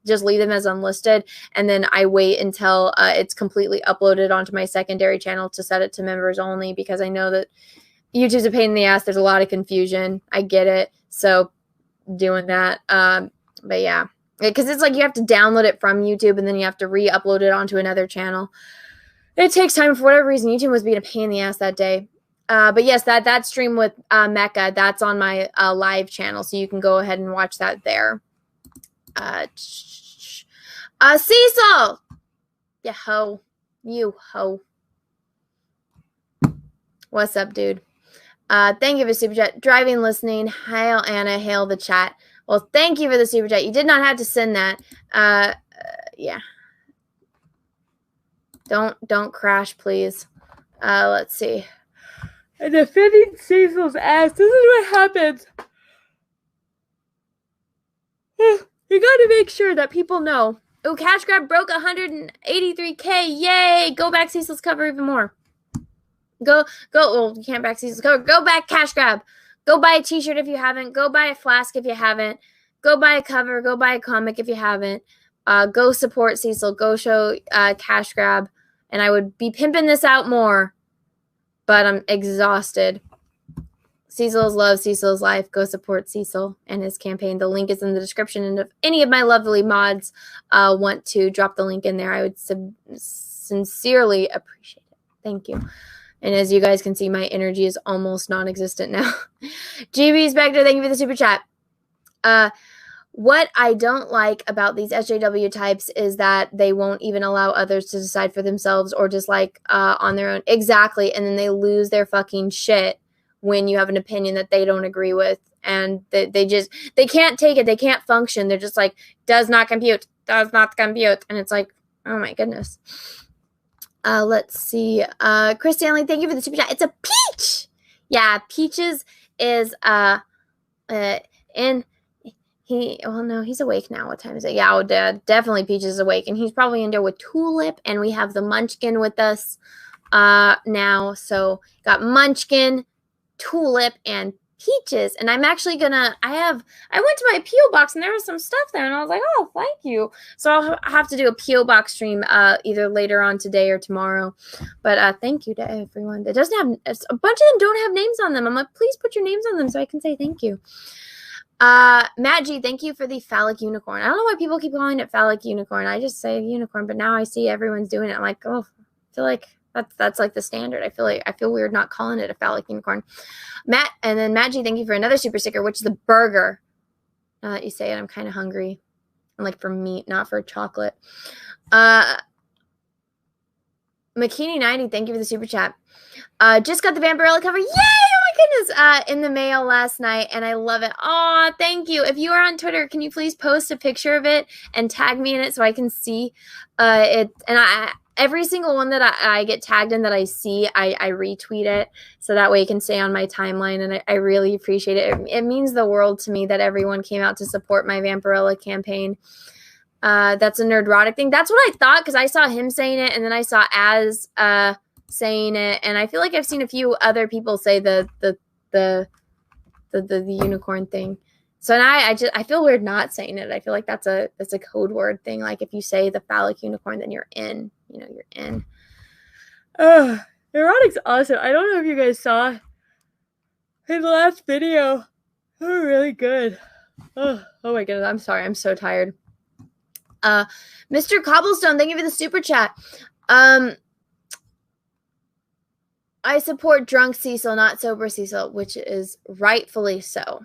Just leave them as unlisted, and then I wait until it's completely uploaded onto my secondary channel to set it to members only, because I know that YouTube's a pain in the ass. There's a lot of confusion. I get it. So doing that. But yeah, because it's like you have to download it from YouTube and then you have to re-upload it onto another channel. It takes time. For whatever reason, YouTube was being a pain in the ass that day. But yes, that stream with Mecha, that's on my live channel, so you can go ahead and watch that there. Cecil! You hoe. You hoe. What's up, dude? Thank you for the super chat. Driving, listening. Hail, Anna. Hail the chat. Well, thank you for the super chat. You did not have to send that. Yeah. Don't crash, please. Let's see. Defending Cecil's ass. This is what happens. You gotta make sure that people know. Oh, Cash Grab broke 183K. Yay! Go back Cecil's cover even more. Go. Well, you can't back Cecil's cover. Go back Cash Grab. Go buy a t-shirt if you haven't. Go buy a flask if you haven't. Go buy a cover. Go buy a comic if you haven't. Go support Cecil. Go show Cash Grab. And I would be pimping this out more, but I'm exhausted. Cecil is love, Cecil is life. Go support Cecil and his campaign. The link is in the description. And if any of my lovely mods want to drop the link in there, I would sincerely appreciate it. Thank you. And as you guys can see, my energy is almost non-existent now. GB Spectre, thank you for the super chat. What I don't like about these SJW types is that they won't even allow others to decide for themselves or just like on their own. Exactly. And then they lose their fucking shit when you have an opinion that they don't agree with. And they can't take it. They can't function. They're just like, does not compute. And it's like, oh my goodness. Let's see. Chris Stanley, thank you for the super chat. It's a peach. Yeah, Peaches is he's awake now. What time is it? Yeah, definitely Peaches is awake. And he's probably in there with Tulip. And we have the Munchkin with us now. So got Munchkin, Tulip, and Peaches. And I'm actually I went to my P.O. box and there was some stuff there. And I was like, oh, thank you. So I'll have to do a P.O. box stream either later on today or tomorrow. But thank you to everyone. It doesn't have, a bunch of them don't have names on them. I'm like, please put your names on them so I can say thank you. Matt G, thank you for the phallic unicorn. I don't know why people keep calling it phallic unicorn. I just say unicorn, but now I see everyone's doing it. I'm like, oh, I feel like that's like the standard. I feel weird not calling it a phallic unicorn. Matt G, thank you for another super sticker, which is the burger. Now that you say it, I'm kind of hungry. I'm like for meat, not for chocolate. McKinney90, thank you for the super chat. Just got the Vampirella cover. Yay! Oh my goodness. In the mail last night, and I love it. Aw, thank you. If you are on Twitter, can you please post a picture of it and tag me in it so I can see it? And every single one that I get tagged in that I see, I retweet it. So that way it can stay on my timeline. And I really appreciate it. It means the world to me that everyone came out to support my Vampirella campaign. That's a nerdrotic thing. That's what I thought because I saw him saying it, and then I saw Az saying it, and I feel like I've seen a few other people say the unicorn thing. So now I feel weird not saying it. I feel like that's a code word thing. Like if you say the phallic unicorn, then you're in. You know, you're in. Erotic's awesome. I don't know if you guys saw in the last video. Oh, really good. Oh my goodness. I'm sorry. I'm so tired. Mr. Cobblestone, thank you for the super chat. I support drunk Cecil, not sober Cecil, which is rightfully so.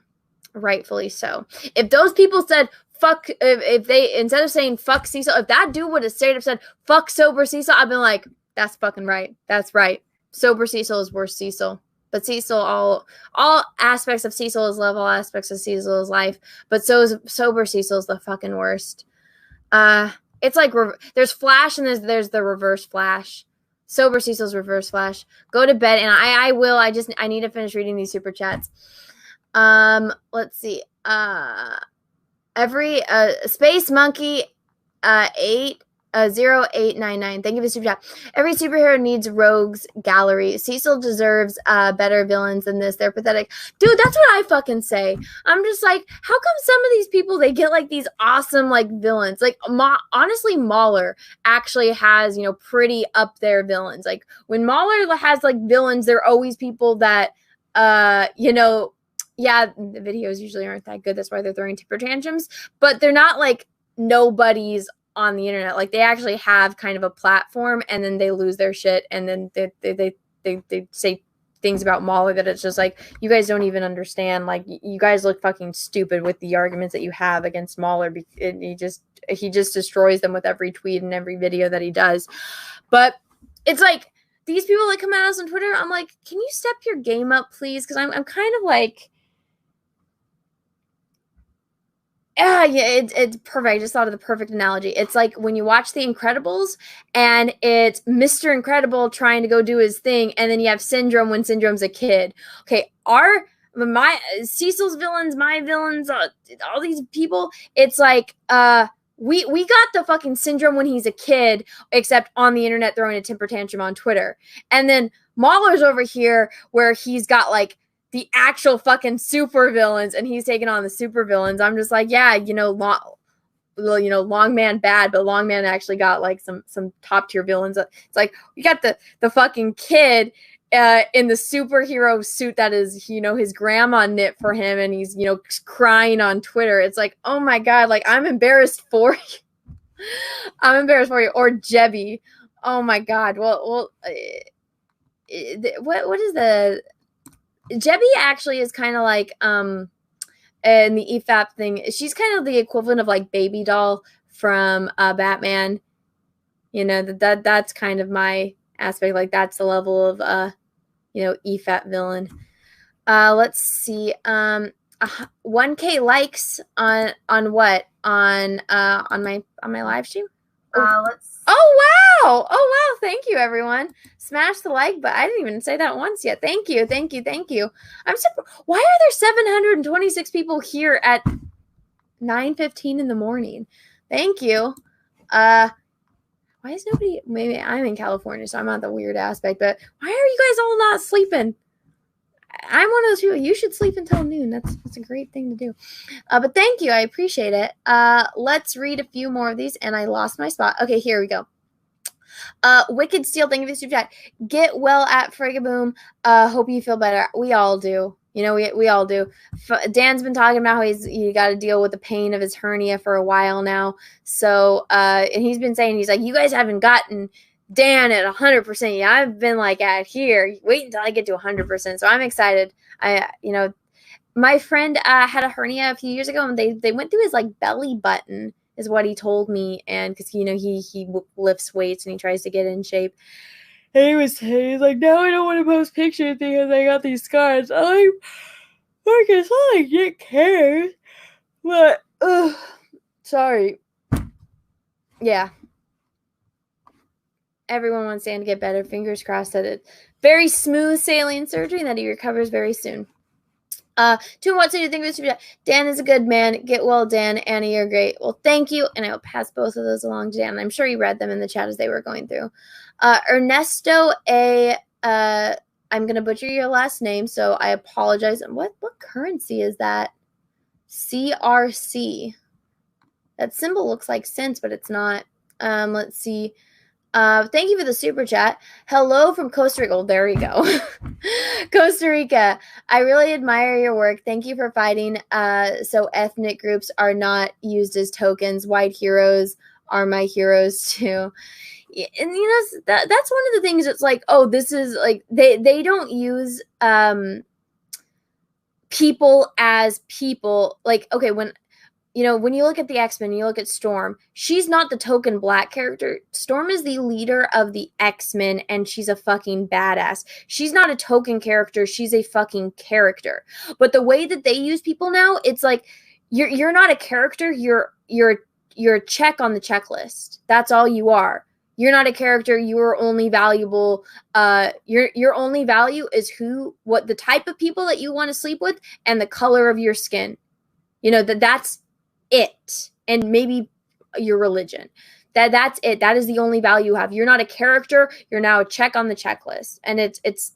Rightfully so. If those people said fuck, if they, instead of saying fuck Cecil, if that dude would have straight up said fuck sober Cecil, I've been like, that's fucking right. That's right. Sober Cecil is worse Cecil. But Cecil, all aspects of Cecil is love, all aspects of Cecil is life. But so is sober Cecil is the fucking worst. It's like there's Flash and there's the reverse Flash. Sober Cecil's reverse Flash. Go to bed, and I will. I need to finish reading these super chats. Let's see. Every Space Monkey 0899. Thank you for the super chat. Every superhero needs rogues gallery. Cecil deserves better villains than this. They're pathetic. Dude, that's what I fucking say. I'm just like, how come some of these people, they get like these awesome like villains? Like honestly, Mauler actually has, pretty up there villains. Like when Mauler has like villains, they're always people that yeah, the videos usually aren't that good. That's why they're throwing temper tantrums. But they're not like nobodies on the internet. Like they actually have kind of a platform, and then they lose their shit, and then they say things about Mauler that it's just like, you guys don't even understand. Like you guys look fucking stupid with the arguments that you have against Mauler. He just destroys them with every tweet and every video that he does. But it's like these people that come at us on Twitter, I'm like, can you step your game up, please? Because I'm kind of like, yeah, it's perfect. I just thought of the perfect analogy. It's like when you watch The Incredibles and it's Mr. Incredible trying to go do his thing, and then you have Syndrome when Syndrome's a kid. Okay, my Cecil's villains, my villains, all these people, it's like we got the fucking Syndrome when he's a kid, except on the internet throwing a temper tantrum on Twitter. And then Mauler's over here where he's got like the actual fucking super villains, and he's taking on the super villains. I'm just like, yeah, Long Man bad, but Long Man actually got like some top tier villains. It's like we got the fucking kid in the superhero suit that is, his grandma knit for him, and he's, crying on Twitter. It's like, oh my God, like I'm embarrassed for you. I'm embarrassed for you. Or Jebby. Oh my God. Well, what is the Jebby actually is kind of like and the EFAP thing, she's kind of the equivalent of like Baby Doll from Batman. That's kind of my aspect. Like that's the level of EFAP villain. Let's see. 1K likes on what? On my live stream? Oh wow, thank you everyone. Smash the like button. I didn't even say that once yet. Thank you. I'm super. Why are there 726 people here at 9:15 in the morning? Thank you. Why is nobody? Maybe I'm in California, so I'm not the weird aspect. But why are you guys all not sleeping? I'm one of those people. You should sleep until noon. That's a great thing to do. But thank you. I appreciate it. Let's read a few more of these. And I lost my spot. Okay, here we go. Wicked Steel, thank you for the super chat. Get well at Frigaboom. Hope you feel better. We all do. We all do. Dan's been talking about how he got to deal with the pain of his hernia for a while now. So, and he's been saying, he's like, you guys haven't gotten Dan at 100%. Yeah, I've been like at here. Wait until I get to 100%. So I'm excited. My friend had a hernia a few years ago, and they went through his like belly button, is what he told me, and because he lifts weights and he tries to get in shape. And he's like, no, I don't want to post pictures because I got these scars. I'm like, it's not like it cares, but sorry. Yeah. Everyone wants Dan to get better. Fingers crossed that it's very smooth sailing surgery and that he recovers very soon. What do you think of this? Dan is a good man. Get well, Dan. Annie, you're great. Well, thank you. And I will pass both of those along to Dan. I'm sure you read them in the chat as they were going through. Ernesto A. I'm going to butcher your last name, so I apologize. And what currency is that? CRC. That symbol looks like cents, but it's not. Let's see. Thank you for the super chat. Hello from Costa Rica. Well, there we go. Costa Rica. I really admire your work. Thank you for fighting so ethnic groups are not used as tokens. White heroes are my heroes too. And that's one of the things. It's like, oh, this is like they don't use people as people. Like, okay, when you look at the X-Men, you look at Storm, she's not the token black character. Storm is the leader of the X-Men, and she's a fucking badass. She's not a token character. She's a fucking character. But the way that they use people now, it's like, you're not a character. You're a check on the checklist. That's all you are. You're not a character. You are only valuable. Your only value is what the type of people that you want to sleep with and the color of your skin. That's it. And maybe your religion. That's it. That is the only value you have. You're not a character. You're now a check on the checklist. And it's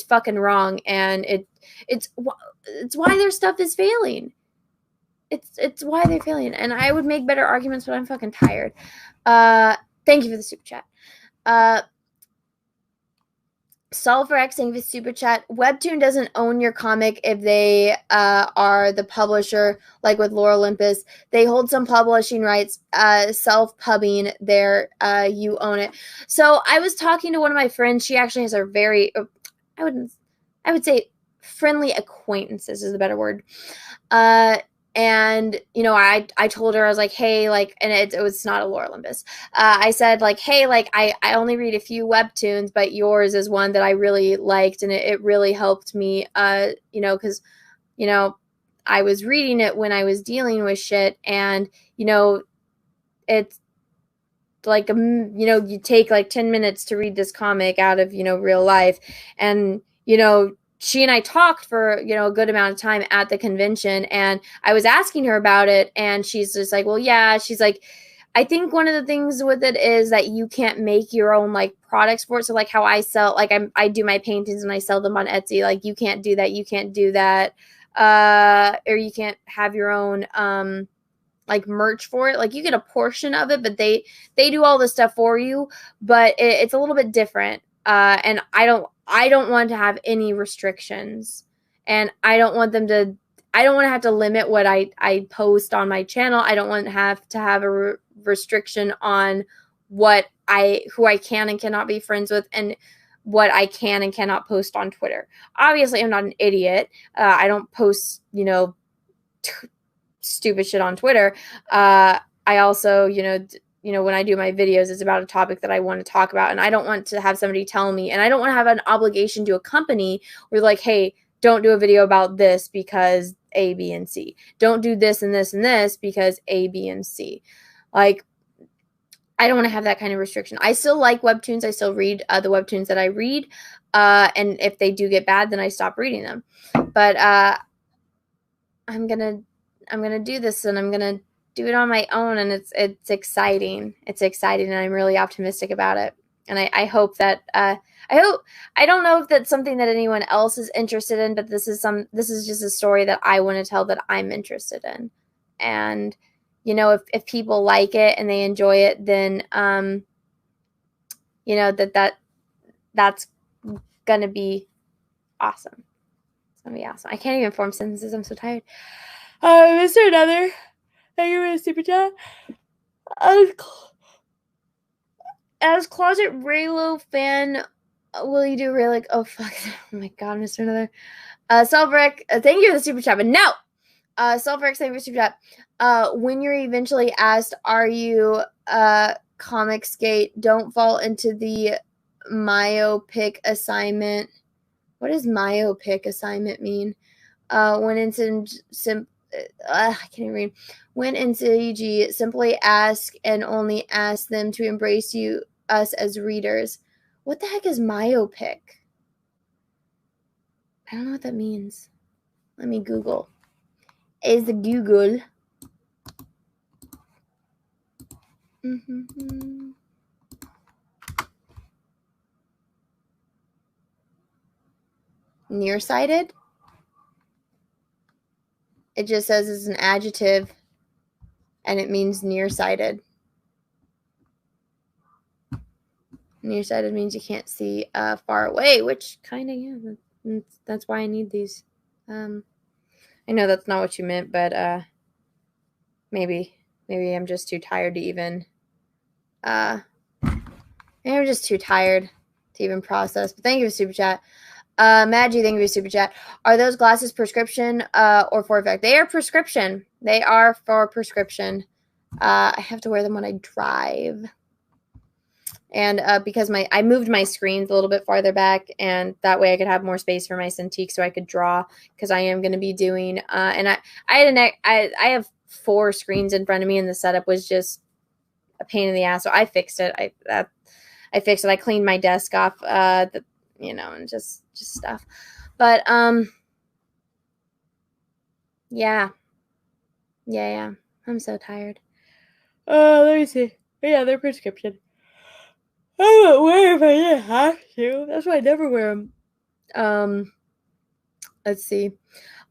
fucking wrong. And it's why their stuff is failing. It's why they're failing. And I would make better arguments, but I'm fucking tired. Thank you for the super chat. Sulfur X, thank you for the super chat. Webtoon doesn't own your comic if they are the publisher, like with Lore Olympus. They hold some publishing rights, self-pubbing there, you own it. So I was talking to one of my friends. She actually has a very, I would say friendly acquaintances is the better word. And, I told her, I was like, hey, like, and it was not a Lore Olympus. I said, like, hey, like, I only read a few webtoons, but yours is one that I really liked, and it really helped me, because, I was reading it when I was dealing with shit, and, it's like, you take like 10 minutes to read this comic out of, real life, and, she and I talked for, a good amount of time at the convention, and I was asking her about it, and she's just like, well, yeah, she's like, I think one of the things with it is that you can't make your own like products for it. So like how I sell, like I do my paintings and I sell them on Etsy. Like you can't do that. You can't do that. Or you can't have your own, like merch for it. Like you get a portion of it, but they do all the stuff for you, but it's a little bit different. And I don't want to have any restrictions, and I don't want to have to limit what I post on my channel. I don't want to have a restriction on who I can and cannot be friends with, and what I can and cannot post on Twitter. Obviously, I'm not an idiot. I don't post, stupid shit on Twitter. I also, when I do my videos, it's about a topic that I want to talk about, and I don't want to have somebody tell me, and I don't want to have an obligation to a company where like, hey, don't do a video about this because A, B, and C. Don't do this and this and this because A, B, and C. Like, I don't want to have that kind of restriction. I still like webtoons. I still read the webtoons that I read. And if they do get bad, then I stop reading them. But I'm gonna do this, and I'm gonna do it on my own, and it's exciting. It's exciting, and I'm really optimistic about it. And I hope that I don't know if that's something that anyone else is interested in, but this is just a story that I want to tell that I'm interested in. And if people like it and they enjoy it, then that's gonna be awesome. It's gonna be awesome. I can't even form sentences. I'm so tired. Mr. Another, thank you for the super chat. As closet Raylo fan, will you do Raylo? Oh fuck! Oh my god, Mr. Another. Selfrick, thank you for the super chat, but no. Selfrick, thank you for the super chat. When you're eventually asked, "Are you comic skate?" Don't fall into the myopic assignment. What does myopic assignment mean? When in I can't even read. When in CG, simply ask and only ask them to embrace us as readers. What the heck is myopic? I don't know what that means. Let me Google. Is the Google. Nearsighted? It just says it's an adjective, and it means nearsighted. Nearsighted means you can't see far away, which kind of, yeah, that's why I need these. I know that's not what you meant, but maybe I'm just too tired to even maybe I'm just too tired to even process. But thank you for super chat. Maggie, thank you for super chat. Are those glasses prescription or for effect? They are prescription. They are for prescription. I have to wear them when I drive. And because I moved my screens a little bit farther back, and that way I could have more space for my Cintiq so I could draw, because I am going to be doing and I have 4 screens in front of me, and the setup was just a pain in the ass. So I fixed it. I fixed it. I cleaned my desk off, and just stuff. But yeah. I'm so tired. Let me see. Yeah, they're prescription. I wouldn't wear if I didn't have to. That's why I never wear them. Let's see.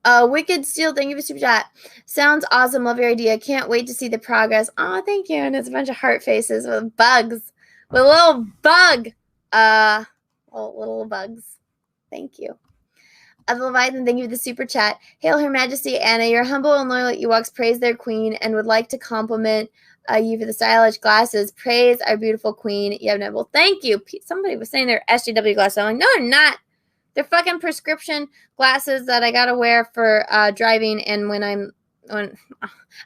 Wicked Steel, thank you for super chat. Sounds awesome. Love your idea. Can't wait to see the progress. Oh, thank you. And it's a bunch of heart faces with bugs. With a little bug. Little bugs. Thank you. Leviathan, thank you for the super chat. Hail Her Majesty Anna. Your humble and loyal Ewoks praise their queen and would like to compliment you for the stylish glasses. Praise our beautiful queen, Yevna. Well, thank you. Somebody was saying they're SJW glasses. I'm like, no, they're not. They're fucking prescription glasses that I gotta wear for driving, and when I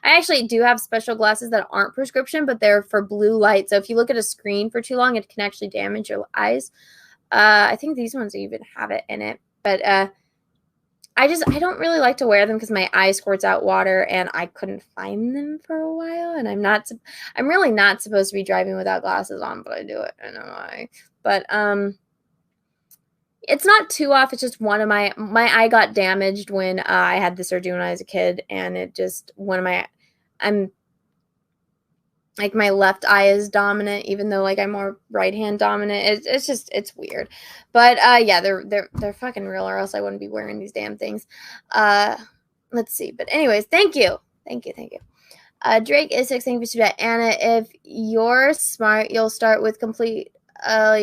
actually do have special glasses that aren't prescription, but they're for blue light. So if you look at a screen for too long, it can actually damage your eyes. I think these ones even have it in it, but I don't really like to wear them because my eye squirts out water, and I couldn't find them for a while. And I'm really not supposed to be driving without glasses on, but I do it. I don't know why. But it's not too off. It's just one of my eye got damaged when I had the surgery when I was a kid, and it just I'm like my left eye is dominant, even though like I'm more right hand dominant. It's weird, but yeah, they're fucking real, or else I wouldn't be wearing these damn things. Let's see, but anyways, thank you. Drake is 16 for that. Anna, if you're smart, you'll start with complete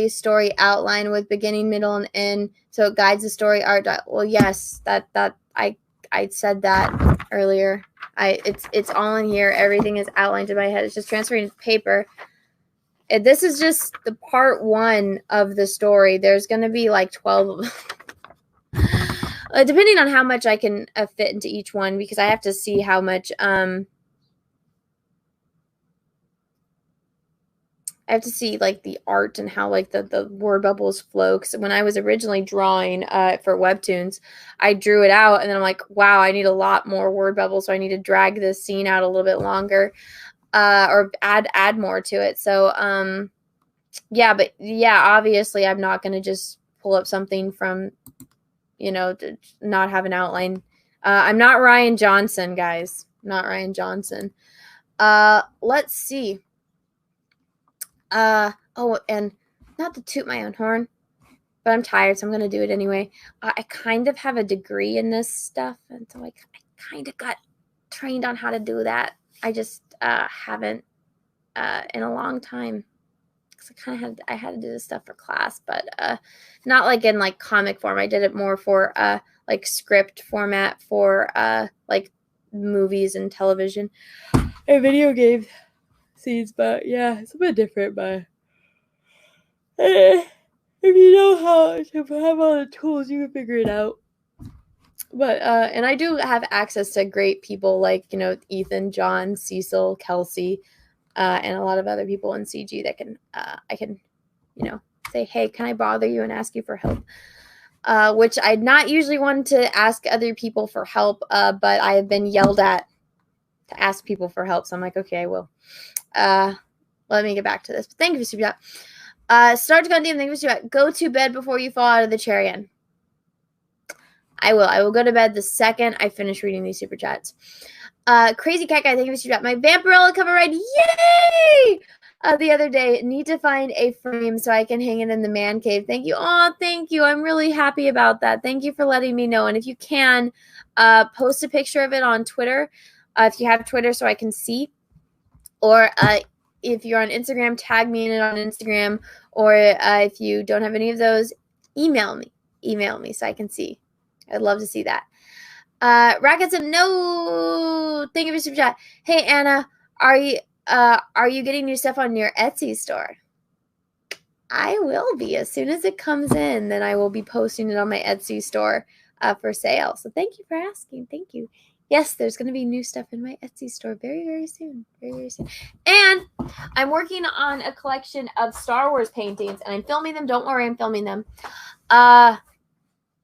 story outline with beginning, middle, and end, so it guides the story art. Well, yes, that I said that earlier. It's all in here. Everything is outlined in my head. It's just transferring to paper. This is just the part 1 of the story. There's going to be like 12 of them. Depending on how much I can fit into each one, because I have to see how much I have to see like the art and how like the word bubbles flow. Because when I was originally drawing for Webtoons, I drew it out and then I'm like, wow, I need a lot more word bubbles, so I need to drag this scene out a little bit longer, or add more to it. So yeah, but yeah, obviously I'm not going to just pull up something from, to not have an outline. I'm not Ryan Johnson, guys. Not Ryan Johnson. Let's see. Oh, and not to toot my own horn, but I'm tired, so I'm going to do it anyway. I kind of have a degree in this stuff, and so I kind of got trained on how to do that. I just haven't in a long time. Because I had to do this stuff for class, but not like in like comic form. I did it more for like script format for like movies and television and video game scenes. But yeah, it's a bit different. But if you know how to have all the tools, you can figure it out. But and I do have access to great people like Ethan, John, Cecil, Kelsey. And a lot of other people in CG that can I can say, hey, can I bother you and ask you for help, which I'd not usually want to ask other people for help, but I have been yelled at to ask people for help, so I'm like, okay, I will. Let me get back to this, but thank you for super chat. Start to go DM, thank you for super chat. Go to bed before you fall out of the chair again. I will go to bed the second I finish reading these super chats. Crazy Cat Guy, thank you for super chat. My Vampirella cover ride, yay! The other day, need to find a frame so I can hang it in the man cave. Thank you. Oh, thank you. I'm really happy about that. Thank you for letting me know. And if you can, post a picture of it on Twitter, if you have Twitter, so I can see. Or if you're on Instagram, tag me in it on Instagram. Or if you don't have any of those, email me. Email me so I can see. I'd love to see that. Rackets and no, thank you for super chat. Hey Anna, are you getting new stuff on your Etsy store? I will be as soon as it comes in. Then I will be posting it on my Etsy store for sale. So thank you for asking. Thank you. Yes, there's going to be new stuff in my Etsy store very, very soon. Very, very soon. And I'm working on a collection of Star Wars paintings, and I'm filming them. Don't worry, I'm filming them.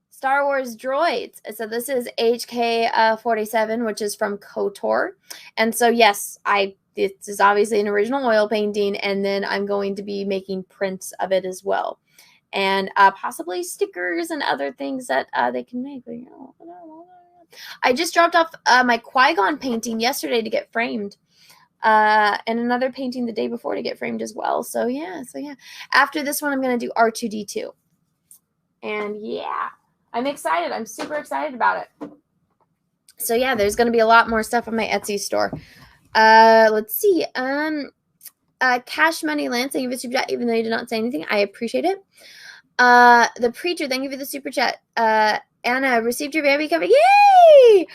Star Wars droids. So this is HK 47, which is from KOTOR. And so, yes, this is obviously an original oil painting, and then I'm going to be making prints of it as well. And possibly stickers and other things that they can make. I just dropped off my Qui-Gon painting yesterday to get framed. And another painting the day before to get framed as well. So, yeah. After this one, I'm going to do R2-D2. And, yeah. I'm excited. I'm super excited about it. So yeah, there's going to be a lot more stuff on my Etsy store. Let's see. Cash Money Lance, thank you for the super chat, even though you did not say anything. I appreciate it. The Preacher, thank you for the super chat. Anna, received your Bambi cover. Yay!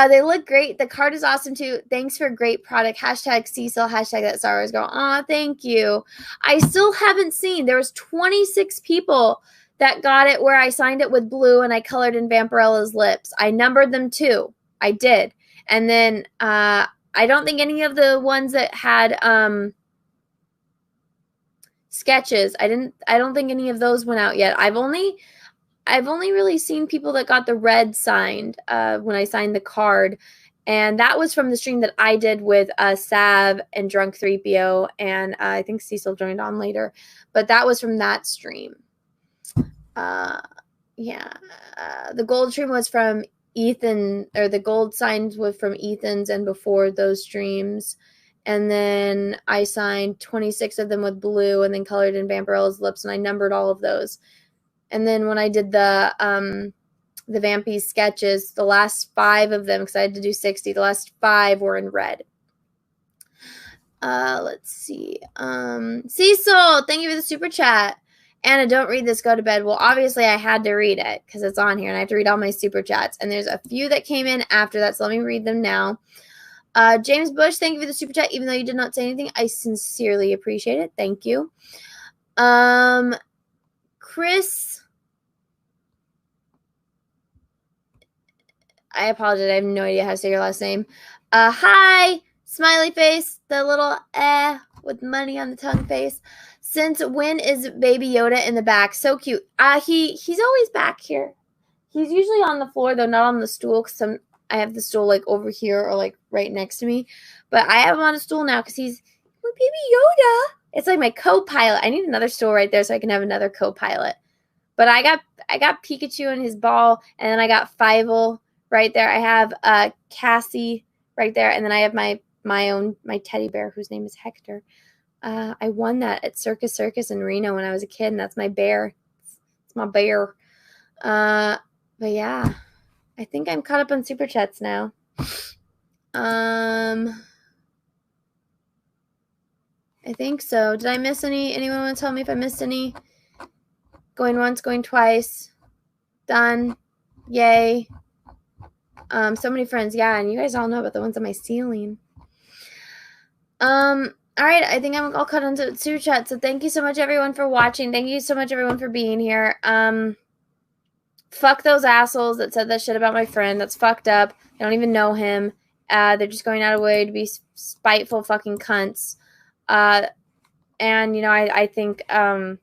They look great. The card is awesome too. Thanks for a great product. Hashtag Cecil. Hashtag that Star Wars girl. Aw, thank you. I still haven't seen. There was 26 people that got it where I signed it with blue and I colored in Vampirella's lips. I numbered them too. I did. And then I don't think any of the ones that had sketches, I don't think any of those went out yet. I've only really seen people that got the red signed when I signed the card. And that was from the stream that I did with Sav and Drunk 3PO, and I think Cecil joined on later. But that was from that stream. The gold stream was from Ethan, or the gold signs was from Ethan's and before those streams. And then I signed 26 of them with blue and then colored in Vampirella's lips, and I numbered all of those. And then when I did the Vampy sketches, the last 5 of them, because I had to do 60, the last 5 were in red. Let's see. Cecil, thank you for the super chat. Anna, don't read this, go to bed. Well, obviously I had to read it because it's on here and I have to read all my super chats. And there's a few that came in after that, so let me read them now. James Bush, thank you for the super chat. Even though you did not say anything, I sincerely appreciate it. Thank you. Chris, I apologize. I have no idea how to say your last name. Hi, smiley face, the little with money on the tongue face. Since when is Baby Yoda in the back? So cute. He's always back here. He's usually on the floor though, not on the stool. Cause I have the stool like over here or like right next to me, but I have him on a stool now because he's Baby Yoda. It's like my co-pilot. I need another stool right there so I can have another co-pilot. But I got Pikachu and his ball, and then I got Fievel right there. I have Cassie right there, and then I have my teddy bear whose name is Hector. I won that at Circus in Reno when I was a kid, and that's my bear. It's my bear. But yeah, I think I'm caught up on super chats now. I think so. Did I miss any? Anyone want to tell me if I missed any? Going once, going twice. Done. Yay. So many friends. Yeah, and you guys all know about the ones on my ceiling. All right, I think I'm all cut onto super chat. So thank you so much, everyone, for watching. Thank you so much, everyone, for being here. Fuck those assholes that said that shit about my friend. That's fucked up. I don't even know him. They're just going out of way to be spiteful fucking cunts. And you know, I think I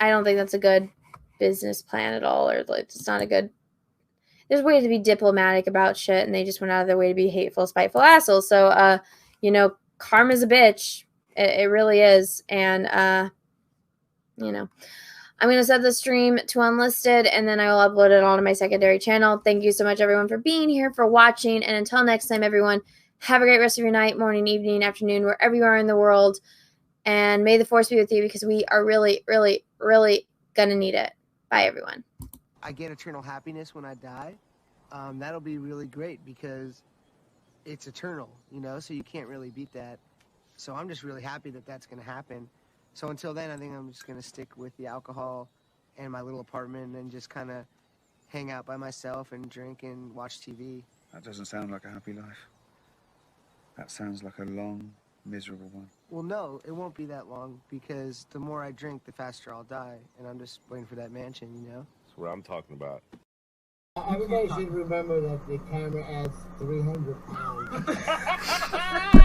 don't think that's a good business plan at all, or like it's not a good. There's ways to be diplomatic about shit, and they just went out of their way to be hateful, spiteful assholes. So, you know, karma's a bitch. It really is. And, you know, I'm going to set the stream to unlisted, and then I will upload it onto my secondary channel. Thank you so much, everyone, for being here, for watching. And until next time, everyone, have a great rest of your night, morning, evening, afternoon, wherever you are in the world. And may the force be with you, because we are really, really, really going to need it. Bye, everyone. I get eternal happiness when I die. That'll be really great because it's eternal, you know, so you can't really beat that. So I'm just really happy that that's going to happen. So until then, I think I'm just going to stick with the alcohol and my little apartment and just kind of hang out by myself and drink and watch TV. That doesn't sound like a happy life. That sounds like a long, miserable one. Well, no, it won't be that long because the more I drink, the faster I'll die. And I'm just waiting for that mansion, you know? That's what I'm talking about. Everybody should remember that the camera adds 300 pounds.